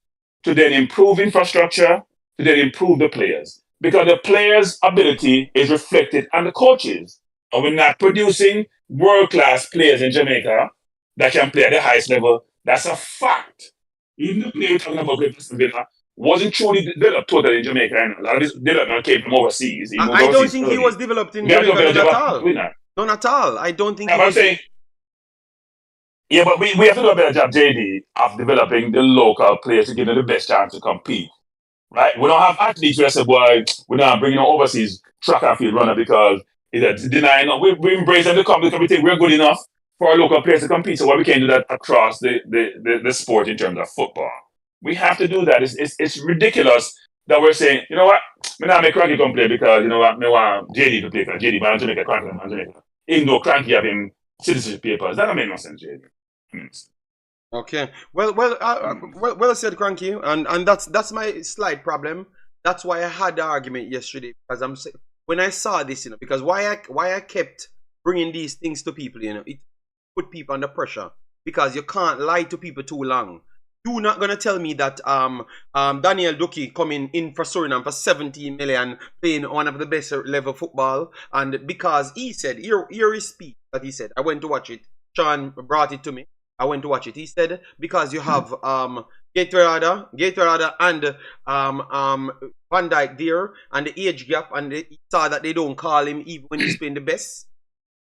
to then improve infrastructure, to then improve the players. Because the players' ability is reflected on the coaches. And we're not producing world-class players in Jamaica that can play at the highest level. That's a fact. Even the player we're talking about, Villa, wasn't truly developed totally in Jamaica. And a lot of this development came from overseas. I don't think he was developed in Jamaica at all. Not at all. I don't think he was. Yeah, but we have to do a better job, JD, of developing the local players to give them the best chance to compete. Right? We don't have athletes who say, boy, we're not bringing an overseas track and field runner because it's denying. We embrace them to come because we think we're good enough for our local players to compete. So why we can't do that across the sport in terms of football? We have to do that. It's ridiculous that we're saying, you know what, me not make Cranky come play because, you know what, me want JD to play because JD man Jamaica, Cranky man Jamaica. Even though Cranky have him citizenship papers. That don't make no sense, JD. Okay. Well said, Cranky. And that's my slight problem. That's why I had the argument yesterday, because when I saw this, because why I kept bringing these things to people, it put people under pressure because you can't lie to people too long. You're not gonna tell me that Daniel Ducky coming in for Suriname for 17 million, playing one of the best level football, and because he said, here is speech that he said. I went to watch it. Sean brought it to me. I went to watch it. He said because you have Gatorada and Van Dijk there, and the age gap, and he saw that they don't call him even when he's playing the best.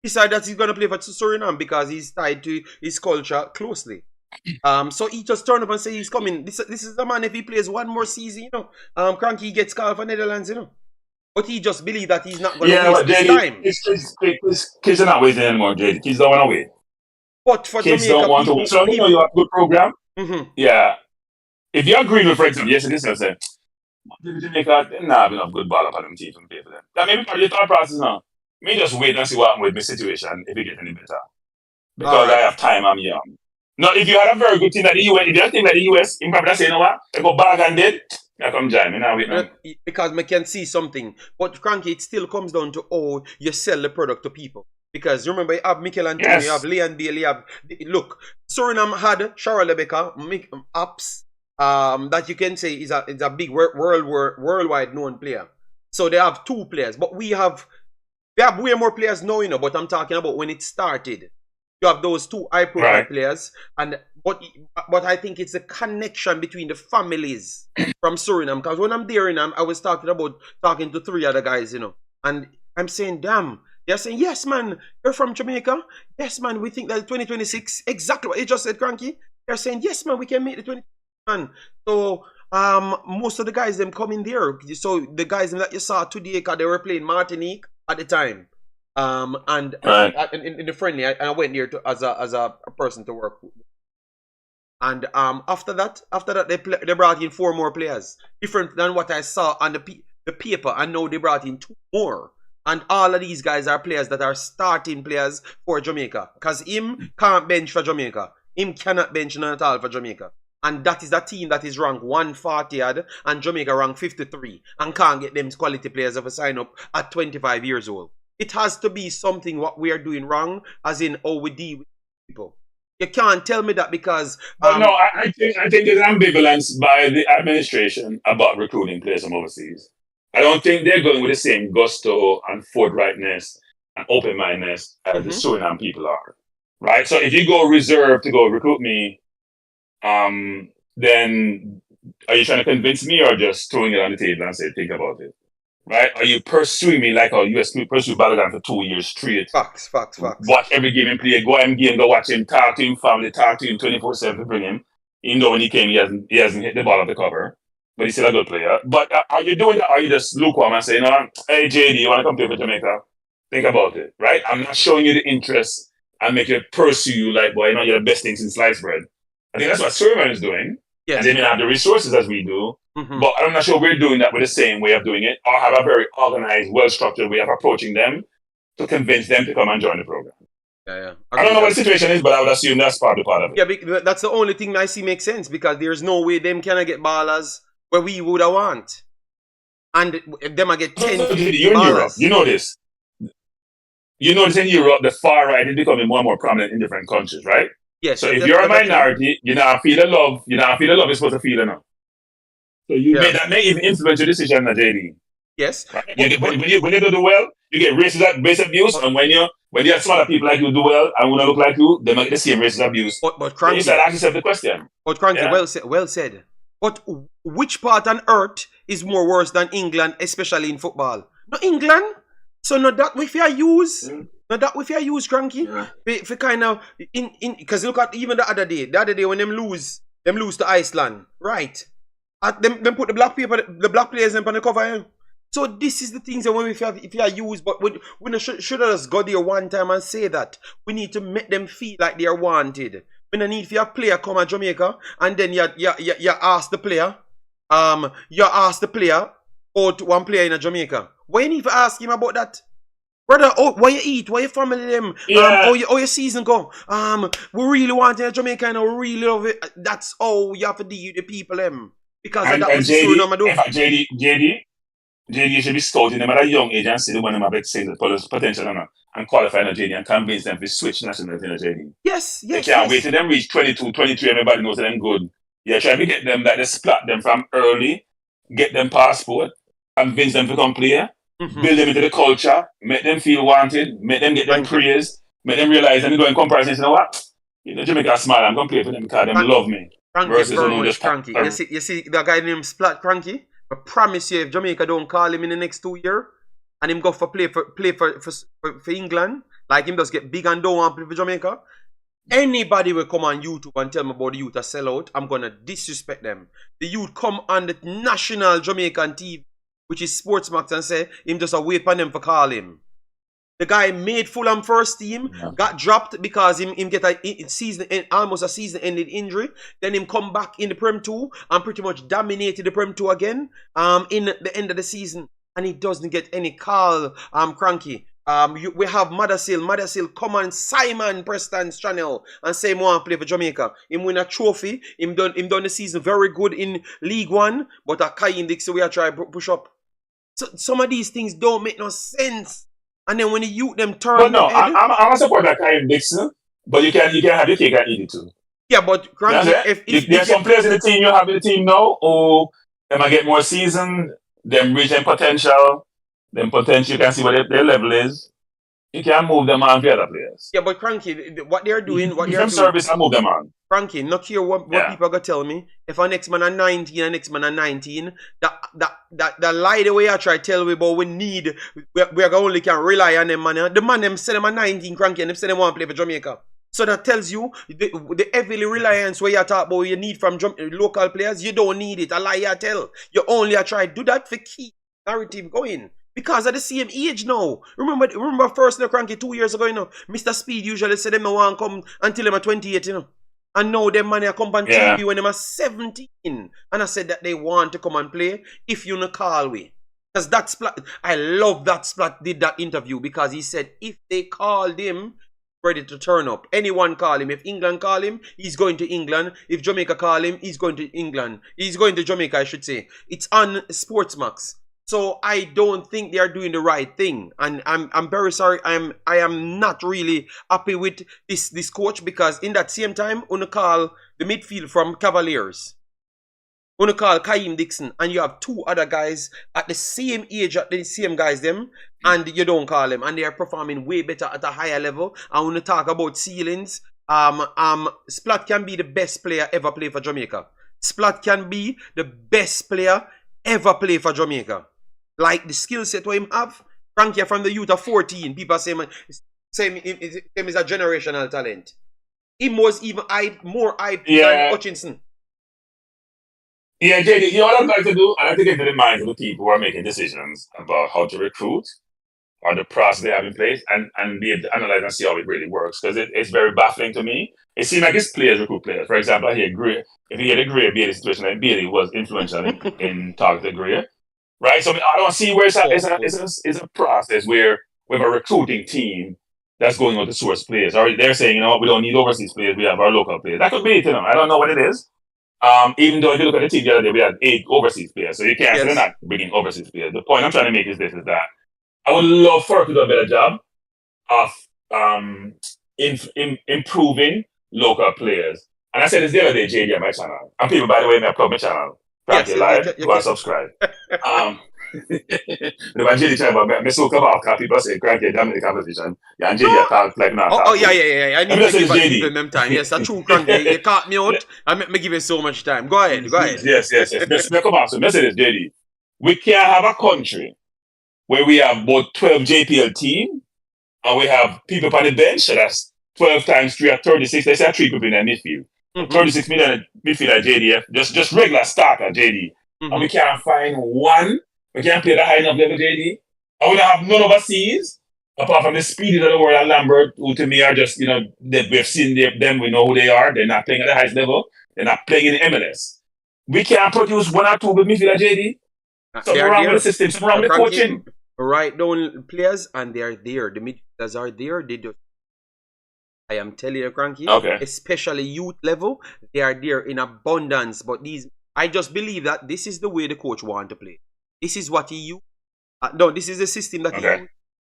He said that he's gonna play for Suriname because he's tied to his culture closely. So he just turned up and said he's coming. This is the man. If he plays one more season, Cranky gets called for Netherlands, But he just believes that he's not going to waste his time. Kids are not waiting anymore, JD. Kids don't want to wait. But for kids Jamaica, don't want to wait. So you have a good program. Yeah. If you agree with, for example, yesterday, I said, Jamaica, they don't have enough good ball up on them teams and pay for them. That may be part of your thought process now. Me just wait and see what happens with my situation if it gets any better. Because I have time, I'm young. Now, if you had a very good team at the US, if you had a team at the US, you probably say, you know what, I go bag and dead, I come join me now. Because I can see something. But Cranky, it still comes down to how you sell the product to people. Because remember, you have Mikel Antonio, you have Leon Bailey, look, Suriname had Shara Lebeka apps that you can say is a big worldwide known player. So they have two players, but we have way more players now, but I'm talking about when it started. You have those two high-profile players, but I think it's a connection between the families from Suriname. Because when I'm there, I was talking to three other guys, and I'm saying, damn. They're saying, yes, man, you're from Jamaica. Yes, man, we think that 2026, exactly what you just said, Cranky. They're saying, yes, man, we can make the 2026, man. So most of the guys them coming there. So the guys that you saw today, because they were playing Martinique at the time. And in the friendly, I went there as a person to work with. And after that they brought in 4 more players, different than what I saw on the paper. And now they brought in 2 more. And all of these guys are players that are starting players for Jamaica. Because him can't bench for Jamaica. Him cannot bench none at all for Jamaica. And that is a team that is ranked 140th and Jamaica ranked 53 and can't get them quality players of a sign up at 25 years old. It has to be something what we are doing wrong, as in how we deal with people. You can't tell me that because... no, I think there's ambivalence by the administration about recruiting players from overseas. I don't think they're going with the same gusto and forthrightness and open-mindedness as the Suriname people are. Right? So if you go reserve to go recruit me, then are you trying to convince me or just throwing it on the table and say, think about it? Right? Are you pursuing me like how US pursued Balogun for 2 years straight? Facts. Watch every game and play, go and game, go watch him, talk to him, family, talk to him 24/7 to bring him. Even though when he came, he hasn't hit the ball off the cover. But he's still a good player. But are you doing that? Or are you just lukewarm and saying, hey, JD, you want to come play for Jamaica? Think about it, right? I'm not showing you the interest and make you pursue you like, boy, you're the best thing since sliced bread. I think that's what Suriname is doing. Yes. And they may not have the resources as we do. But I'm not sure we're doing that with the same way of doing it or have a very organized, well-structured way of approaching them to convince them to come and join the program. Yeah. I don't know what the situation is, but I would assume that's part of it. Yeah, that's the only thing I see makes sense because there's no way them can get ballers where we would have want. And them I get 10 You're in Europe. You know this. You know this in Europe, the far right is becoming more and more prominent in different countries, right? Yes. So if you're a minority, you now feel the love. You now feel the love you're supposed to feel enough. So that may even influence your decision, JD. Yes. Right? When you do well, you get racist abuse, and when you have smaller people like you do well and want to look like you, they make the same racist abuse. But Cranky, you start asking yourself the question. But Cranky, well said. But which part on earth is more worse than England, especially in football? Not England. So not that we fear use. Not that we fear use, Cranky. For kind of because look at even the other day when them lose to Iceland, right? Them put the black players on the cover. So this is the things that when we fear use, but we should have just go there one time and say that we need to make them feel like they are wanted. We don't need for a player come to Jamaica and then you ask the player, or to one player in Jamaica. Why you need to ask him about that? Brother, why you eat? Why you family them? How your season go? We really want in Jamaica and we really love it. That's how you have to deal with the people them. Because that was JD, you should be scouting them at a young age and see the one them have excellent potential and qualify in JD and convince them to switch nationality in JD. Yes. They can't wait till them reach 22, 23, everybody knows them good. You're trying to get them like they splat them from early, get them passport, convince them to come play, build them into the culture, make them feel wanted, make them get them praise, make them realize and go in comparison, you know what? Jamaica smile, I'm going to play for them because they love me. Cranky, very much Cranky. You see the guy named Splat Cranky? I promise you, if Jamaica don't call him in the next 2 years and him go for play for England, like him just get big and don't want to play for Jamaica, anybody will come on YouTube and tell me about the youth a sell out, I'm gonna disrespect them. The youth come on the national Jamaican TV, which is Sportsmax, and say him just a wait for them for call him. The guy made Fulham first team, got dropped because him get almost a season-ending injury. Then him come back in the Prem 2 and pretty much dominated the Prem 2 again in the end of the season. And he doesn't get any call, Cranky. We have Madasil come on Simon Preston's channel and say he want to play for Jamaica. Him win a trophy. Him done the season very good in League One, but a Kai Dixie we are trying to push up. So some of these things don't make no sense. And then when the youth them turn, but no, I'm a supporter of Kai Dixon, but you can have your cake and eat it too. Yeah, but Cranky, there's some players in the team you have in the team now, or they might get more season, them reach their potential, you can see what their level is. You can move them on to other players. Yeah, but Cranky, what they're doing, service and move them on. Cranky, not here what people are gonna tell me. If our next man are 19 and next man are 19, that lie the way I try to tell we about we only can rely on them man. The man them say them are 19, Cranky, and them say them want to play for Jamaica. So that tells you the heavily reliance where you talk about you need from local players, you don't need it. A lie you tell. You only try to do that for keep narrative going. Because at the same age now. Remember first Cranky 2 years ago, Mr. Speed usually said them no want to come until them are 28, And now them man come on TV when them are 17. And I said that they want to come and play if you no call we. Because that Splat, I love that Splat did that interview because he said if they called him, ready to turn up. Anyone call him. If England call him, he's going to England. If Jamaica call him, he's going to England. He's going to Jamaica, I should say. It's on Sportsmax. So I don't think they are doing the right thing, and I'm very sorry. I am not really happy with this coach because in that same time, on call the midfield from Cavaliers, on call Kaim Dixon, and you have two other guys at the same age, at the same guys them, and you don't call them, and they are performing way better at a higher level. And when you talk about ceilings, Splat can be the best player ever play for Jamaica. Splat can be the best player ever play for Jamaica. Like the skill set what him have, Frankie from the youth of 14, people say him is a generational talent. He was even more hyped than Hutchinson. Yeah, JD, you know what I'd like to do? I'd like to get to the minds of the people who are making decisions about how to recruit or the process they have in place and be able to analyze and see how it really works. Because it's very baffling to me. It seems like it's players recruit players. For example, I hear Gray. If you hear the Gray Bailey situation, like Bailey was influential in talking to Gray. Right, so I don't see where it's a process where we have a recruiting team that's going out to source players. Or they're saying, you know what, we don't need overseas players, we have our local players. That could be it, you know. I don't know what it is. Even though if you look at the team the other day, we had 8 overseas players, so you can't say they're not bringing overseas players. The point I'm trying to make is this: is that I would love for to do a better job of improving local players. And I said this the other day, JD, on my channel. And people, by the way, may plug my channel. Yes, live, go and subscribe. The JD channel, but me so about people say Cranky dominate the competition. Yeah, and JD talk like not. Oh yeah. I need to give them time. Yes, that's true, Cranky. You caught me out. I me give you so much time. Go ahead. Yes. Me come on. So me say this, JD. We can't have a country where we have both 12 JPL team and we have people on the bench. So that's 12 times 3 at 36. Let's say 3 people in the midfield. 36 million midfield at JDF, just regular start at JD. And we can't find one. We can't play the high enough level JD. And we don't have none overseas, apart from the speed of the world and Lambert, who to me are just, you know, we've seen them, we know who they are. They're not playing at the highest level. They're not playing in the MLS. We can't produce 1 or 2 with midfield at JD. Something wrong with the system, something wrong with the coaching. Right down players, and they're there. The midfielders are there. They just, I am telling you, Cranky, especially youth level, they are there in abundance. But I just believe that this is the way the coach wants to play. This is what he used. No, this is the system that he used.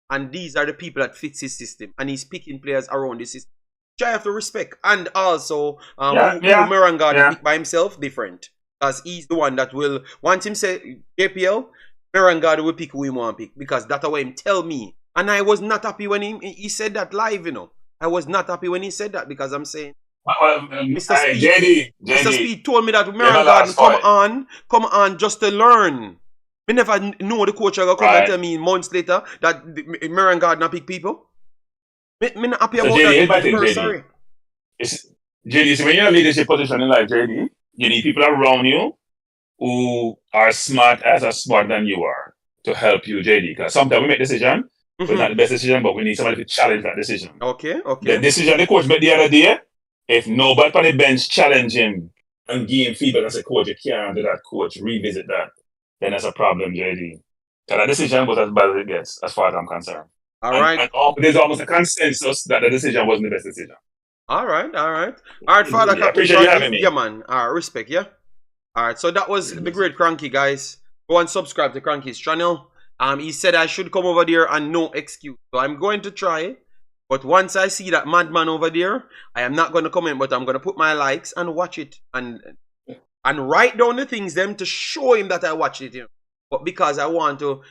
And these are the people that fits his system. And he's picking players around the system, which I have to respect. And also, Merangard pick by himself, different. Because he's the one that will, once him say JPL, Merangard will pick who he want to pick. Because that's what him tell me. And I was not happy when he said that live, you know. I was not happy when he said that because I'm saying Mr. Speed told me that Merangard come on just to learn. Me never know the coach will come and tell me months later that Merangard not pick people. Me not happy about that. I'm very sorry. JD, so when you're in a leadership position in life, JD, you need people around you who are smart than you are to help you, JD. Because sometimes we make decisions. It's not the best decision, but we need somebody to challenge that decision. Okay. The decision the coach made the other day, if nobody on the bench challenge him and give him feedback and say, coach, you can't do that, coach, revisit that, then that's a problem, JD. Because that decision was as bad as it gets, as far as I'm concerned. All right. There's almost a consensus that the decision wasn't the best decision. All right, Father. I appreciate you having me. Yeah, man. Respect, yeah? All right, so that was the great Cranky, guys. Go and subscribe to Cranky's channel. He said I should come over there and no excuse. So I'm going to try. But once I see that madman over there, I am not going to comment, but I'm going to put my likes and watch it. And write down the things them to show him that I watched it. You know? But because I want to,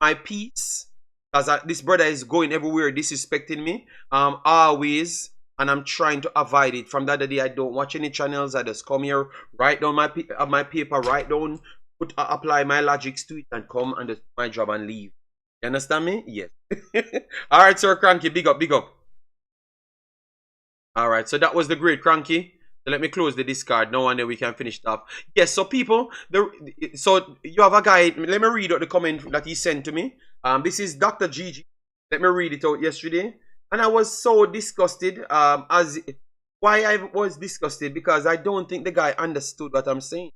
my peace, because this brother is going everywhere disrespecting me, always, and I'm trying to avoid it. From the other day, I don't watch any channels. I just come here, write down my paper, write down, apply my logics to it and come and do my job and leave. You understand me? Yes. All right, Sir Cranky, big up. All right, so that was the great Cranky. So let me close the discard now and then we can finish it up. Yes, so people, so you have a guy. Let me read out the comment that he sent to me. This is Dr. Gigi. Let me read it out yesterday. And I was so disgusted. Why I was disgusted? Because I don't think the guy understood what I'm saying.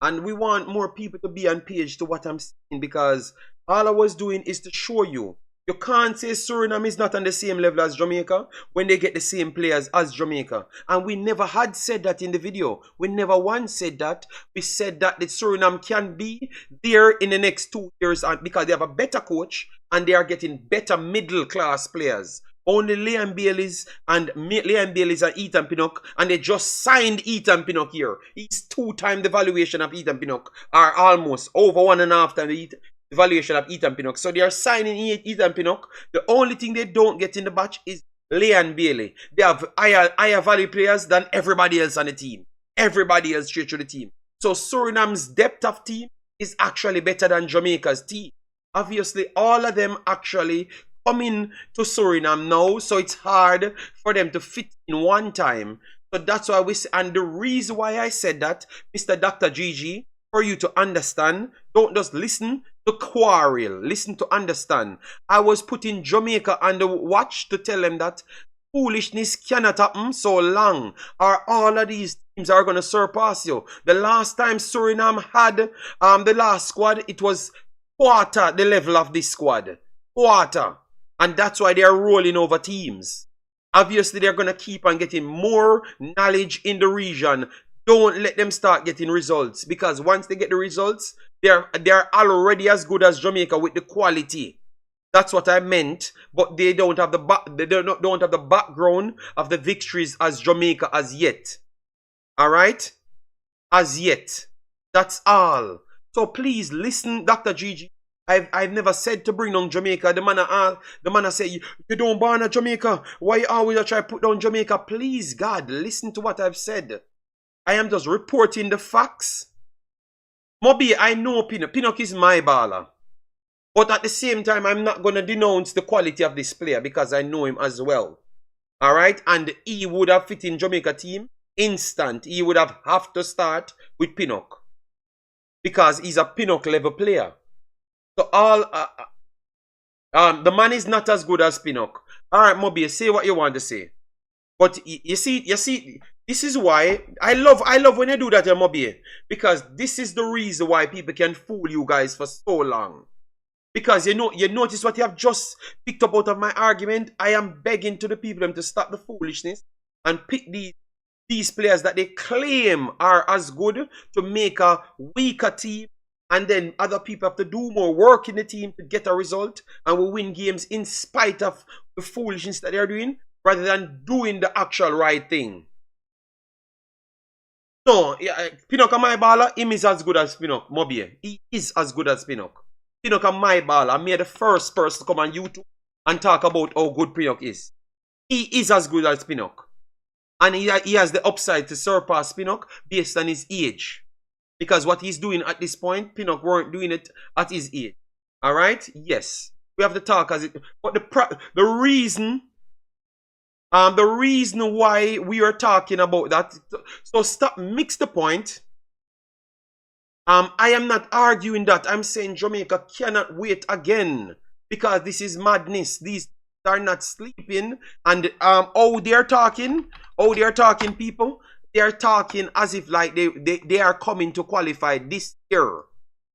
And we want more people to be on page to what I'm saying, because all I was doing is to show you. You can't say Suriname is not on the same level as Jamaica when they get the same players as Jamaica. And we never had said that in the video. We never once said that. We said that the Suriname can be there in the next 2 years because they have a better coach and they are getting better middle class players. Only Liam Bailey's and Ethan Pinnock, and they just signed Ethan Pinnock here. He's 2 times the valuation of Ethan Pinnock, or almost over 1.5 times the valuation of Ethan Pinnock. So they are signing Ethan Pinnock. The only thing they don't get in the batch is Leon Bailey. They have higher value players than everybody else on the team. Everybody else straight to the team. So Suriname's depth of team is actually better than Jamaica's team. Obviously, all of them actually coming to Suriname now, so it's hard for them to fit in one time. So that's why and the reason why I said that, Mr. Dr. GG, for you to understand, don't just listen to quarrel, listen to understand. I was putting Jamaica on the watch to tell them that foolishness cannot happen so long, or all of these teams are going to surpass you. The last time Suriname had the last squad, it was quarter the level of this squad. Quarter. And that's why they are rolling over teams. Obviously, they're going to keep on getting more knowledge in the region. Don't let them start getting results, because once they get the results, they're already as good as Jamaica with the quality. That's what I meant. But they don't have the don't have the background of the victories as Jamaica as yet. All right, as yet. That's all. So please listen, Dr. GG. I've never said to bring down Jamaica. The man say, you don't ban a Jamaica. Why you always try to put down Jamaica? Please, God, listen to what I've said. I am just reporting the facts. Mobi, I know Pinnock. Pinnock is my baller. But at the same time, I'm not going to denounce the quality of this player because I know him as well. Alright? And he would have fit in Jamaica team instant. He would have to start with Pinnock, because he's a Pinnock level player. So the man is not as good as Pinnock. Alright, Mobi, say what you want to say. But you see, this is why I love when you do that, Mobi. Because this is the reason why people can fool you guys for so long. Because you notice what you have just picked up out of my argument. I am begging to the people to stop the foolishness and pick these players that they claim are as good to make a weaker team. And then other people have to do more work in the team to get a result, and we win games in spite of the foolishness that they're doing, rather than doing the actual right thing. No, Pinnock and my baller, him is as good as Pinnock, Mobi. He is as good as Pinnock. Pinnock and my baller, I'm the first person to come on YouTube and talk about how good Pinnock is. He is as good as Pinnock. And he has the upside to surpass Pinnock based on his age. Because what he's doing at this point, Pinnock weren't doing it at his age. Alright? Yes. We have to talk as it. But the reason why we are talking about that, so stop, mix the point. I am not arguing that. I'm saying Jamaica cannot wait again, because this is madness. These are not sleeping. And how they're talking, people, they are talking as if like they are coming to qualify this year.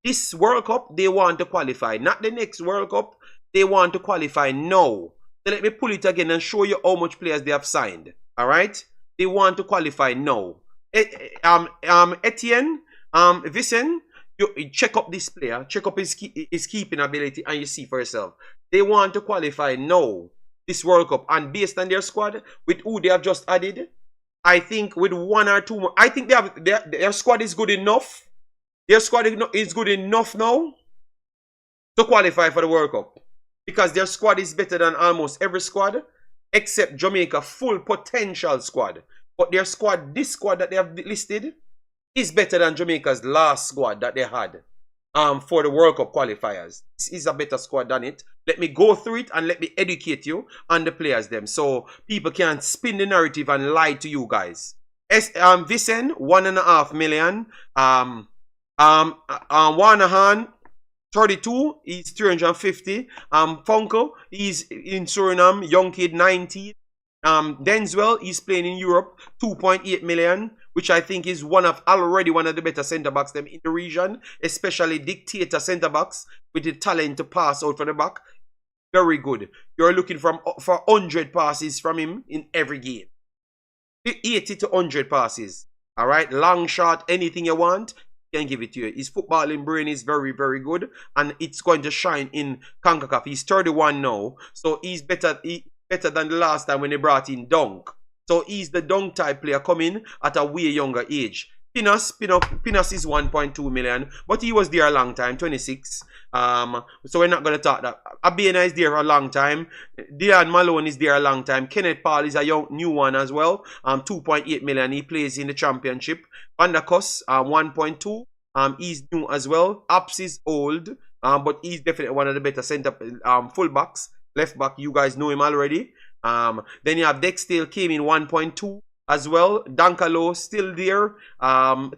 This World Cup, they want to qualify. Not the next World Cup, they want to qualify now. So let me pull it again and show you how much players they have signed. Alright? They want to qualify now. Etienne, Vicen, you check up this player, check up his keeping ability, and you see for yourself. They want to qualify now, this World Cup. And based on their squad, with who they have just added, I think with 1 or 2 more, I think their squad is good enough. Their squad is good enough now to qualify for the World Cup. Because their squad is better than almost every squad, except Jamaica full potential squad. But their squad, this squad that they have listed, is better than Jamaica's last squad that they had for the World Cup qualifiers. This is a better squad than it. Let me go through it and let me educate you on the players them, so people can spin the narrative and lie to you guys. Vicen, 1.5 million. Wanahan, 32, he's 350. Funko, he's in Suriname, young kid, 19. Denzwell, he's playing in Europe, 2.8 million. which I think is already one of the better centre backs them in the region, especially dictator centre backs with the talent to pass out for the back. Very good. You're looking for 100 passes from him in every game. 80 to 100 passes. All right, long shot, anything you want, he can give it to you. His footballing brain is very, very good, and it's going to shine in Concacaf. He's 31 now, so he's better than the last time when they brought in Dunk. So he's the Dunk type player coming at a way younger age. Pinas is 1.2 million, but he was there a long time, 26. So we're not going to talk that. Abena is there for a long time. Dylan Malone is there a long time. Kenneth Paul is a new one as well. 2.8 million. He plays in the championship. Van der Kos, 1.2. He's new as well. Apps is old, but he's definitely one of the better center fullbacks. Left back, you guys know him already. Then you have Dexdale came in 1.2. as well. Dankalo still there.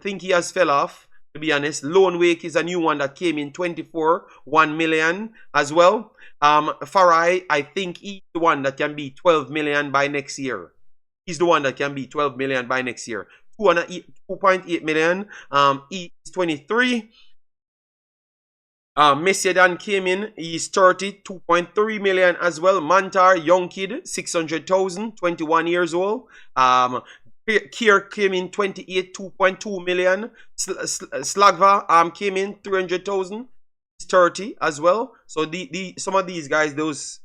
Think he has fell off, to be honest. Lone Wake is a new one that came in 24, 1 million as well. Farai, I think he's the one that can be 12 million by next year. He's the one that can be 12 million by next year. 2.8 million. He is 23. Messedan came in, he's 30, 2.3 million as well. Mantar, young kid, 600,000, 21 years old. Kier came in 28, 2.2 million. Slagva came in 300,000, 30 as well. So some of these guys, those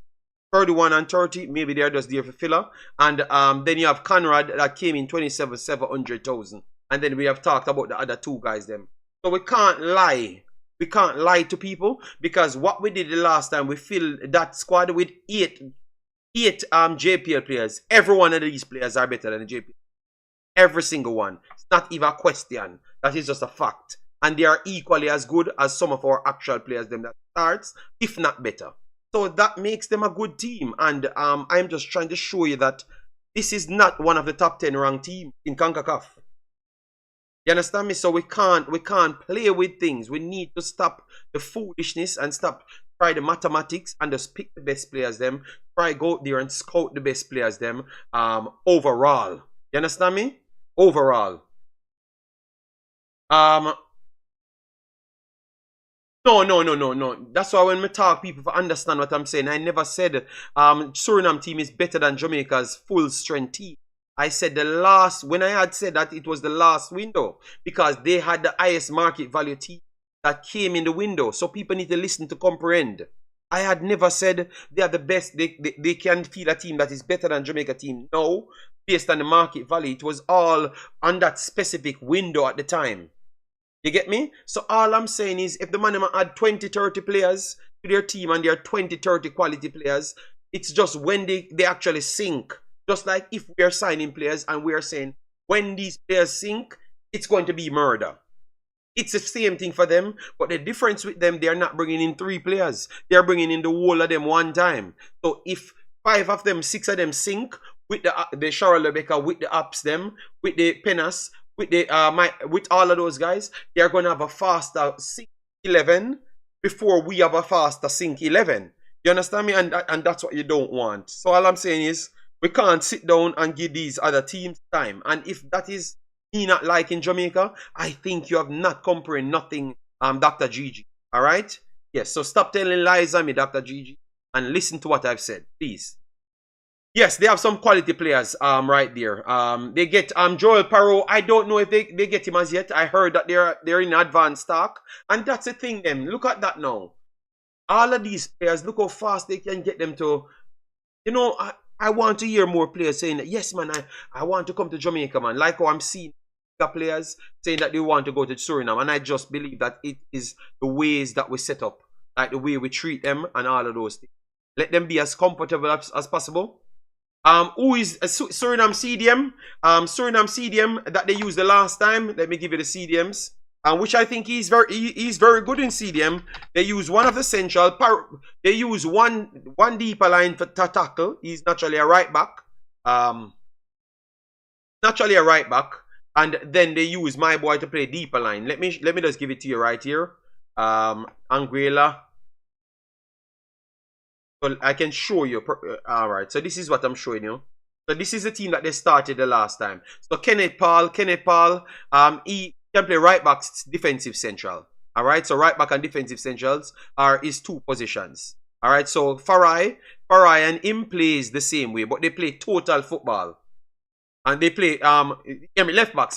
31 and 30, maybe they're just there for filler. And then you have Conrad that came in 27, 700,000. And then we have talked about the other two guys them. So we can't lie. We can't lie to people, because what we did the last time, we filled that squad with eight JPL players. Every one of these players are better than the JPL. Every single one. It's not even a question. That is just a fact. And they are equally as good as some of our actual players them that starts, if not better. So that makes them a good team. And I'm just trying to show you that this is not one of the top 10 ranked teams in CONCACAF. You understand me? So we can't play with things. We need to stop the foolishness and stop try the mathematics and just pick the best players them. Try go out there and scout the best players them overall. You understand me? Overall. No. That's why when we talk, people understand what I'm saying. I never said Suriname team is better than Jamaica's full strength team. I said when I had said that, it was the last window, because they had the highest market value team that came in the window. So people need to listen to comprehend. I had never said they are the best. They can feel a team that is better than Jamaica team. No, based on the market value. It was all on that specific window at the time. You get me? So all I'm saying is, if the man had 20, 30 players to their team and there are 20, 30 quality players, it's just when they actually sink. Just like if we are signing players and we are saying, when these players sink, it's going to be murder. It's the same thing for them, but the difference with them, they are not bringing in 3 players. They are bringing in the whole of them one time. So if 5 of them, 6 of them sink, with the Charles Lebecca, with the Apps them, with the Penas, with all of those guys, they are going to have a faster sink 11 before we have a faster sink 11. You understand me? And that's what you don't want. So all I'm saying is, we can't sit down and give these other teams time. And if that is me not liking Jamaica, I think you have not comprehended nothing, Dr. Gigi. Alright? Yes, so stop telling lies on me, Dr. Gigi, and listen to what I've said, please. Yes, they have some quality players right there. They get Joel Parro. I don't know if they get him as yet. I heard that they're in advanced stock. And that's the thing then. Look at that now. All of these players, look how fast they can get them to, you know, I want to hear more players saying that, yes, man, I want to come to Jamaica, man. Like how I'm seeing players saying that they want to go to Suriname. And I just believe that it is the ways that we set up, like the way we treat them and all of those things. Let them be as comfortable as possible. Who is Suriname CDM? Suriname CDM that they used the last time. Let me give you the CDMs. Which I think he's very good in CDM. They use one of the central. They use one deeper line to tackle. He's naturally a right back. And then they use my boy to play deeper line. Let me just give it to you right here. Anguilla. So I can show you. All right. So this is what I'm showing you. So this is the team that they started the last time. So Kenneth Paul, he can play right back, defensive central. All right, so right back and defensive centrals are his 2 positions. All right, so Farai and him plays the same way, but they play total football. And they play left back.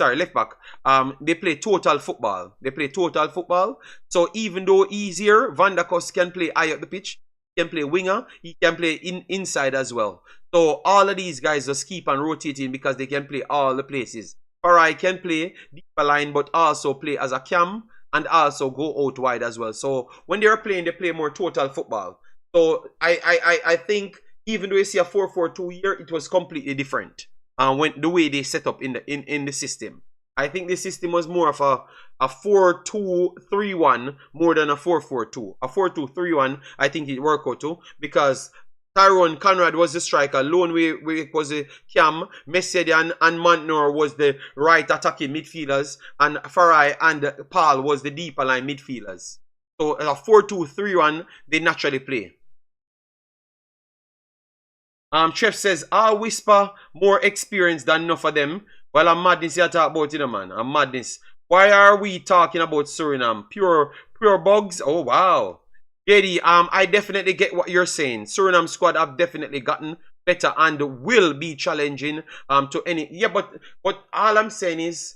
They play total football. So even though easier, Van der Kos can play high up the pitch. He can play winger. He can play inside as well. So all of these guys just keep on rotating because they can play all the places. Farai can play deeper line, but also play as a cam and also go out wide as well. So when they are playing, they play more total football. So I think even though you see a 4-4-2 here, it was completely different. When the way they set up in the system, I think the system was more of a 4-2-3-1 more than a 4-4-2. A 4-2-3-1, I think it worked out too, because Tyrone Conrad was the striker, Lone Way was the cam, Messedian and Mantnor was the right attacking midfielders, and Farai and Paul was the deeper line midfielders. So a 4-2-3-1 they naturally play. Chef says, I'll whisper more experience than enough of them. Well, I'm madness here talk about, man. I'm madness. Why are we talking about Suriname? Pure bugs? Oh, wow. JD, I definitely get what you're saying. Suriname squad have definitely gotten better and will be challenging to any. Yeah, but all I'm saying is,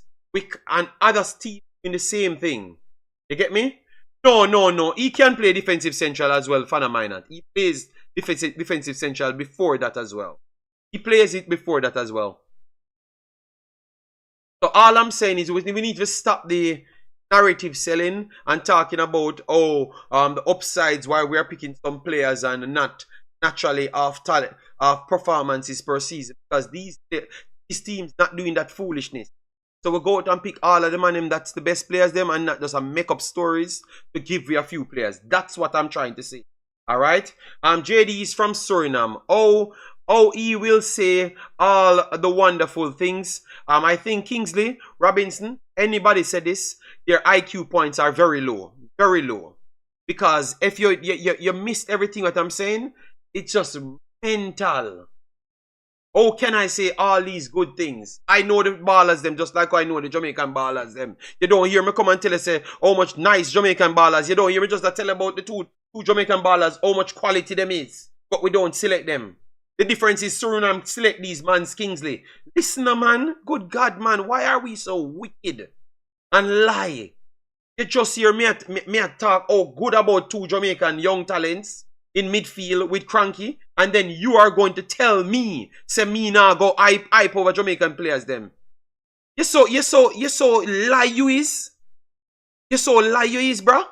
and others team in the same thing. You get me? No. He can play defensive central as well, Fana Minot. He plays defensive central before that as well. He plays it before that as well. So all I'm saying is we need to stop the narrative selling and talking about the upsides why we are picking some players and not naturally off talent, off performances per season, because these teams not doing that foolishness. So we go out and pick all of them and that's the best players them and not just make up stories to give you a few players. That's what I'm trying to say. Alright? JD is from Suriname. He will say all the wonderful things. I think Kingsley, Robinson, anybody said this, their IQ points are very low. Very low. Because if you missed everything what I'm saying, it's just mental. Oh, can I say all these good things? I know the ballers them just like I know the Jamaican ballers them. You don't hear me come and tell us say how much nice Jamaican ballers. You don't hear me just tell about the two Jamaican ballers, how much quality them is. But we don't select them. The difference is Suriname select these mans, Kingsley. Listen, man. Good God, man. Why are we so wicked and lie? You just hear me talk good about 2 Jamaican young talents in midfield with Cranky, and then you are going to tell me, say me now go hype over Jamaican players them. You so lie you is. You so lie you is, bruh.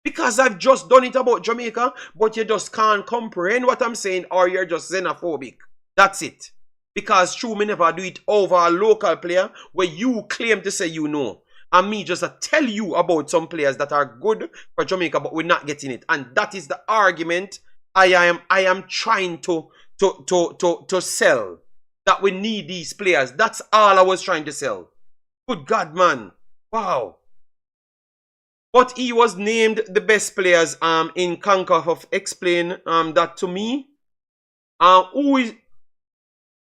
Because I've just done it about Jamaica, but you just can't comprehend what I'm saying, or you're just xenophobic. That's it. Because true, me never do it over a local player where you claim to say you know. And me just tell you about some players that are good for Jamaica, but we're not getting it. And that is the argument I am trying to sell. That we need these players. That's all I was trying to sell. Good God, man. Wow. But he was named the best players in Concacaf. Explain that to me. Who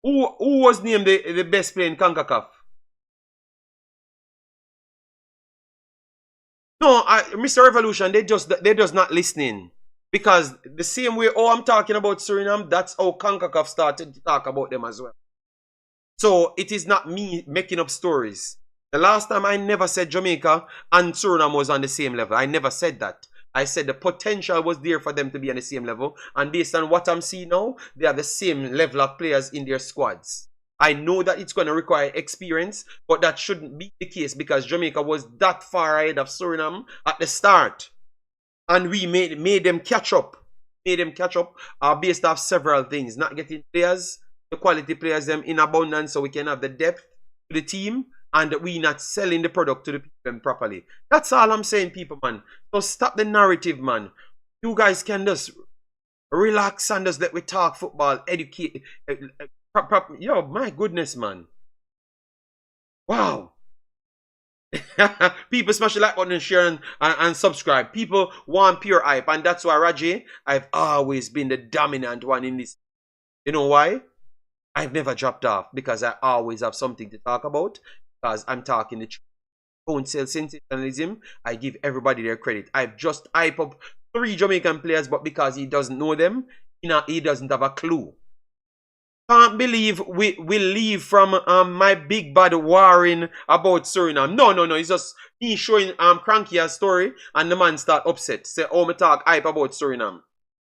was named the best player in Concacaf? No, Mr. Revolution, they just not listening. Because the same way I'm talking about Suriname, that's how Concacaf started to talk about them as well. So it is not me making up stories. The last time I never said Jamaica and Suriname was on the same level. I never said that. I said the potential was there for them to be on the same level. And based on what I'm seeing now, they are the same level of players in their squads. I know that it's going to require experience, but that shouldn't be the case because Jamaica was that far ahead of Suriname at the start. And we made them catch up. Based off several things. Not getting players, the quality players them in abundance so we can have the depth to the team. And we not selling the product to the people properly. That's all I'm saying, people, man. So stop the narrative, man. You guys can just relax and just let me talk football, educate. Yo, my goodness, man. Wow. People smash the like button and share and subscribe. People want pure hype. And that's why, Raji, I've always been the dominant one in this. You know why? I've never dropped off because I always have something to talk about because I'm talking the truth. Don't sell sensationalism. I give everybody their credit. I've just hyped up 3 Jamaican players, but because he doesn't know them, he doesn't have a clue. Can't believe we leave from my big bad warring about Suriname. No. It's just me showing Cranky a story and the man start upset. Say, oh, me talk hype about Suriname.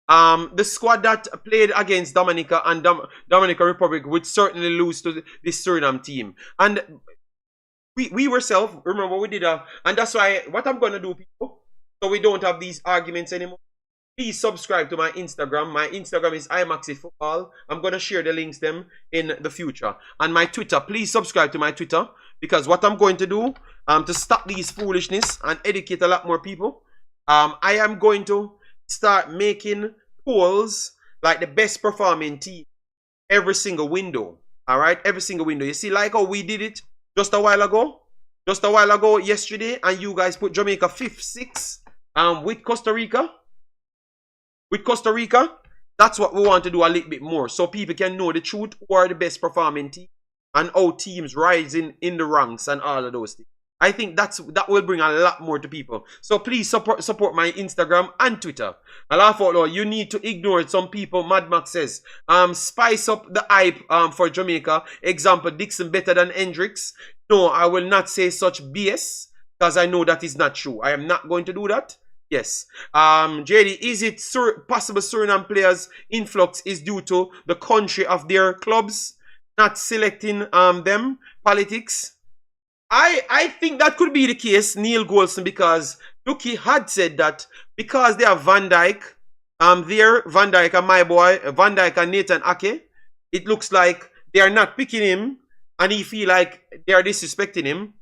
The squad that played against Dominica and Dominican Republic would certainly lose to this Suriname team. And we ourselves, remember we did and that's why what I'm gonna do, people, so we don't have these arguments anymore. Please subscribe to my Instagram. My Instagram is Imaxit Football. I'm going to share the links them in the future. And my Twitter, please subscribe to my Twitter. Because what I'm going to do to stop these foolishness and educate a lot more people, I am going to start making polls like the best performing team every single window. Alright? Every single window. You see like how we did it just a while ago? Just a while ago yesterday. And you guys put Jamaica 5th, 6th with Costa Rica. With Costa Rica, that's what we want to do a little bit more. So people can know the truth who are the best performing team and how teams rising in the ranks and all of those things. I think that will bring a lot more to people. So please support my Instagram and Twitter. I laugh out loud. You need to ignore it. Some people, Mad Max says, spice up the hype for Jamaica. Example, Dixon better than Hendricks. No, I will not say such BS because I know that is not true. I am not going to do that. Yes. JD, is it possible Suriname players' influx is due to the country of their clubs not selecting them? Politics? I think that could be the case, Neil Golson, because Lucky had said that because they have Van Dijk, Van Dijk and my boy, Van Dijk and Nathan Ake, it looks like they are not picking him and he feel like they are disrespecting him.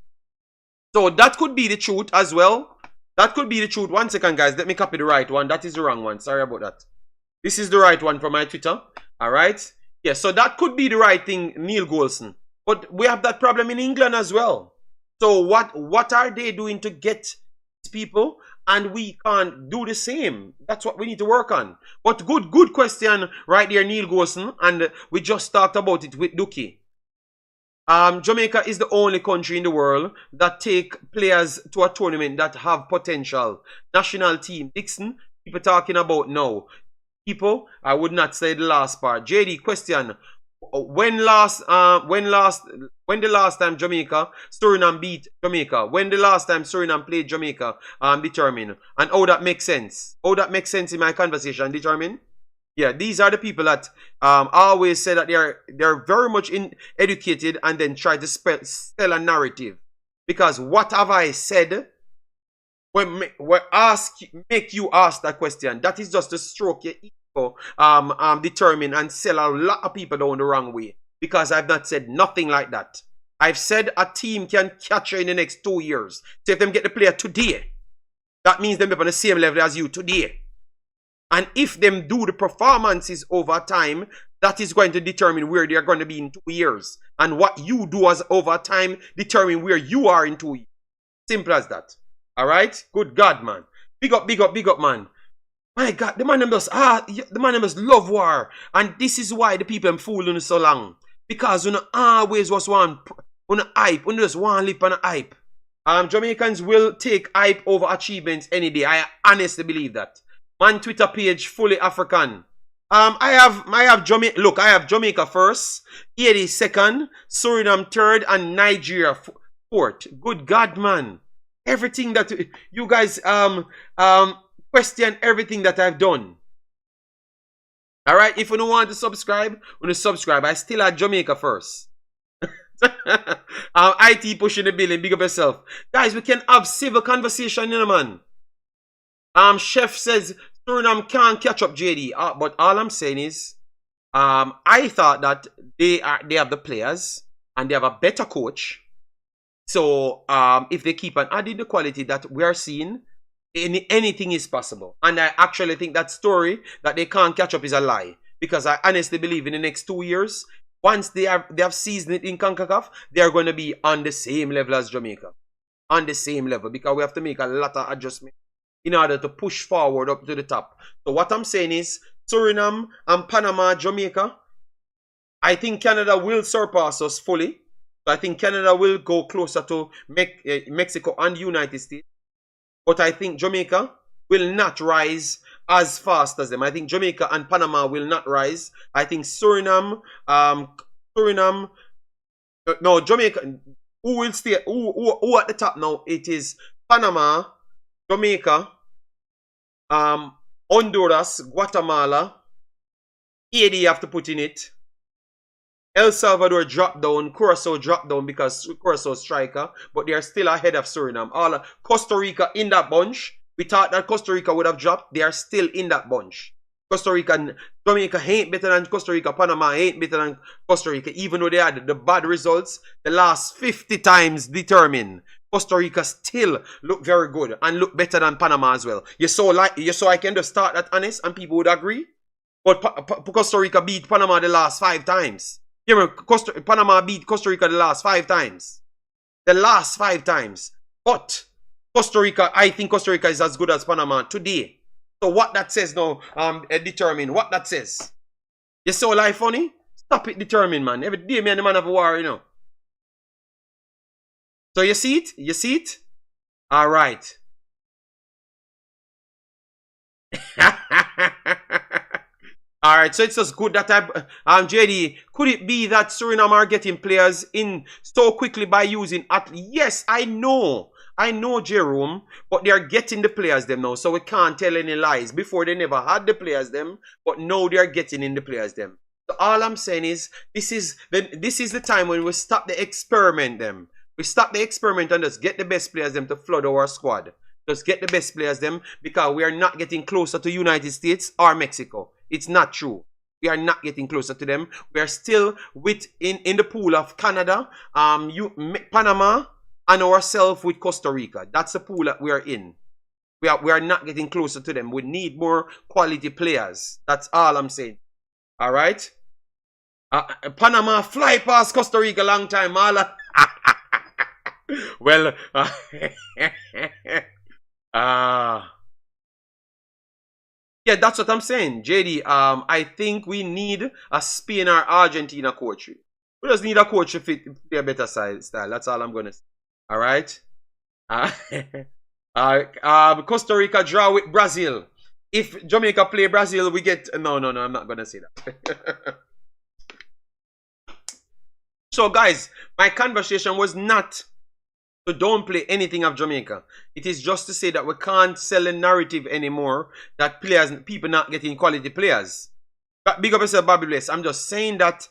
So that could be the truth as well. That could be the truth. 1 second, guys. Let me copy the right one. That is the wrong one. Sorry about that. This is the right one for my Twitter. Alright? Yeah, so that could be the right thing, Neil Golson. But we have that problem in England as well. So what are they doing to get these people? And we can't do the same. That's what we need to work on. But good question right there, Neil Golson. And we just talked about it with Duki. Jamaica is the only country in the world that take players to a tournament that have potential. National team. Dixon, people talking about now. People, I would not say the last part. JD, question. When the last time Suriname beat Jamaica? When the last time Suriname played Jamaica? Determine. And how that makes sense. How that makes sense in my conversation. Determine. Yeah, these are the people that always say that they're very much educated and then try to sell a narrative. Because what have I said? Make you ask that question. That is just to stroke your ego, determine and sell a lot of people down the wrong way. Because I've not said nothing like that. I've said a team can catch you in the next 2 years. So if them get the player today, that means them be on the same level as you today. And if them do the performances over time, that is going to determine where they're going to be in 2 years. And what you do as over time determine where you are in 2 years. Simple as that. Alright? Good God, man. Big up, man. My God, the man must love war. And this is why the people are fooling so long. Because you always was one hype. You just one lip on a hype. Jamaicans will take hype over achievements any day. I honestly believe that. Man Twitter page fully African. I have Jamaica. Look, I have Jamaica first, 82nd, Suriname 3rd, and Nigeria 4th. Good God, man! Everything that you guys question, everything that I've done. All right, if you don't want to subscribe, I still have Jamaica first. IT pushing the billing. Big up yourself, guys. We can have civil conversation, you know, man. Chef says Suriname can't catch up JD. But all I'm saying is, I thought that they have the players and they have a better coach. So if they keep on adding the quality that we are seeing, anything is possible. And I actually think that story that they can't catch up is a lie. Because I honestly believe in the next 2 years, once they have seasoned it in Concacaf, they are going to be on the same level as Jamaica. On the same level. Because we have to make a lot of adjustments in order to push forward up to the top. So what I'm saying is, Suriname and Panama, Jamaica, I think Canada will surpass us fully. So I think Canada will go closer to Mexico and United States. But I think Jamaica will not rise as fast as them. I think Jamaica and Panama will not rise. I think Suriname, no, Jamaica, who will stay, who at the top now? It is Panama, Jamaica, Honduras, Guatemala, Haiti you have to put in it. El Salvador dropped down, Curacao dropped down because Curacao striker, but they are still ahead of Suriname. All Costa Rica in that bunch. We thought that Costa Rica would have dropped. They are still in that bunch. Costa Rica and Jamaica ain't better than Costa Rica. Panama ain't better than Costa Rica, even though they had the bad results. The last 50 times determined. Costa Rica still look very good and look better than Panama as well. You saw I can just start that honest and people would agree. But Costa Rica beat Panama the last 5 times. Panama beat Costa Rica the last 5 times. The last 5 times. But Costa Rica, I think Costa Rica is as good as Panama today. So what that says now, determine what that says. You saw life funny? Stop it determine, man. Every day me and the man have a war, you know. So you see it? You see it? Alright. Alright, so it's just good that JD, could it be that Suriname are getting players in so quickly by using yes, I know, Jerome, but they are getting the players them now, so we can't tell any lies. Before they never had the players them, but now they are getting in the players them. So all I'm saying is, this is the time when we stop the experiment them. We stop the experiment and just get the best players them to flood our squad. Just get the best players them, because we are not getting closer to United States or Mexico. It's not true. We are not getting closer to them. We are still in the pool of Canada, Panama, and ourselves with Costa Rica. That's the pool that we are in. We are not getting closer to them. We need more quality players. That's all I'm saying. All right. Panama fly past Costa Rica long time. Well, yeah, that's what I'm saying, JD. I think we need a Spain or Argentina coach. We just need a coach to fit a better style. That's all I'm gonna say. All right. Costa Rica draw with Brazil. If Jamaica play Brazil, we get no. I'm not gonna say that. So, guys, my conversation was not to downplay anything of Jamaica. It is just to say that we can't sell a narrative anymore that people not getting quality players. But big up yourself, Bobby Bless. I'm just saying that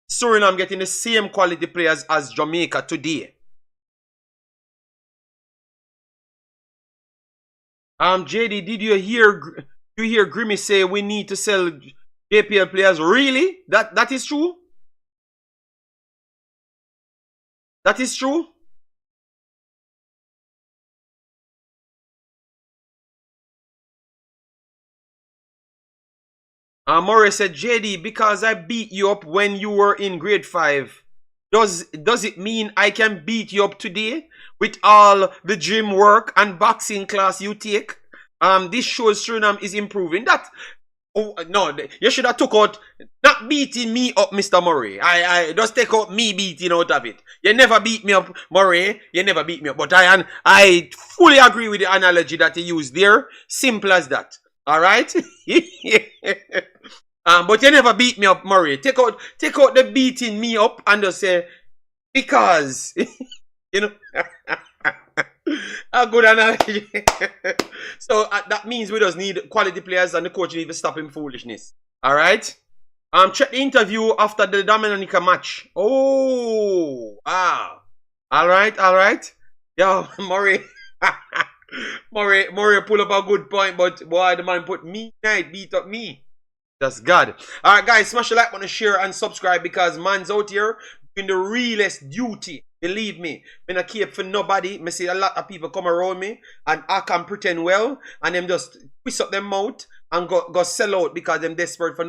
Suriname getting the same quality players as Jamaica today. JD, did you hear Grimmy say we need to sell JPL players? Really? That is true? That is true? Murray said, JD, because I beat you up when you were in grade 5, does it mean I can beat you up today with all the gym work and boxing class you take? This shows Suriname is improving. No, you should have took out, not beating me up, Mr. Murray. I just take out me beating out of it. You never beat me up, Murray. You never beat me up. But I fully agree with the analogy that you used there. Simple as that. All right. But you never beat me up, Murray. Take out the beating me up and just say, because you know. A good analogy. So that means we just need quality players, and the coach need to stop him foolishness. All right. Check the interview after the Dominica match. Oh, all right. Yo, Murray. Murray pull up a good point, but boy, the man put me night, beat up me. That's God. Alright, guys, smash the like button, share, and subscribe, because man's out here doing the realest duty. Believe me, I don't care for nobody. I see a lot of people come around me and I can pretend well, and them just twist up their mouth and go sell out because them desperate for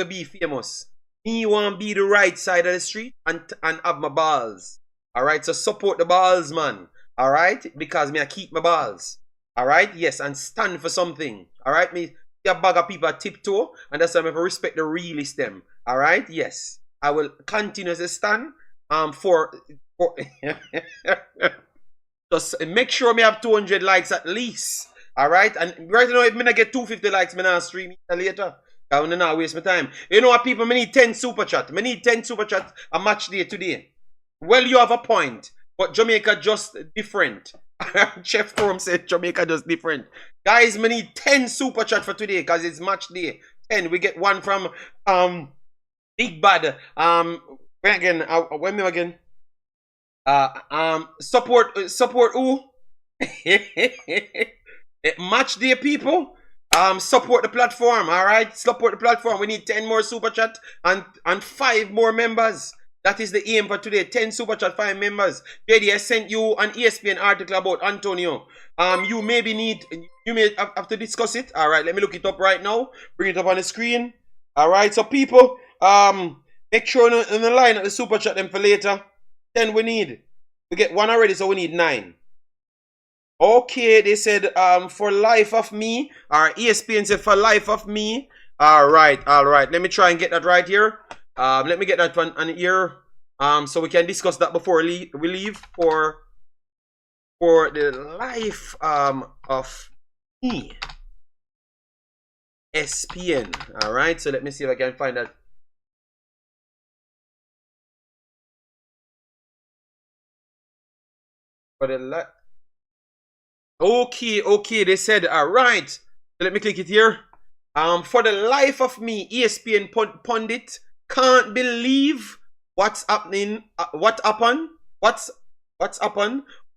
be famous. Me want to be the right side of the street and have my balls. Alright, so support the balls, man. Alright, because me I keep my balls. Alright, yes, and stand for something. Alright, me a bag of people tiptoe, and that's why I have to respect the realist them. All right, yes, I will continue to stand for just make sure me have 200 likes at least. All right, and right now if me not get 250 likes, me not stream it later. I will not waste my time. You know what, people? Me need 10 super chat. Me need 10 super chat a match day today. Well, you have a point, but Jamaica just different. Chef Forum said Jamaica just different. Guys, me need 10 super chat for today because it's match day. 10. We get one from Big Bad. When again? When again? Support who? Match day people. Support the platform. All right, support the platform. We need 10 more super chat and 5 more members. That is the aim for today. 10 super chat, 5 members. JD, I sent you an ESPN article about Antonio. You may have to discuss it. All right, let me look it up right now. Bring it up on the screen. All right, so people, make sure in the line at the super chat them for later. 10 we need. We get 1 already, so we need 9. Okay, they said for life of me. Our ESPN said for life of me. All right. Let me try and get that right here. Let me get that one on here. So we can discuss that before we leave for the life of me. ESPN. All right. So let me see if I can find that. For the Okay, they said, all right. So let me click it here. For the life of me, ESPN pundit can't believe what's happening. What's happened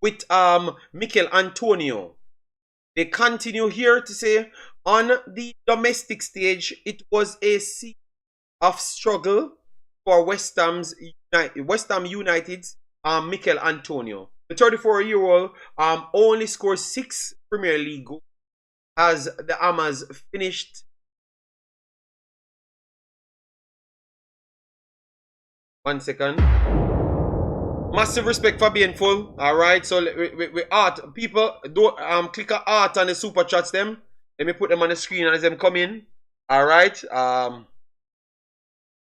with Mikel Antonio. They continue here to say, on the domestic stage, it was a sea of struggle for West Ham United's Mikel Antonio. The 34-year-old only scored 6 Premier League goals as the Hammers finished. One second. Massive respect for being full. All right, so we art people don't click a art on the super chats them. Let me put them on the screen as them come in. All right.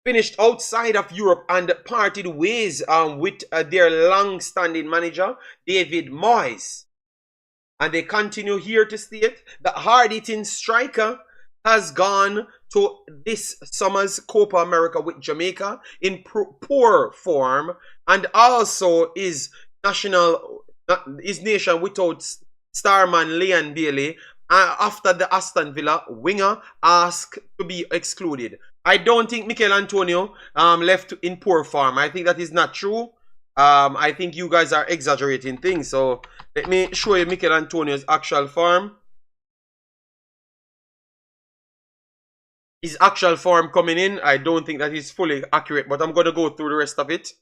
Finished outside of Europe and parted ways with their long-standing manager, David Moyes. And they continue here to state that hard-hitting striker has gone to this summer's Copa America with Jamaica in poor form, and also his nation without starman Leon Bailey after the Aston Villa winger asked to be excluded. I don't think Mikel Antonio left in poor form. I think that is not true. I think you guys are exaggerating things. So let me show you Mikel Antonio's actual form. His actual form coming in, I don't think that is fully accurate, but I'm going to go through the rest of it.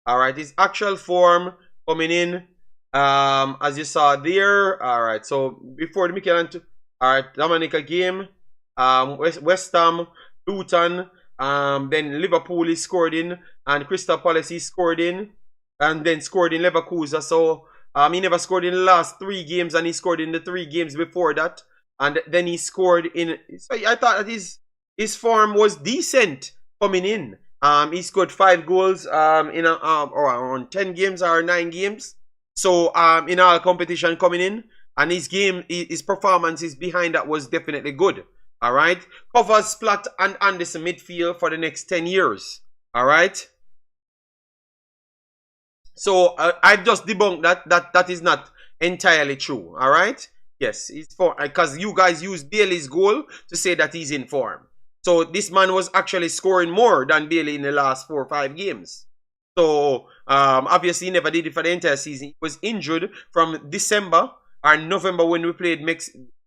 Alright, his actual form coming in, as you saw there. Alright, so before the Mikel Antonio, alright, Dominica game, West Ham, Luton, then Liverpool is scored in, and Crystal Palace is scored in, and then scored in Leverkusen. So he never scored in the last 3 games, and he scored in the 3 games before that, and then he scored in. So I thought that his form was decent coming in. He scored 5 goals in around 10 games or 9 games. So in all competition coming in, and his performances behind that was definitely good. All right, covers Platt and Anderson midfield for the next 10 years. All right. So I've just debunked that is not entirely true. All right. Yes, it's for because you guys use Bailey's goal to say that he's in form. So this man was actually scoring more than Bailey in the last 4 or 5 games. So obviously he never did it for the entire season. He was injured from December or November when we played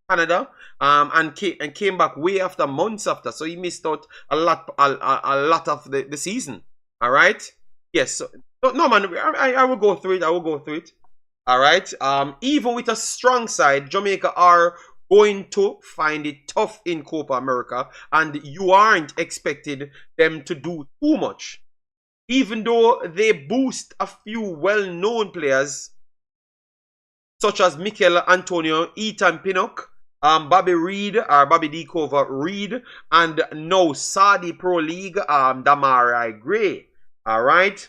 Canada, and came back way after, months after. So he missed out a lot of the season. All right. Yes. So, no man, I will go through it. All right. Even with a strong side, Jamaica are going to find it tough in Copa America, and you aren't expected them to do too much. Even though they boost a few well-known players such as Mikel Antonio, Ethan Pinnock, Bobby Reed or Bobby D Cover Reed, and no Saudi Pro League, Damarai Gray. All right.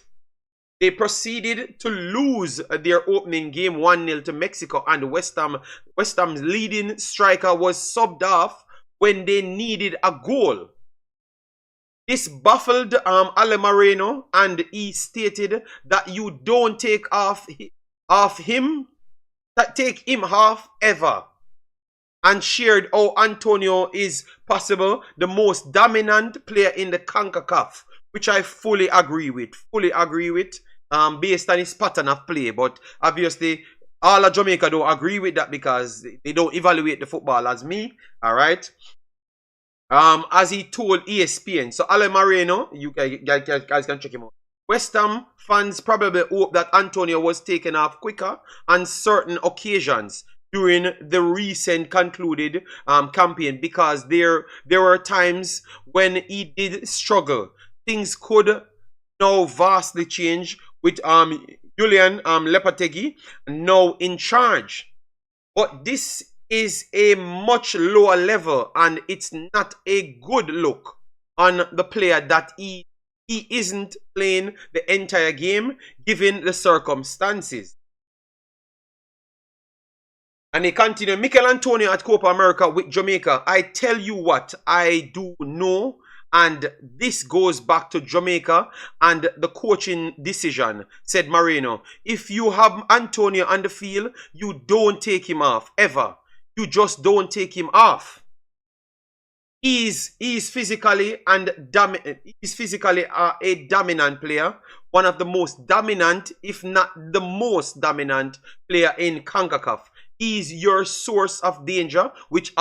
They proceeded to lose their opening game 1-0 to Mexico, and West Ham's leading striker was subbed off when they needed a goal. This baffled Ale Moreno, and he stated that you don't take him off ever, and shared how Antonio is possible the most dominant player in the Concacaf, which I fully agree with. Based on his pattern of play. But obviously, all of Jamaica don't agree with that because they don't evaluate the football as me. All right. As he told ESPN. So Ale Moreno, you guys can check him out. West Ham fans probably hope that Antonio was taken off quicker on certain occasions during the recent concluded campaign, because there were times when he did struggle. Things could now vastly change with Julian Lopetegui now in charge. But this is a much lower level, and it's not a good look on the player that he isn't playing the entire game given the circumstances. And he continued, Mikel Antonio at Copa America with Jamaica. I tell you what, I do know, and this goes back to Jamaica and the coaching decision, said Moreno. If you have Antonio on the field, you don't take him off, ever. You just don't take him off. He's physically a dominant player, one of the most dominant, if not the most dominant player in CONCACAF. He's your source of danger, which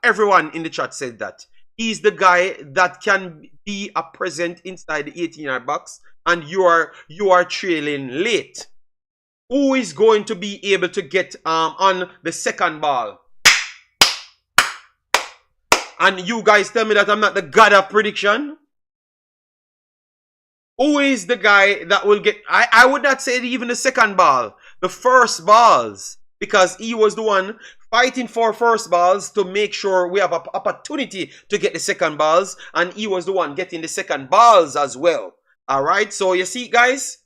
everyone in the chat said that. He's the guy that can be a present inside the 18-yard box, and you are trailing late. Who is going to be able to get on the second ball? And you guys tell me that I'm not the god of prediction. Who is the guy that will get... I would not say even the second ball. The first balls. Because he was the one fighting for first balls to make sure we have an opportunity to get the second balls. And he was the one getting the second balls as well. Alright, so you see guys,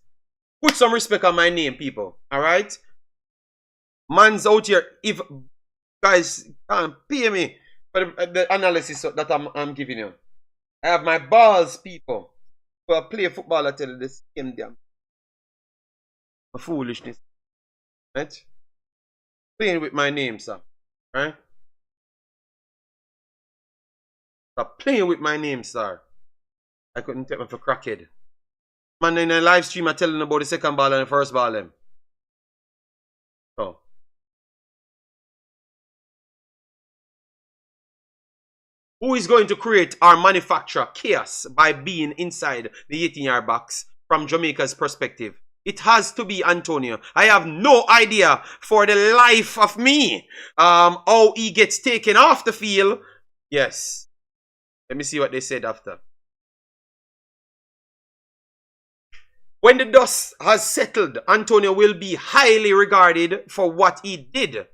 put some respect on my name, people. Alright. Man's out here. If guys can't pay me for the analysis that I'm giving you. I have my balls, people. If I play football, I tell you this same damn foolishness. Right? Playing with my name, sir. Right? Stop playing with my name, sir. I couldn't take me for crackhead. Man, in a live stream, I telling about the second ball and the first ball. Them. Oh. Who is going to create or manufacture chaos by being inside the 18-yard box from Jamaica's perspective? It has to be Antonio. I have no idea for the life of me how he gets taken off the field. Yes. Let me see what they said after. When the dust has settled, Antonio will be highly regarded for what he did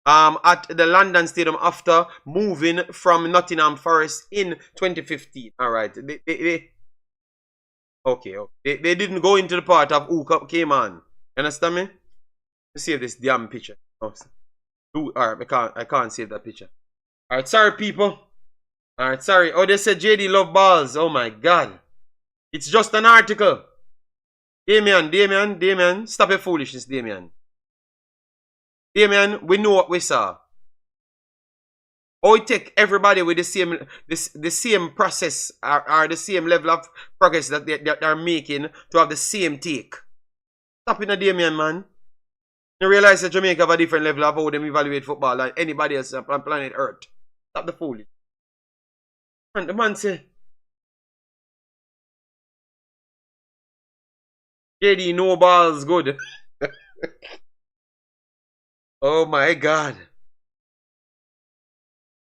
at the London Stadium after moving from Nottingham Forest in 2015. All right. Okay. They didn't go into the part of who came on. You understand me? Let's save this damn picture. Oh, alright, I can't save that picture. Alright, sorry people. Alright, sorry. Oh, they said JD love balls. Oh my god. It's just an article. Damien. Stop your foolishness, Damien. Damien, we know what we saw. Oh, it take everybody with the same process or the same level of progress that they're making to have the same take. Stop in a Damien, man. You realize that Jamaica have a different level of how them evaluate football than anybody else on planet Earth. Stop the fooling. And the man say, JD, no balls, good. Oh my god.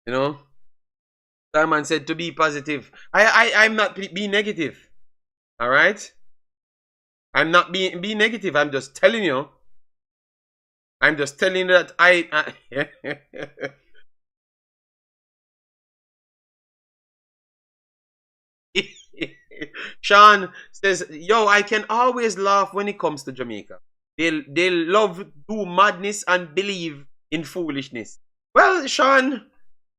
You know? Simon said to be positive. I'm not being negative. Alright? I'm not being negative. I'm just telling you. I'm just telling you that Sean says, yo, I can always laugh when it comes to Jamaica. They love do madness and believe in foolishness. Well, Sean,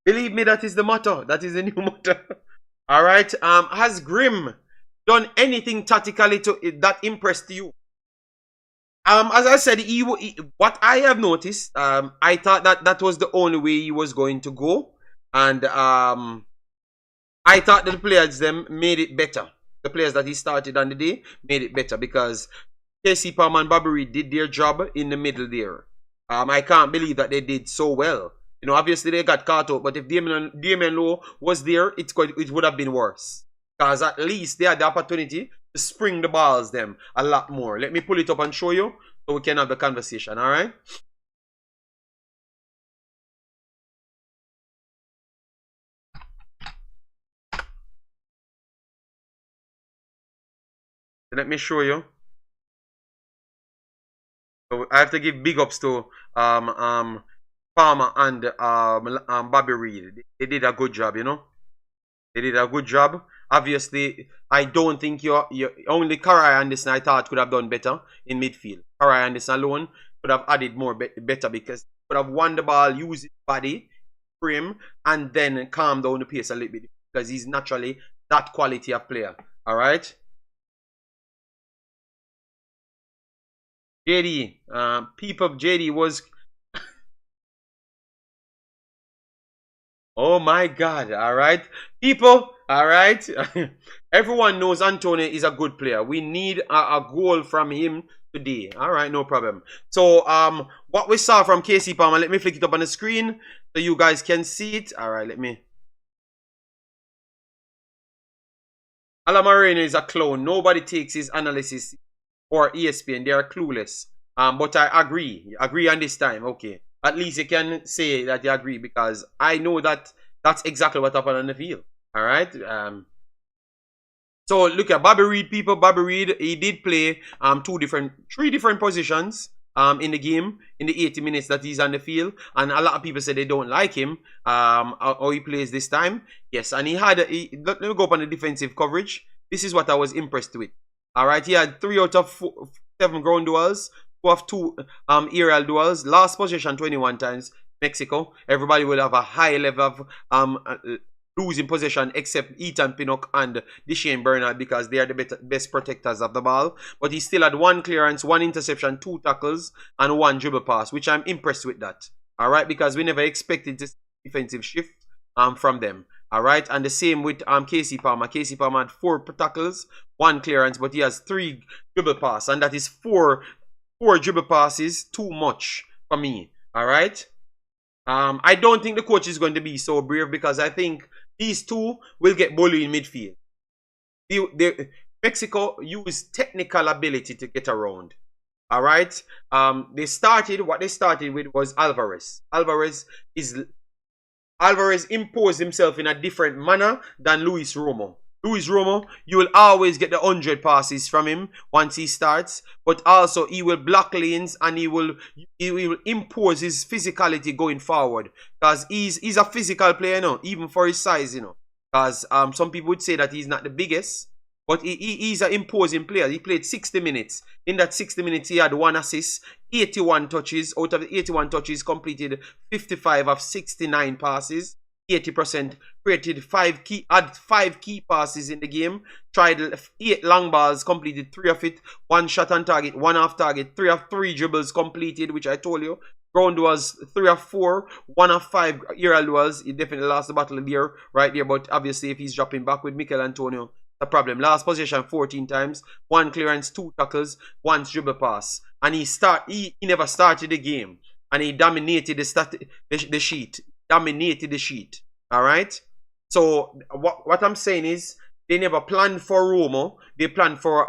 believe me, that is the motto. That is the new motto. All right. Has Grim done anything tactically that impressed you? As I said, what I have noticed, I thought that was the only way he was going to go, and I thought that the players them made it better. The players that he started on the day made it better because KC Palm and Bobby Reed did their job in the middle there. I can't believe that they did so well. You know, obviously they got caught out, but if Damien Lowe was there, it would have been worse. Because at least they had the opportunity to spring the balls them a lot more. Let me pull it up and show you so we can have the conversation, alright? Let me show you. So I have to give big ups to Palmer and Bobby Reed. They did a good job, you know. They did a good job. Obviously, I don't think you only Karai Anderson I thought could have done better in midfield. Karai Anderson alone could have added more better because he could have won the ball, use his body, frame, and then calm down the pace a little bit because he's naturally that quality of player. All right. JD, JD was. Oh my God! All right, people. All right, everyone knows Antonio is a good player. We need a goal from him today. All right, no problem. So what we saw from KC Palmer, let me flick it up on the screen so you guys can see it. All right, let me. Alamarino is a clown. Nobody takes his analysis or ESPN. They are clueless. But I agree. Agree on this time. Okay. At least you can say that you agree because I know that that's exactly what happened on the field. All right. So look at Bobby Reed, people. Bobby Reed, he did play three different positions in the game in the 80 minutes that he's on the field, and a lot of people say they don't like him how he plays this time. Yes, and let me go up on the defensive coverage. This is what I was impressed with. All right, he had 3 out of 7 ground duels. 2 of 2 aerial duels. Last possession 21 times. Mexico. Everybody will have a high level of losing possession except Ethan Pinnock and Deshane Bernard because they are the best protectors of the ball. But he still had 1 clearance, 1 interception, 2 tackles, and 1 dribble pass, which I'm impressed with that. All right, because we never expected this defensive shift from them. All right, and the same with KC Palmer. KC Palmer had 4 tackles, 1 clearance, but he has 3 dribble pass, and that is 4 dribble passes too much for me. All right. I don't think the coach is going to be so brave because I think these two will get bullied in midfield. Mexico used technical ability to get around. All right. What they started with was Alvarez. Alvarez imposed himself in a different manner than Luis Romo. Luis Romo, you will always get the 100 passes from him once he starts, but also he will block lanes and he will impose his physicality going forward because he's a physical player, you know, even for his size, you know. Because some people would say that he's not the biggest, but he's an imposing player. He played 60 minutes. In that 60 minutes, he had 1 assist, 81 touches. Out of the 81 touches, completed 55 of 69 passes. 80%, created 5 key passes in the game, tried 8 long balls, completed 3 of it, 1 shot on target, 1 off target, 3 of 3 dribbles completed, which I told you. Ground was 3 of 4, 1 of 5 aerial duels. He definitely lost the battle there, right there, but obviously if he's dropping back with Mikel Antonio, the problem. Last possession 14 times, 1 clearance, 2 tackles, 1 dribble pass, and he never started the game, and he dominated the sheet. Dominated the sheet. All right. So what I'm saying is they never planned for Romo. They planned for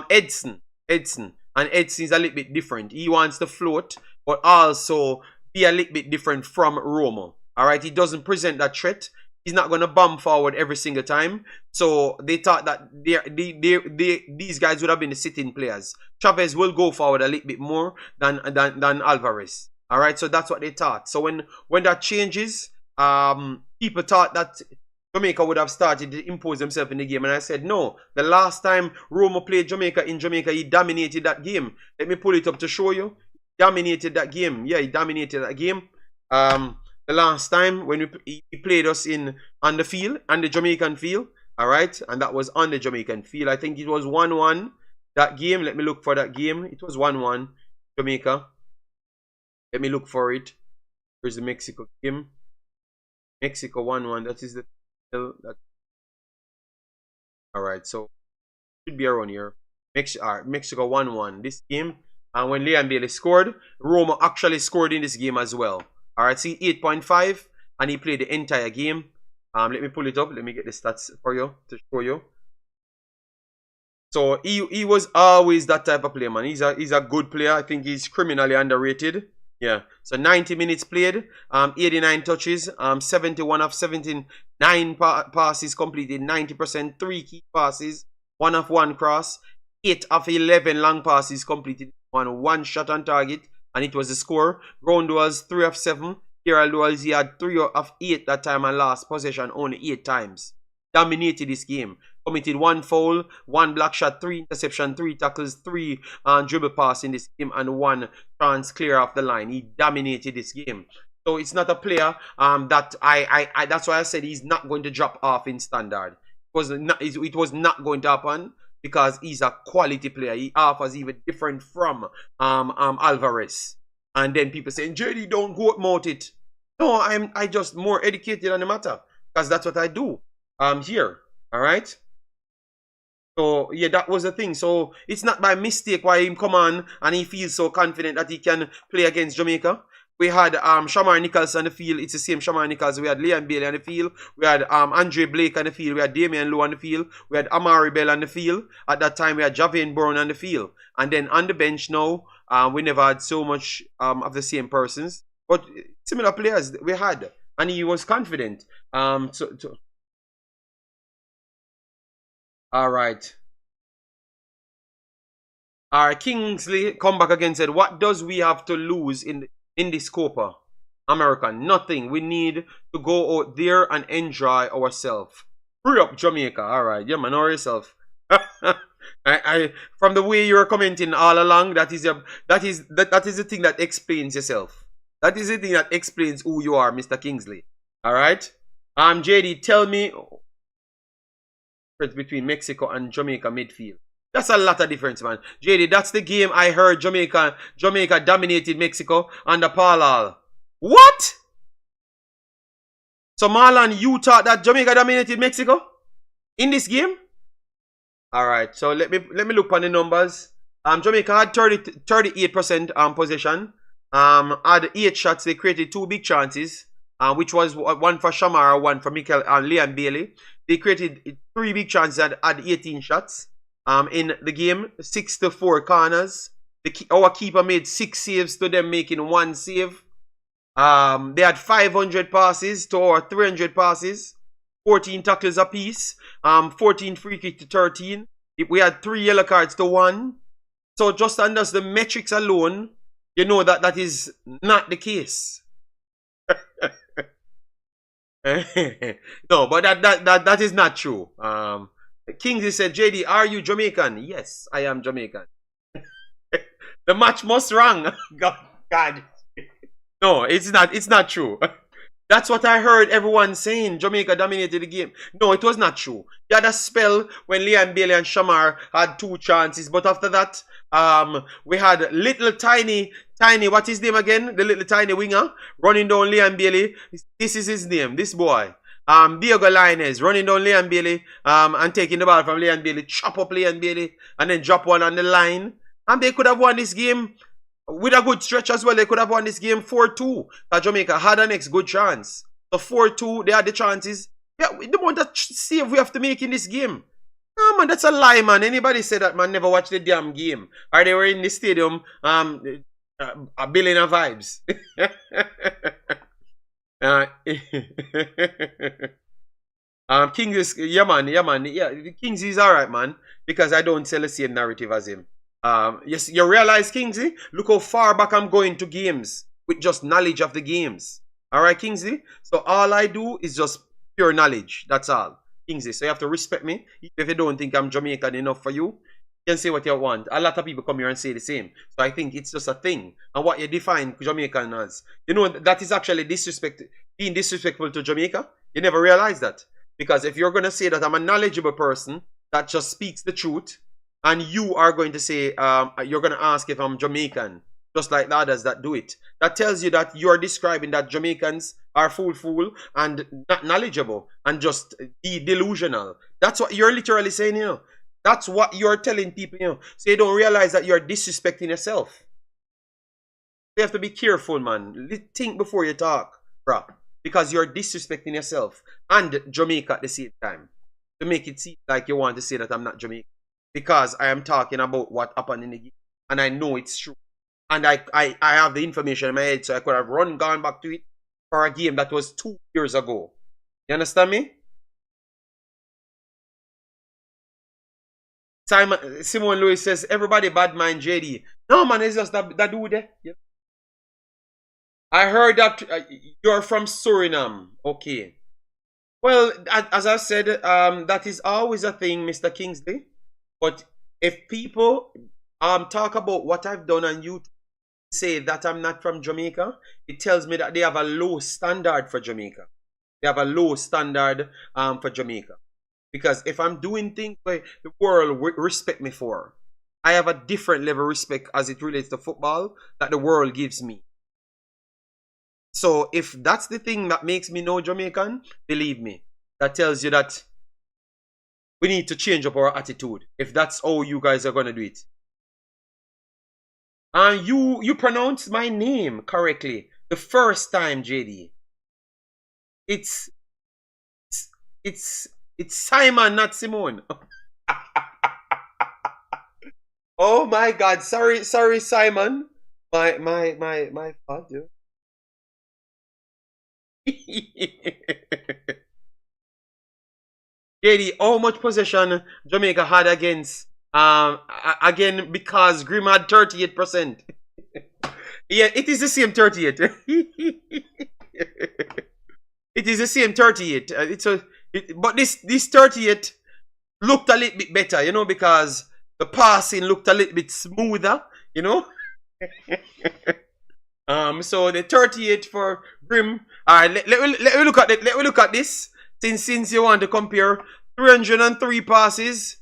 Edson, and Edson is a little bit different. He wants to float, but also be a little bit different from Romo. All right. He doesn't present that threat. He's not going to bomb forward every single time. So they thought that these guys would have been the sitting players. Chavez will go forward a little bit more than Alvarez. All right, so that's what they thought. So when that changes, people thought that Jamaica would have started to impose himself in the game. And I said, no. The last time Roma played Jamaica in Jamaica, he dominated that game. Let me pull it up to show you. He dominated that game. Yeah, he dominated that game. The last time when he played us on the field, on the Jamaican field. All right. And that was on the Jamaican field. I think it was 1-1 that game. Let me look for that game. It was 1-1 Jamaica. Let me look for it. Here's the Mexico game. Mexico 1-1. That is the alright, so should be around here. Mexico 1-1 this game. And when Liam Bailey scored, Roma actually scored in this game as well. Alright, see 8.5, and he played the entire game. Let me pull it up. Let me get the stats for you to show you. So he was always that type of player, man. He's a good player. I think he's criminally underrated. Yeah, so 90 minutes played, 89 touches, 71 of 79 passes completed, 90%, 3 key passes, 1 of 1 cross, 8 of 11 long passes completed, 1 shot on target, and it was the score. Ground duels 3 of 7, aerial duels he had 3 of 8 that time, and last possession only 8 times. Dominated this game. Committed 1 foul, 1 block shot, 3 interception, 3 tackles, 3 dribble pass in this game, and 1 chance clear off the line. He dominated this game. So it's not a player that that's why I said he's not going to drop off in standard. It was not going to happen because he's a quality player. He offers even different from Alvarez. And then people saying, JD, don't go mouth it. No, I just more educated on the matter because that's what I do here. All right. So, yeah, that was the thing. So, it's not by mistake why him come on and he feels so confident that he can play against Jamaica. We had Shamar Nichols on the field. It's the same Shamar Nichols. We had Liam Bailey on the field. We had Andre Blake on the field. We had Damian Lowe on the field. We had Amari Bell on the field. At that time, we had Javian Brown on the field. And then on the bench now, we never had so much of the same persons. But similar players we had. And he was confident. All right. Kingsley come back again and said, what does we have to lose in this Copa America? Nothing. We need to go out there and enjoy ourselves. Hurry up, Jamaica. All right. Yeah, man, or yourself. From the way you're commenting all along, that is the thing that explains yourself. That is the thing that explains who you are, Mr. Kingsley. All right. JD, tell me between Mexico and Jamaica midfield. That's a lot of difference, man. JD, that's the game I heard Jamaica dominated Mexico under Paul. What? So Marlon, you thought that Jamaica dominated Mexico in this game? All right. So let me look on the numbers. Jamaica had 38% possession. Had 8 shots. They created 2 big chances. Which was 1 for Shamara, 1 for Mikel and Liam Bailey. They created 3 big chances and had 18 shots. In the game, 6-4 corners. Our keeper made 6 saves to them making 1 save. They had 500 passes to our 300 passes. 14 tackles apiece. 14 free kick to 13. We had 3 yellow cards to 1. So just under the metrics alone, you know that is not the case. No, but that is not true. Kingsley said, JD, are you Jamaican? Yes, I am Jamaican. The match must wrong. God. No, it's not true. That's what I heard everyone saying. Jamaica dominated the game. No, it was not true. You had a spell when Liam Bailey and Shamar had 2 chances, but after that, we had little tiny, what is his name again? The little tiny winger running down Liam Bailey. This is his name, this boy. Diego Lainez running down Liam Bailey and taking the ball from Liam Bailey, chop up Liam Bailey, and then drop one on the line. And they could have won this game with a good stretch as well. They could have won this game 4-2. Jamaica had an next good chance. So 4-2, they had the chances. Yeah, the amount of save we have to make in this game. No, man, that's a lie, man. Anybody said that, man, never watched the damn game. Or they were in the stadium, a billion of vibes. Kings is, yeah, Kings is alright, man, because I don't sell the same narrative as him. Yes, you realize, Kingsley, look how far back I'm going to games with just knowledge of the games. Alright, Kingsley? So all I do is just pure knowledge. That's all. Kingsley. So you have to respect me. If you don't think I'm Jamaican enough for you, you can say what you want. A lot of people come here and say the same. So I think it's just a thing. And what you define Jamaican as, you know, that is actually being disrespectful to Jamaica. You never realize that. Because if you're going to say that I'm a knowledgeable person that just speaks the truth, and you are going to say, you're going to ask if I'm Jamaican, just like the others that do it. That tells you that you're describing that Jamaicans are fool and not knowledgeable and just delusional. That's what you're literally saying, you know. That's what you're telling people, you know. So you don't realize that you're disrespecting yourself. You have to be careful, man. Think before you talk, bro. Because you're disrespecting yourself and Jamaica at the same time. To make it seem like you want to say that I'm not Jamaican. Because I am talking about what happened in the game. And I know it's true. And I have the information in my head, so I could have gone back to it for a game that was 2 years ago. You understand me? Simone Lewis says, everybody bad mind JD. No, man, it's just that dude there. Yeah. I heard that you're from Suriname. Okay. Well, as I said, that is always a thing, Mr. Kingsley. But if people talk about what I've done on YouTube, say that I'm not from Jamaica, it tells me that they have a low standard for Jamaica. They have a low standard for Jamaica. Because if I'm doing things where the world respect me for, I have a different level of respect as it relates to football that the world gives me. So if that's the thing that makes me no Jamaican, believe me, that tells you that we need to change up our attitude. If that's how you guys are going to do it. And you pronounced my name correctly the first time, JD. It's Simon, not Simone. Oh my God! Sorry, Simon. My fault, dude. JD, how much possession Jamaica had against? Again, because Grim had 38%. Yeah, it is the same 38. It is the same 38. But this 38 looked a little bit better, you know, because the passing looked a little bit smoother, you know. So the 38 for Grim. All right, let me look at it. Let me look at this. Since you want to compare 303 passes.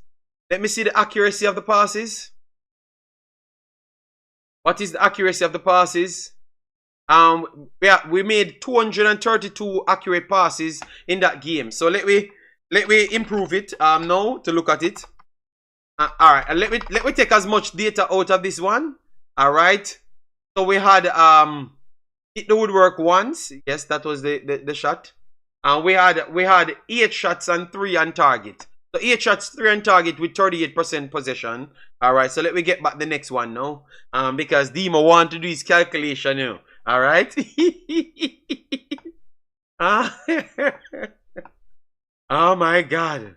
Let me see the accuracy of the passes. What is the accuracy of the passes? We made 232 accurate passes in that game. So let me improve it now to look at it. All right, and let me take as much data out of this one. All right. So we had hit the woodwork once. Yes, that was the shot. And we had 8 shots and 3 on target. So 8 shots, 3 on target with 38% possession. Alright, so let me get back the next one now. Because Dimo want to do his calculation now. Alright. Oh my God.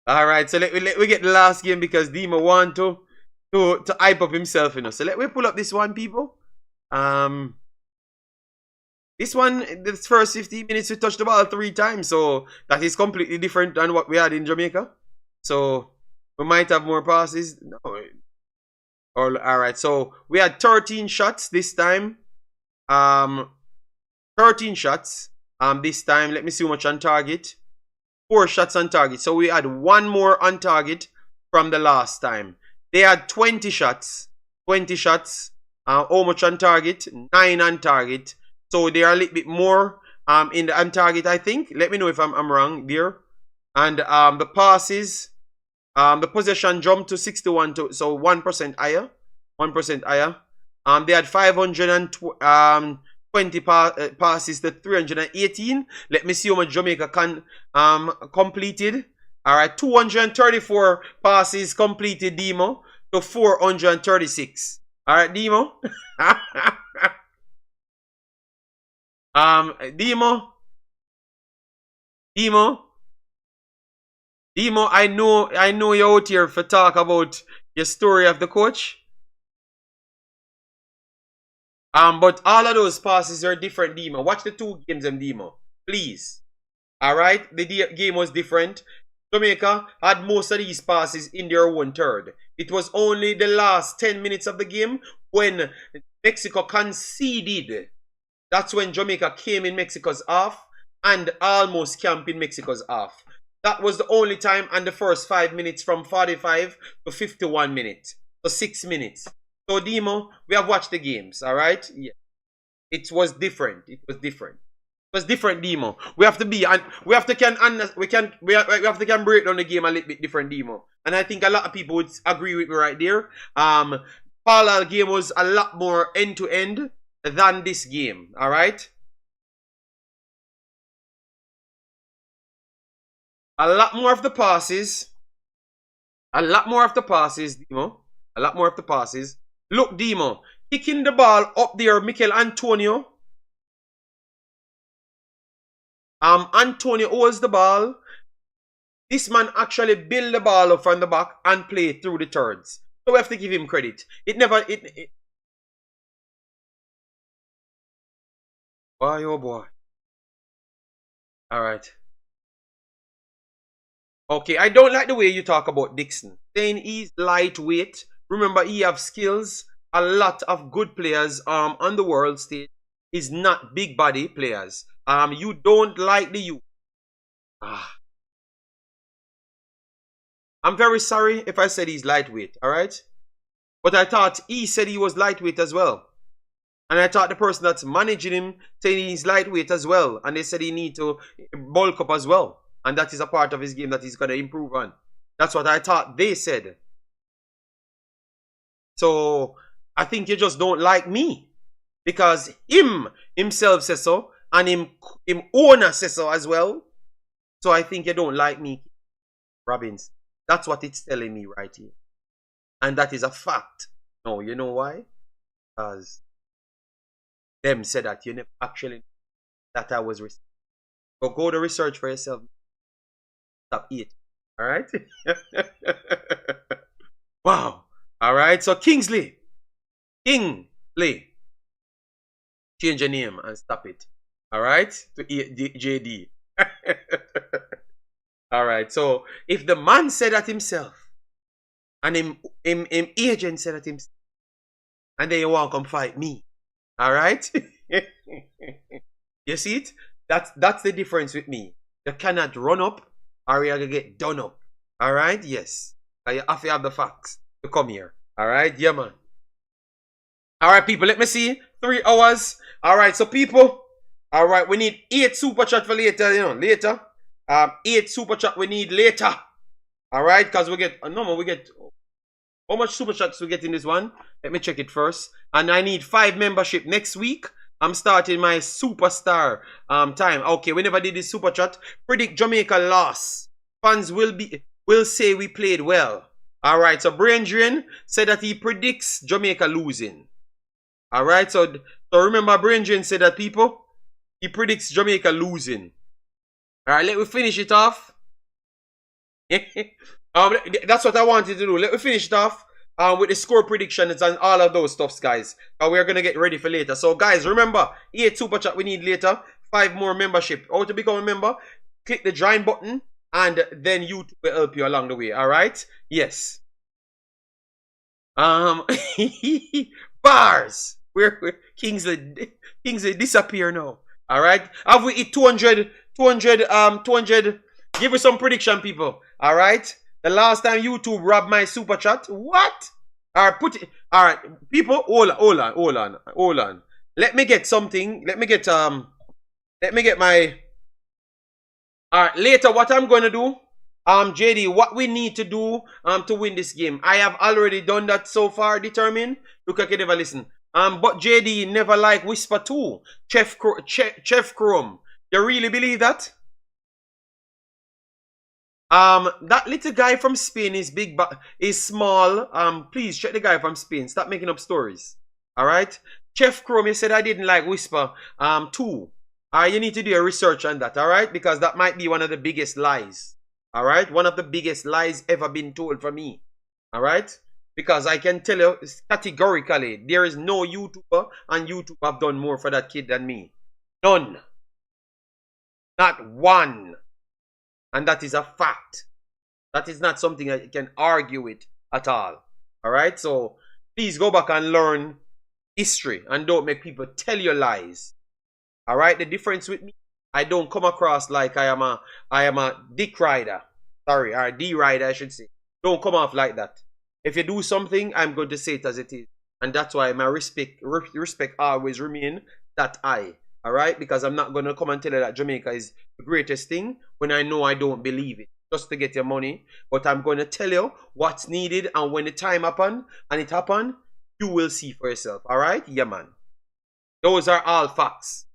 Alright, so let me get the last game because Dimo want to hype up himself, you know. So let me pull up this one, people. This one, the first 15 minutes, we touched the ball 3 times. So that is completely different than what we had in Jamaica. So we might have more passes. No. Alright, so we had 13 shots this time. 13 shots this time. Let me see how much on target. 4 shots on target. So we had 1 more on target from the last time. They had 20 shots. 20 shots. How much on target? 9 on target. So they are a little bit more in the on target, I think. Let me know if I'm wrong there. And the passes, the possession jumped to 61, so 1% higher. 1% higher. They had 520 passes to 318. Let me see how much Jamaica completed. All right, 234 passes completed, Demo, to 436. All right, Demo. Demo, I know you're out here for talk about your story of the coach. But all of those passes are different, Demo. Watch the 2 games, Demo, please. Alright, the game was different. Jamaica had most of these passes in their own third. It was only the last 10 minutes of the game when Mexico conceded. That's when Jamaica came in Mexico's half and almost camped in Mexico's half. That was the only time, and the first 5 minutes from 45 to 51 minutes. So 6 minutes. So Demo, we have watched the games, alright? Yeah. It was different. It was different. It was different, Demo. We have to be, and we have to can break down the game a little bit different, Demo. And I think a lot of people would agree with me right there. Parallel game was a lot more end to end than this game. Alright? A lot more of the passes. Demo. A lot more of the passes. Look, Demo. Kicking the ball up there, Mikel Antonio. Antonio holds the ball. This man actually build the ball up from the back and play through the thirds. So we have to give him credit. Boy, oh boy. Alright. Okay, I don't like the way you talk about Dixon. Saying he's lightweight. Remember, he have skills. A lot of good players on the world stage is not big body players. You don't like the youth. I'm very sorry if I said he's lightweight, alright? But I thought he said he was lightweight as well. And I thought the person that's managing him saying he's lightweight as well. And they said he need to bulk up as well. And that is a part of his game that he's going to improve on. That's what I thought they said. So, I think you just don't like me. Because himself says so. And him owner says so as well. So, I think you don't like me, Robbins. That's what it's telling me right here. And that is a fact. No, you know why? Because them said that you never actually that I was researching. So go to research for yourself. Stop eating. Alright? Wow. Alright, so Kingsley. Change your name and stop it. Alright? To JD. Alright, so if the man said that himself, and him agent said that himself, and then you want to come fight me. Alright? You see it? That's the difference with me. You cannot run up or you're going to get done up. Alright? Yes. You have to have the facts to come here. Alright? Yeah, man. Alright, people. Let me see. 3 hours. Alright, so people. Alright, we need 8 super chat for later. You know, later. 8 super chat we need later. Alright, because we get how much super chats we get in this one? Let me check it first. And I need 5 membership next week. I'm starting my superstar time. Okay, we never did this super chat. Predict Jamaica loss. Fans will say we played well. Alright, so Brain Drain said that he predicts Jamaica losing. Alright, so remember Brain Drain said that, people, he predicts Jamaica losing. Alright, let me finish it off. That's what I wanted to do. Let me finish it off with the score predictions and all of those stuffs, guys. We're going to get ready for later. So, guys, remember, 8 super chat we need later. 5 more membership. How to become a member? Click the join button and then YouTube will help you along the way. Alright? Yes. Bars. We're Kingsley disappear now. Alright? Have we hit 200? Give us some prediction, people. Alright? The last time YouTube robbed my super chat. What? Alright, put it. Alright, people, hold on. Let me get something. Let me get my. Alright, later what I'm gonna do. JD, what we need to do to win this game. I have already done that so far, determined. Look, I can never listen. But JD never like Whisper 2. Chef Chrome. You really believe that? That little guy from Spain is big, but is small. Please check the guy from Spain. Stop making up stories. Alright? Chef Chrome, you said I didn't like Whisper 2. You need to do a research on that, alright? Because that might be one of the biggest lies. Alright? One of the biggest lies ever been told for me. Alright? Because I can tell you categorically, there is no YouTuber, and YouTube have done more for that kid than me. None. Not one. And that is a fact. That is not something that you can argue with at all. Alright? So please go back and learn history and don't make people tell you lies. Alright? The difference with me, I don't come across like I am a dick rider. Sorry, or D rider I should say. Don't come off like that. If you do something, I'm going to say it as it is. And that's why my respect always remain that high. Alright? Because I'm not going to come and tell you that Jamaica is the greatest thing when I know I don't believe it. Just to get your money. But I'm going to tell you what's needed, and when the time happen, and it happen, you will see for yourself. Alright? Yeah, man. Those are all facts.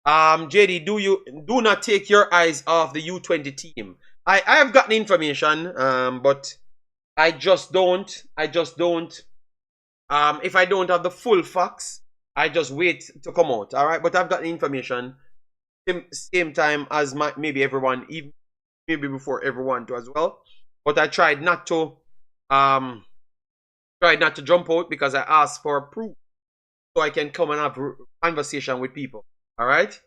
JD, do not take your eyes off the U20 team. I have gotten information, but I just don't. If I don't have the full facts, I just wait to come out. Alright? But I've gotten information same time as maybe everyone, even maybe before everyone too as well. But I tried not to jump out because I asked for proof so I can come and have a conversation with people. Alright?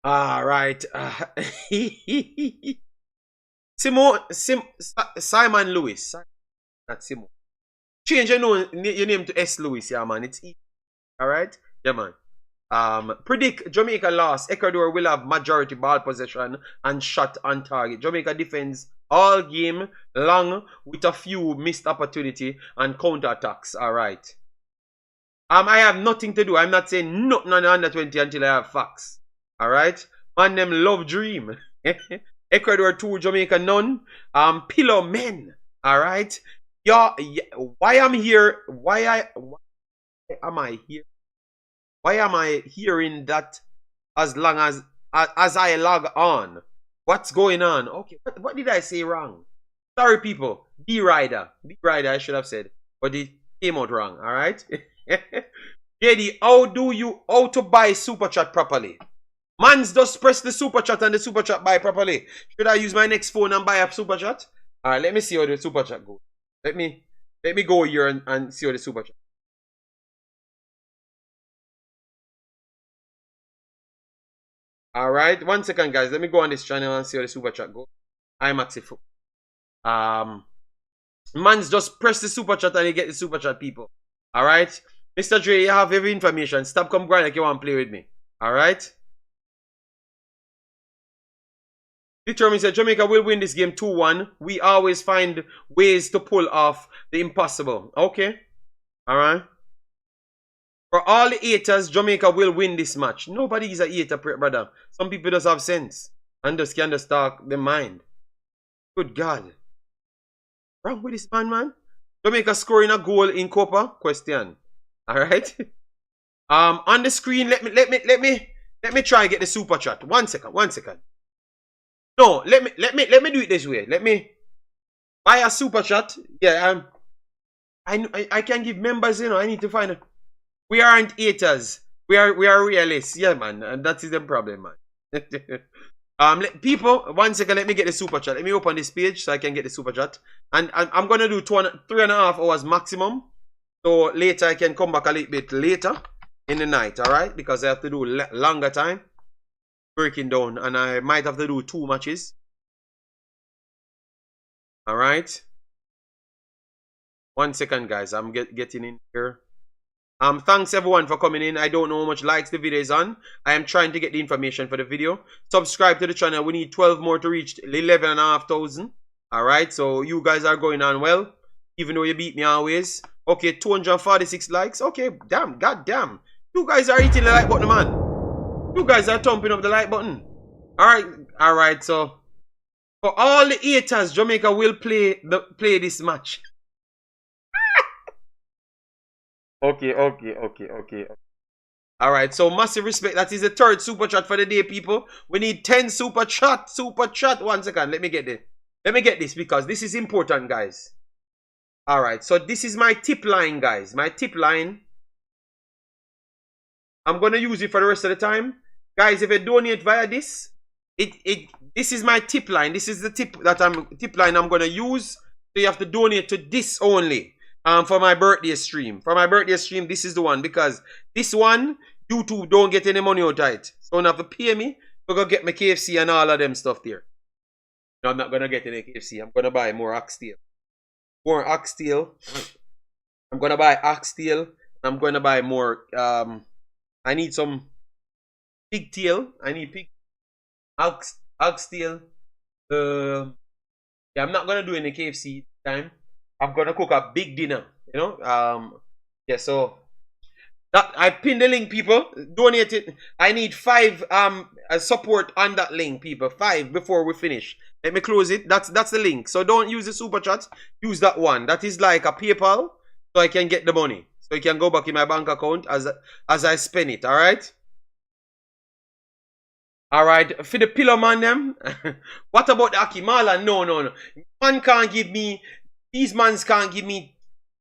Alright. Simon Lewis. Not Simon. Change your name to S. Lewis, yeah, man. It's easy. Alright? Yeah, man. Predict Jamaica loss. Ecuador will have majority ball possession and shot on target. Jamaica defends all game long with a few missed opportunity and counter attacks. Alright. I have nothing to do. I'm not saying nothing on the under 20 until I have facts. Alright? Man, them love dream. Ecuador 2, Jamaica none. Pillow men. Alright? Yeah, why I'm here? Why am I here? Why am I hearing that as long as I log on? What's going on? Okay, what did I say wrong? Sorry, people. B-Rider, I should have said. But it came out wrong, alright? JD, how to buy Super Chat properly? Mans, just press the Super Chat and the Super Chat buy properly. Should I use my next phone and buy a Super Chat? Alright, let me see how the Super Chat goes. Let me go here and see how the Super Chat. Alright, 1 second, guys. Let me go on this channel and see how the Super Chat goes. Imaxit. Mans, just press the Super Chat and you get the Super Chat, people. Alright? Mr. Dre, you have every information. Stop come grind like you want to play with me. Alright? Determined said Jamaica will win this game 2-1. We always find ways to pull off the impossible. Okay? Alright? For all the haters, Jamaica will win this match. Nobody is a hater, brother. Some people just have sense and just can just talk their mind. Good God. Wrong with this man? Jamaica scoring a goal in Copa? Question. Alright? On the screen, let me try and get the Super Chat. 1 second. No, let me do it this way. Let me buy a Super Chat. Yeah, I can give members, I need to find it. We aren't haters. We are realists. Yeah, man. And that is the problem, man. People, 1 second, let me get the Super Chat. Let me open this page so I can get the Super Chat. And I'm gonna do 3.5 hours maximum. So later I can come back a little bit later in the night, alright? Because I have to do longer time. Breaking down, and I might have to do 2 matches. Alright. 1 second, guys. I'm getting in here. Thanks everyone for coming in. I don't know how much likes the video is on. I am trying to get the information for the video. Subscribe to the channel. We need 12 more to reach 11,500. Alright, so you guys are going on well. Even though you beat me always. Okay, 246 likes. Okay, damn, god damn. You guys are hitting the like button, man. You guys are thumping up the like button. Alright, so for all the haters, Jamaica will play this match. Okay. Alright, so massive respect. That is the 3rd Super Chat for the day, people. We need 10 Super Chat. 1 second, let me get this because this is important, guys. Alright, so this is my tip line, guys. My tip line. I'm going to use it for the rest of the time. Guys, if you donate via this, this is my tip line. This is the tip line I'm going to use. So you have to donate to this only. For my birthday stream. For my birthday stream, this is the one. Because this one, YouTube don't get any money out of it. So you don't have to pay me We're gonna get my KFC and all of them stuff there. No, I'm not gonna get any KFC. I'm gonna buy more oxtail. More oxtail. I'm gonna buy oxtail. I'm gonna buy more. I need some pigtail. I need pig oxtail. Yeah, I'm not gonna do any KFC time. I'm gonna cook a big dinner. You know. Yeah. So that I pinned the link, people. Donate it. I need 5 support on that link, people. 5 before we finish. Let me close it. That's the link. So don't use the super chat. Use that one. That is like a PayPal, so I can get the money. So it can go back in my bank account as I spend it. All right. All right. For the pillow man, them. What about the Akimala? No. Man can't give me. These mans can't give me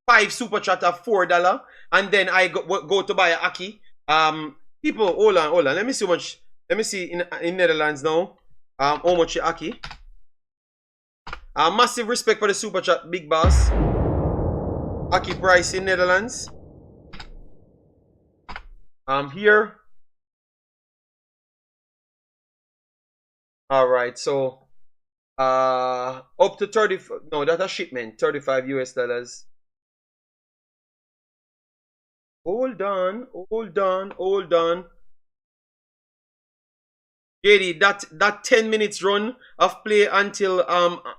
5 super chat of $4, and then I go to buy a Aki. People, hold on. Let me see how much. Let me see in Netherlands now. How much the Aki. Massive respect for the super chat, big boss. Aki price in Netherlands. Here. All right, so up to 30. No, that's a shipment. $35 US. Hold on. JD, that 10 minutes run of play until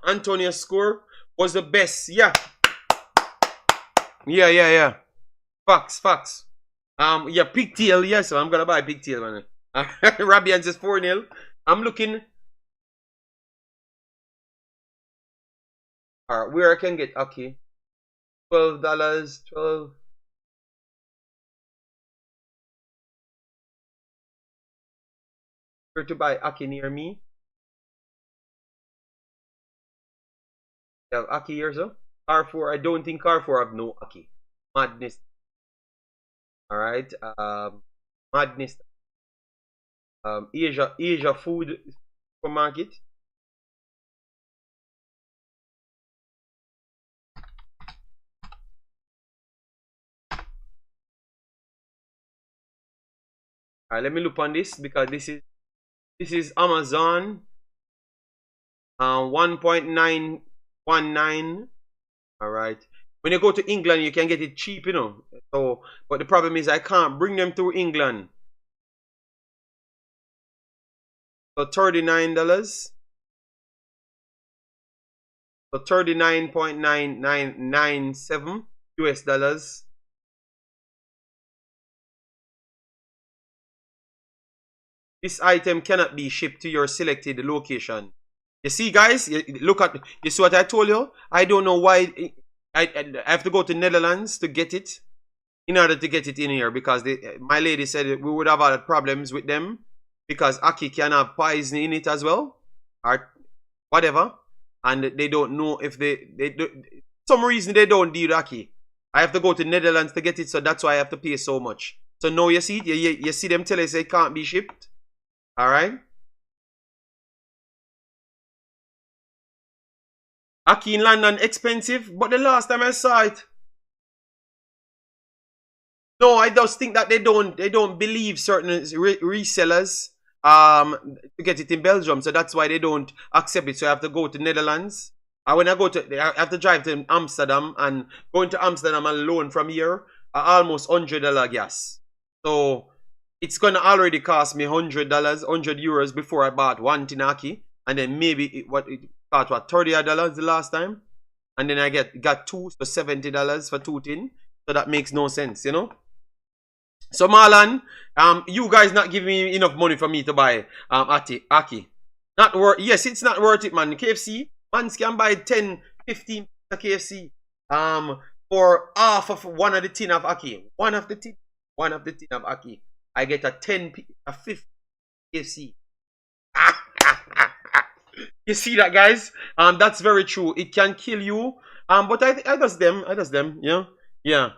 Antonio score was the best. Yeah. Facts. Yeah, pigtail. Yes, so I'm gonna buy pigtail, man. Rabian just 4-0. I'm looking. Alright, where I can get Aki. $12. 12. Where to buy Aki near me? You have Aki here, so? Carrefour, I don't think Carrefour have no Aki. Madness. Alright, Madness. Asia Food Supermarket. Alright, let me look on this because this is Amazon. 1.919. Alright. When you go to England, you can get it cheap, you know. So, but the problem is I can't bring them to England. So $39. So 39.9997 US. This item cannot be shipped to your selected location. You see, guys, look at, you see what I told you? I don't know why I have to go to Netherlands to get it in order to get it in here because my lady said we would have had problems with them because Aki can have poison in it as well or whatever, and they don't know if they some reason they don't deal with Aki. I have to go to Netherlands to get it, so that's why I have to pay so much. So now you see it, you see them tell us it can't be shipped. Alright. Aki in London expensive, but the last time I saw it. No, I just think that they don't believe certain resellers to get it in Belgium, so that's why they don't accept it. So I have to go to Netherlands. When I have to drive to Amsterdam, and going to Amsterdam alone from here almost $100 gas. So it's gonna already cost me €100 before I bought one Tinaki, and then maybe it cost what $30 the last time, and then I got 2, so $70 for 2 tin. So that makes no sense, you know. So Marlon, you guys not giving me enough money for me to buy Aki. Not worth. Yes, it's not worth it, man. KFC, man can buy 10, 15 KFC for half of one of the tin of Aki. One of the tin of Aki. I get a 50 KFC. You see that, guys? That's very true. It can kill you. But I does them. Yeah.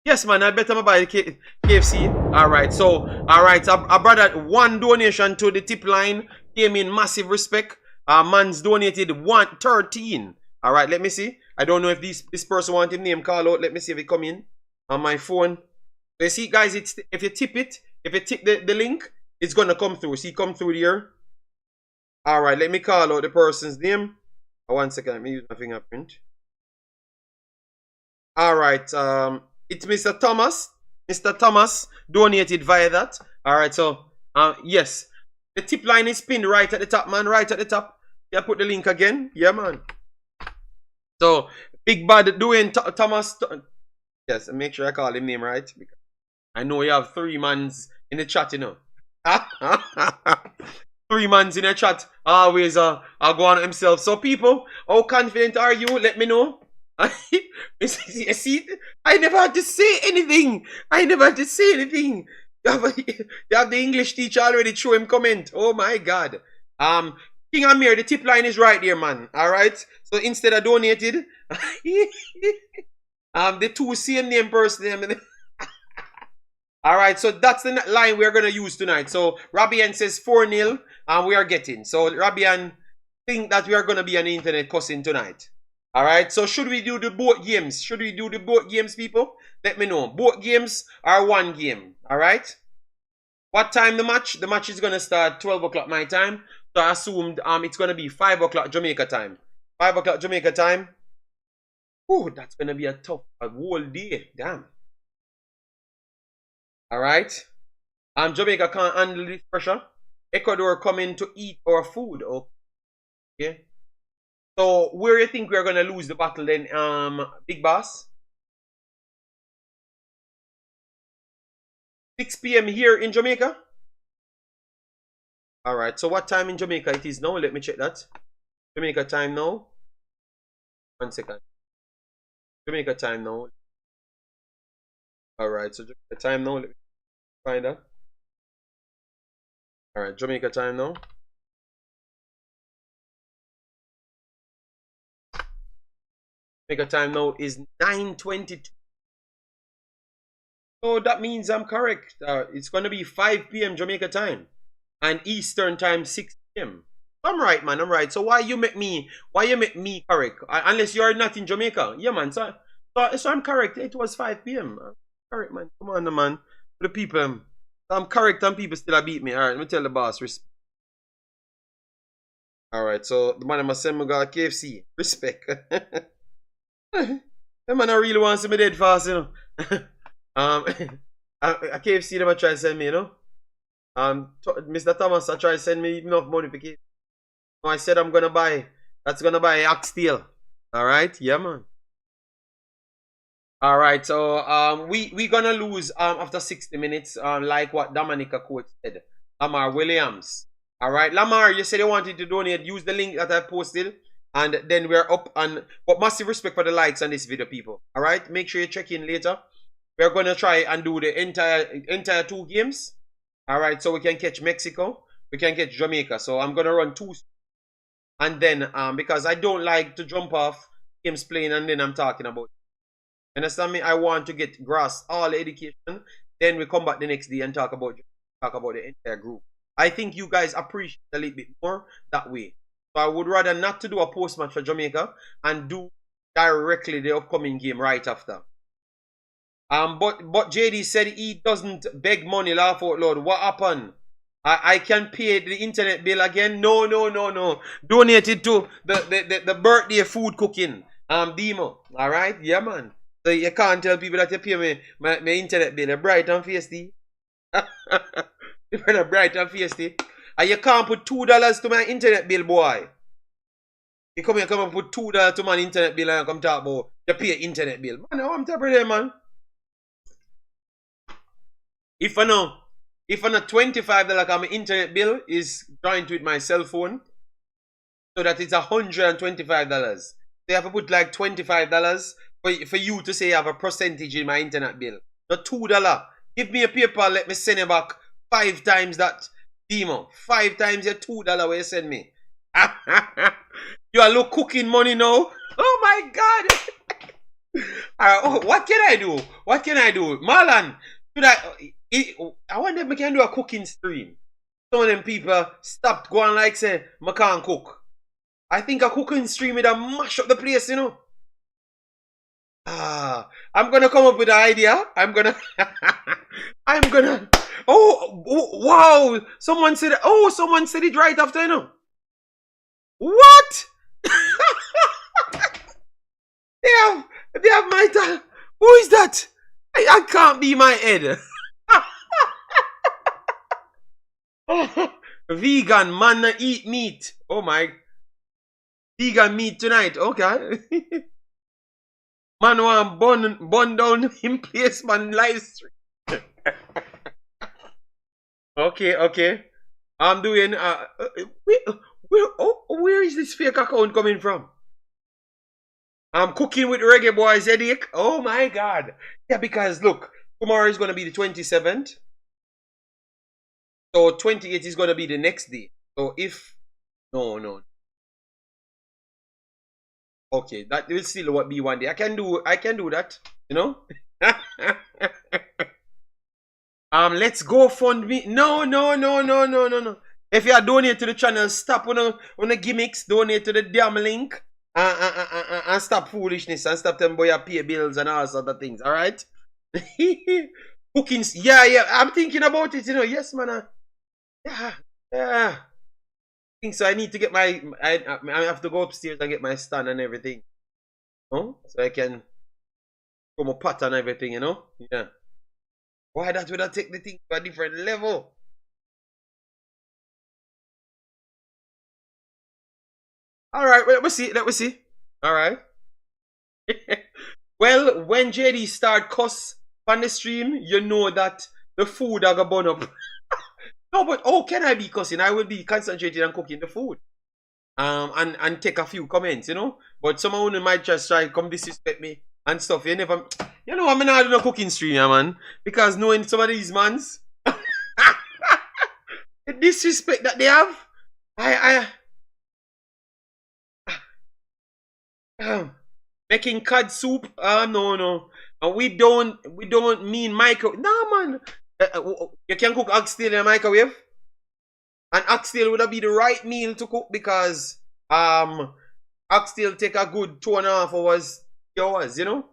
Yes, man. I better buy the KFC. Alright, so I brought that one donation to the tip line. Came in massive respect. Man's donated 113. Alright, let me see. I don't know if this person want his name call out. Let me see if it come in on my phone. You see, guys, it's if you tip the link, it's gonna come through. See, come through here. All right, let me call out the person's name. 1 second, let me use my fingerprint. All right, it's Mr. Thomas. Mr. Thomas donated via that. All right, so yes, the tip line is pinned right at the top, man. Right at the top. Yeah, put the link again. Yeah, man. So big bad doing Thomas. Yes, make sure I call him name right. Because I know you have 3 mans in the chat, you know. 3 mans in the chat always go on himself. So people, how confident are you? Let me know. You see, I never had to say anything. You have the English teacher already throw him comment. Oh my God. King Amir, the tip line is right there, man. All right. So instead of donated, the 2 same name person. All right. So that's the line we're gonna use tonight. So Rabian says 4-0, and we are getting. So Rabian think that we are gonna be on the internet cussing tonight. All right. So should we do the both games? Should we do the both games, people? Let me know. Both games are 1 game. All right. What time the match? The match is gonna start 12 o'clock my time. So I assumed it's gonna be 5 o'clock Jamaica time. 5 o'clock Jamaica time. Oh, that's gonna be a whole day. Damn. All right. Jamaica can't handle this pressure. Ecuador coming to eat our food. Okay. So where do you think we're gonna lose the battle then, Big Boss? 6 p.m. here in Jamaica. All right. So what time in Jamaica it is now? Let me check that. Jamaica time now. 1 second. Jamaica time now. All right. So Jamaica time now. Let me find that. All right. Jamaica time now. Jamaica time now is 9:22. So that means I'm correct. It's gonna be 5 p.m. Jamaica time, and Eastern time 6 p.m. I'm right, man. I'm right. So why you make me correct? Unless you are not in Jamaica, yeah, man. So I'm correct. It was 5 p.m. Correct, man. Come on, man. For the people, I'm correct, and people still beat me. All right, let me tell the boss. All right. So the man must send me got KFC. Respect. The man I really want to see me dead fast, you know. I KFC never try to send me, you know. Mr. Thomas, I try to send me enough money for KFC. I said I'm gonna buy. That's gonna buy oxtail. All right, yeah, man. All right, so we gonna lose after 60 minutes. Like what Dominica coach said. Lamar Williams. All right, Lamar, you said you wanted to donate. Use the link that I posted. And then we're up, but massive respect for the likes on this video, people. All right, make sure you check in later. We're gonna try and do the entire 2 games. All right, so we can catch Mexico, we can catch Jamaica. So I'm gonna run 2, and then because I don't like to jump off games playing and then I'm talking about. Understand me? I want to get grasp all the education. Then we come back the next day and talk about the entire group. I think you guys appreciate a little bit more that way. So I would rather not to do a post match for Jamaica and do directly the upcoming game right after. But JD said he doesn't beg money, laugh out loud. What happened? I can pay the internet bill again? No. Donate it to the birthday food cooking. Demo. Alright? Yeah, man. So you can't tell people that you pay me my internet bill. Bright and feisty. You're bright and feisty. And you can't put $2 to my internet bill, boy. You come and put $2 to my internet bill and come talk about you pay internet bill. Man, I'm telling you, man. If I know $25 on my internet bill is joined with my cell phone, so that it's $125. So you have to put like $25 for you to say you have a percentage in my internet bill. Not $2. Give me a paper, let me send you back 5 times that. Demo, 5 times your $2 where you send me. You are look cooking money now. Oh my God. What can I do? Marlon, I wonder if I can do a cooking stream. Some of them people stopped going like say, I can't cook. I think a cooking stream would have mash up the place, you know. I'm gonna come up with an idea. Wow! Someone said it right after, you know. What? they have my time. Who is that? I can't be my head. Vegan man eat meat. Oh my. Vegan meat tonight. Okay. Man want bun down in place man live stream. Okay. I'm doing where is this fake account coming from? I'm cooking with Reggae Boyz headache. Oh my god. Yeah, because look, tomorrow is gonna be the 27th. So 28th is gonna be the next day. So if no. Okay, that will still what be one day. I can do that, you know? Let's go fund me. No. If you are donate to the channel, stop on the gimmicks, donate to the damn link. And stop foolishness and stop them boy pay bills and all sorts of things, alright? Cooking, yeah, I'm thinking about it, you know. Yes, man. Yeah. I think so. I need to get I have to go upstairs and get my stand and everything. So I can put my pot and everything, you know? Yeah. Why that would I take the thing to a different level? Alright, let me see. Alright. Well, when JD start cuss on the stream, you know that the food I got burn up. No, but how can I be cussing? I will be concentrating on cooking the food. And take a few comments, you know. But someone might just try to come disrespect me and stuff. You know, I'm not doing a cooking stream, yeah, man. Because knowing some of these mans, the disrespect that they have, making cod soup, no. And we don't mean micro. No, man. You can cook oxtail in a microwave. And oxtail would be the right meal to cook because oxtail take a good 2.5 hours, you know?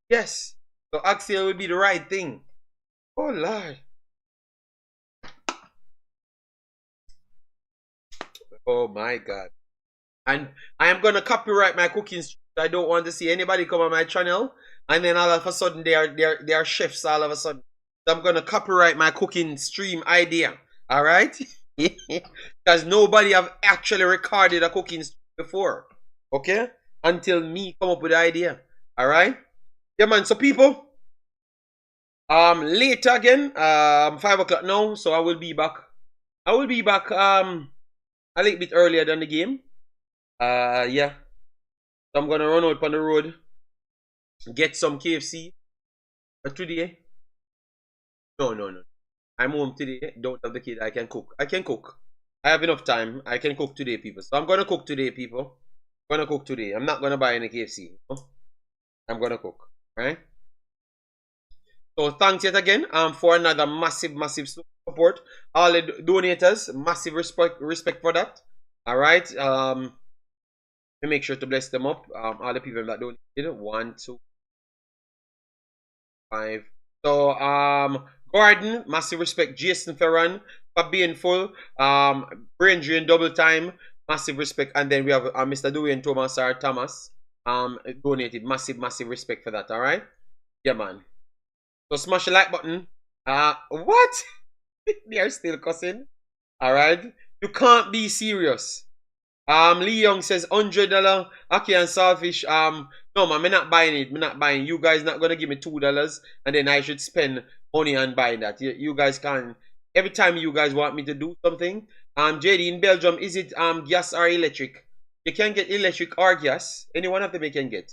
Yes. So oxtail would be the right thing. Oh Lord. Oh my God. And I am gonna copyright my cooking stream. I don't want to see anybody come on my channel and then all of a sudden they are chefs all of a sudden. So I'm gonna copyright my cooking stream idea. Alright? Because nobody have actually recorded a cooking stream before. Okay? Until me come up with the idea. Alright? Yeah man, so people. Later again. 5 o'clock now, so I will be back. a little bit earlier than the game. Yeah. So I'm gonna run out on the road, get some KFC today. No. I'm home today. Don't have the kid. I can cook. I have enough time. I can cook today, people. So I'm gonna cook today, people. I'm gonna cook today. I'm not gonna buy any KFC. I'm gonna cook. Right? So thanks yet again for another massive support. All the donators, massive respect for that. Alright. Make sure to bless them up. All the people that donated. 1, 2, 5. So Gordon, massive respect. Jason Ferran for being full. Brain Drain Double Time, massive respect. And then we have Mr. Dwayne Thomas or Thomas donated. Massive respect for that. Alright? Yeah man. So smash the like button. What? They are still cussing. Alright? You can't be serious. Lee Young says $100 Aki and Saltfish. No man, I'm not buying it. I'm not buying. You guys not gonna give me $2 and then I should spend money on buying that. You guys can. Every time you guys want me to do something. JD in Belgium, is it gas or electric? You can get electric or gas. Any one of them you can get.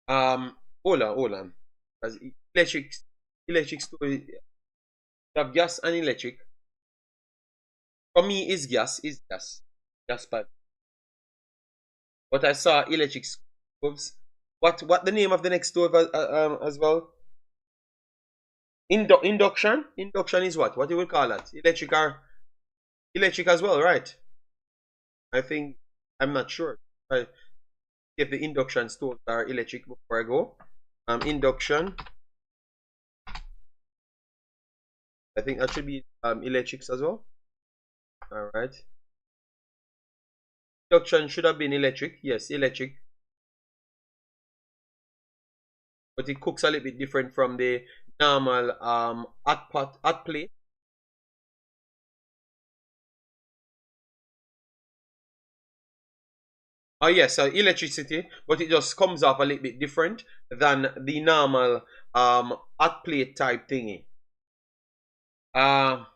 Hold on. Electric store. You have gas and electric. For me, is gas pipe. But I saw electric stoves. What the name of the next stove as well? Induction. Induction is what? What you will call that? Electric as well, right? I think I'm not sure. If the induction stoves are electric before I go. Induction. I think that should be electrics as well. All right. Induction should have been electric. Yes, electric. But it cooks a little bit different from the normal hot plate. Oh yes, so electricity, but it just comes off a little bit different than the normal hot plate type thingy. All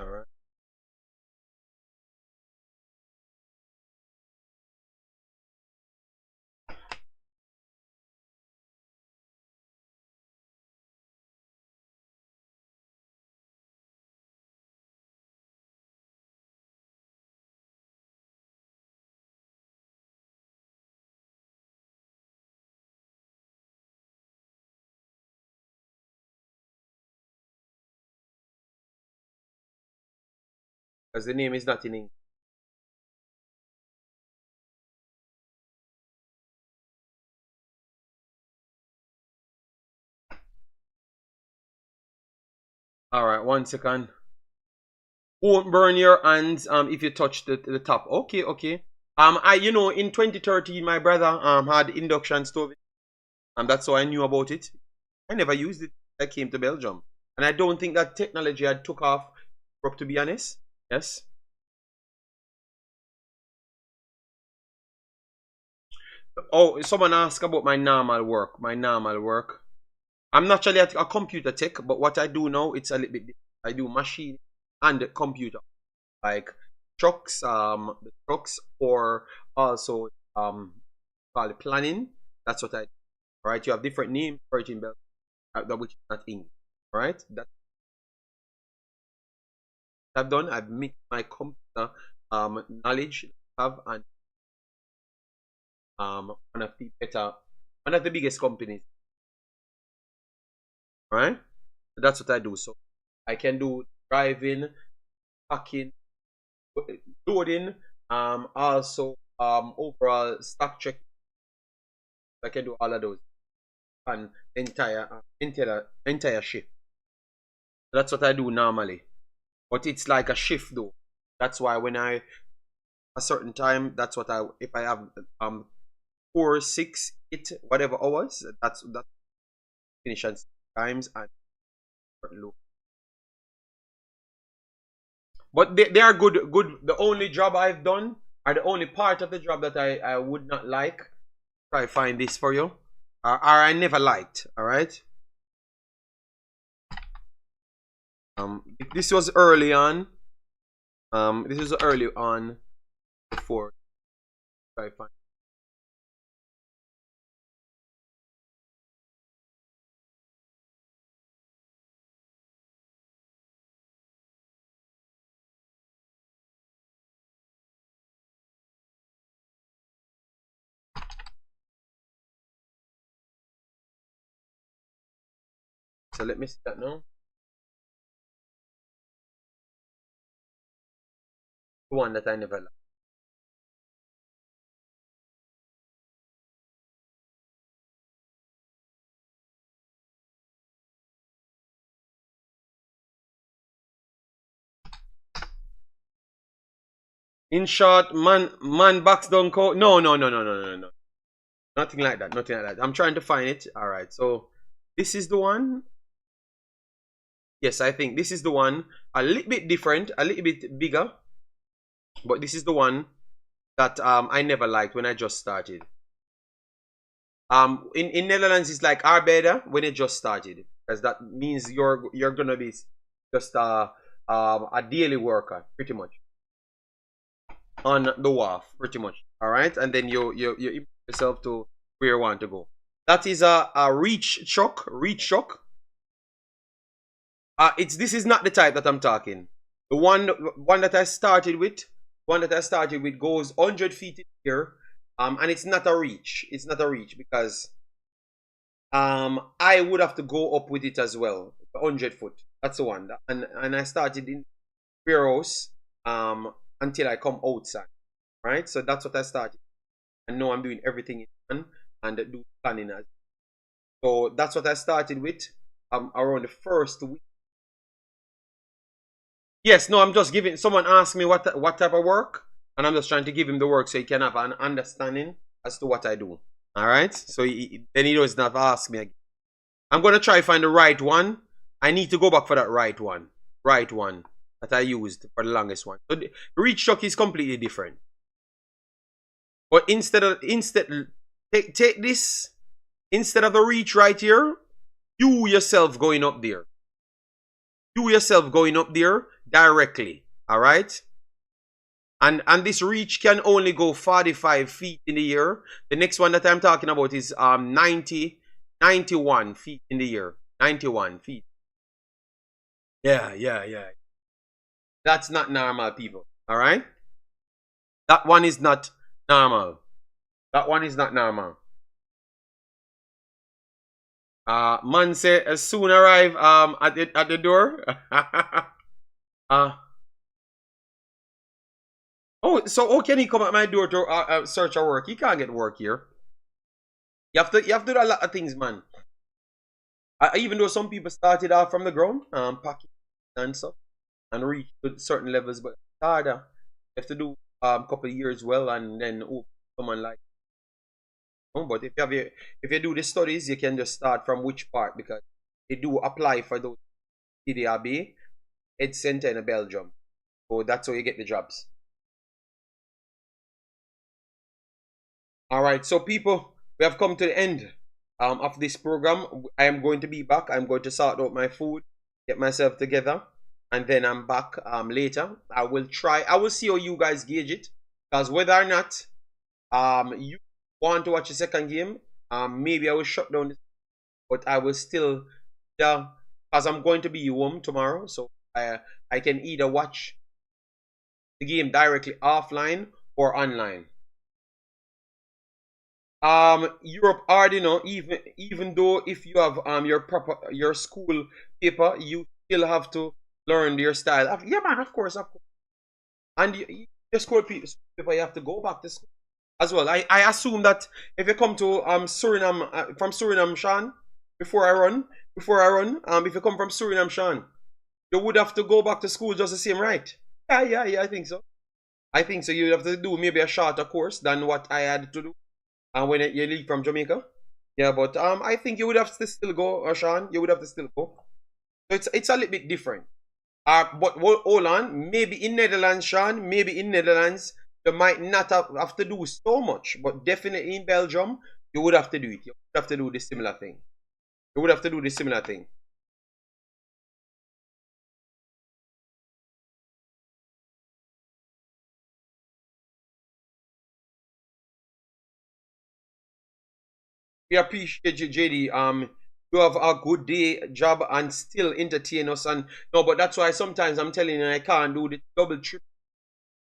right. Because the name is not in English. All right, 1 second. Won't burn your hands if you touch the top. Okay, okay. In 2013 my brother had induction stove, and that's how I knew about it. I never used it. I came to Belgium, and I don't think that technology had took off, to be honest. Yes. Oh, someone asked about my normal work. My normal work. I'm naturally a computer tech, but what I do now, it's a little bit different. I do machine and computer, like trucks, the trucks, or also call it planning. That's what I do. Right? You have different names for it in Belgium, which is not English. Right? That I've done. I've mixed my computer knowledge have and one of the biggest companies. Right? That's what I do. So I can do driving, packing, loading, also overall stock check. I can do all of those and entire shift. That's what I do normally, but it's like a shift though. That's why when a certain time, that's what if I have 4, 6, 8, whatever hours, that's finish at times and low. But they are good. The only job I've done, or the only part of the job that I would not like, try find this for you, or I never liked. All right. This was early on. This was early on before. Try find. So let me see that now. The one that I never liked. In short, man backs don't call. No. Nothing like that. Nothing like that. I'm trying to find it. All right. So this is the one. Yes, I think this is the one. A little bit different, a little bit bigger, but this is the one that I never liked when I just started. In Netherlands it's like arbeider when it just started, because that means you're gonna be just a daily worker pretty much on the wharf pretty much. All right, and then you improve yourself to where you want to go. That is a reach shock. This is not the type that I'm talking. The one that I started with, goes 100 feet in the air, and it's not a reach. It's not a reach because I would have to go up with it as well. 100 foot. That's the one. And I started in warehouse until I come outside. Right? So that's what I started. And now I'm doing everything in one and do planning as. So that's what I started with around the first week. Yes, no, I'm just giving. Someone asked me what type of work, and I'm just trying to give him the work so he can have an understanding as to what I do. All right, so then he doesn't have to ask me again. I'm gonna try to find the right one. I need to go back for that right one that I used for the longest one. So the reach shock is completely different. But take this instead of the reach right here. You yourself going up there. Directly, all right? And this reach can only go 45 feet in the air. The next one that I'm talking about is 91 feet in the air. 91 feet. Yeah. That's not normal, people, all right? That one is not normal. Man say soon arrive at the door. Oh, so how can he come at my door to search for work? He can't get work here. You have to do a lot of things, man. Even though some people started off from the ground, packing and stuff, and reach to certain levels, but it's harder. You have to do a couple of years well, and then someone like. But if you do the studies, you can just start from which part, because they do apply for those CDRB, Ed Center in Belgium. So that's how you get the jobs. Alright, so people, we have come to the end of this program. I am going to be back. I'm going to sort out my food, get myself together, and then I'm back later. I will see how you guys gauge it, because whether or not you want to watch the second game, maybe I will shut down this, but I will still, because I'm going to be home tomorrow, so I can either watch the game directly offline or online. Europe already know, even though if you have your school paper, you still have to learn your style. Yeah, man, of course. And your school paper, you have to go back to school as well. I assume that if you come to Suriname from Suriname, Sean, before I run, if you come from Suriname, Sean, you would have to go back to school just the same, right? Yeah, I think so. You have to do maybe a shorter course than what I had to do when you leave from Jamaica. Yeah, but I think you would have to still go, Sean. You would have to still go. So it's a little bit different. But hold on, maybe in Netherlands, Sean, you might not have to do so much, but definitely in Belgium, you would have to do it. You would have to do the similar thing. We appreciate you, JD. You have a good day job and still entertain us. And no, but that's why sometimes I'm telling you I can't do the double trip,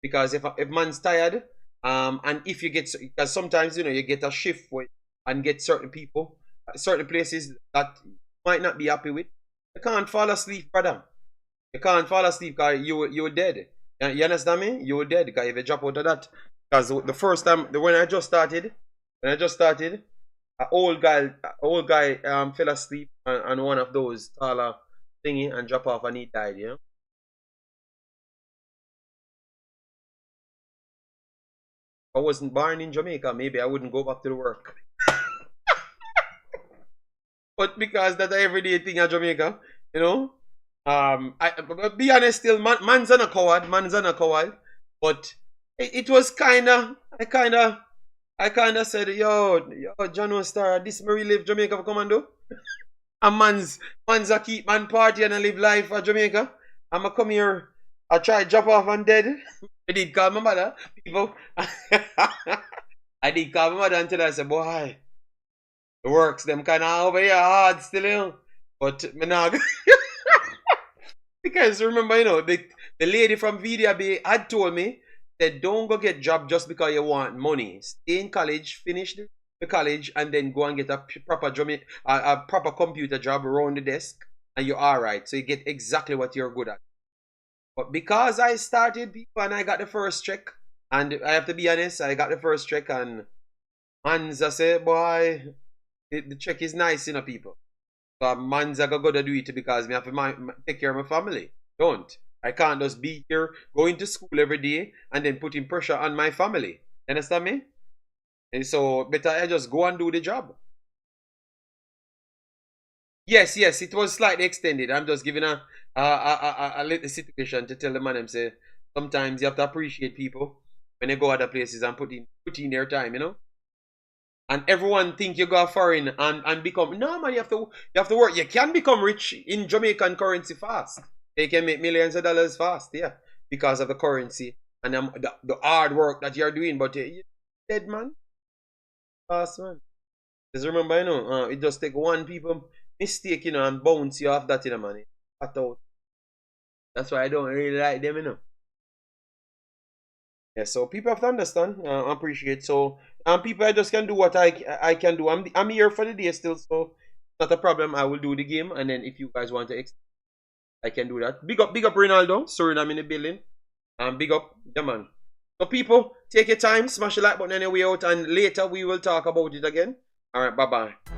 because if man's tired, and if you get, because sometimes you get a shift for it and get certain people, certain places that you might not be happy with. You can't fall asleep, brother. You can't fall asleep because you're dead. You understand me? You're dead because if you drop out of that. Because the first time when I just started, an old guy fell asleep on one of those taller thingy and drop off and he died, If I wasn't born in Jamaica, maybe I wouldn't go back to the work. But because that's an everyday thing in Jamaica, but be honest, still, man's not a coward. But it was I kinda I kind of said, yo, John Star, this me really live Jamaica for come and do. And man's a keep man party and I live life for Jamaica. I'ma come here, I try drop off and dead. I did call my mother. People I did call my mother until I said, boy, the works them kinda over here hard still, you know. But me not because remember, you know, the lady from VDB had told me that don't go get job just because you want money. Stay in college, finish the college, and then go and get a proper a proper computer job around the desk, and you're alright. So you get exactly what you're good at. But because I started people and I got the first check, and I have to be honest, I got the first check, and man's I say, boy, the check is nice, you know, people. So man's I gotta do it because me have to take care of my family. Don't. I can't just be here going to school every day and then putting pressure on my family. Understand me? And so better I just go and do the job. Yes, it was slightly extended. I'm just giving a little situation to tell the man, say sometimes you have to appreciate people when they go other places and put in their time, you know. And everyone think you go foreign and become no man. You have to work. You can become rich in Jamaican currency fast. They can make millions of dollars fast, yeah, because of the currency and the hard work that you're doing. But you're dead man, fast man. Just remember, you know, it just take one people mistake, you know, and bounce you off that, you know, man. That's why I don't really like them, you know. Yeah, so people have to understand, appreciate. So, people, I just can do what I can do. I'm here for the day still, so not a problem. I will do the game, and then if you guys want to, I can do that. Big up, Ronaldo. Suriname in the building. Big up, yeah, man. So, people, take your time, smash the like button on your way out, and later we will talk about it again. All right, bye bye.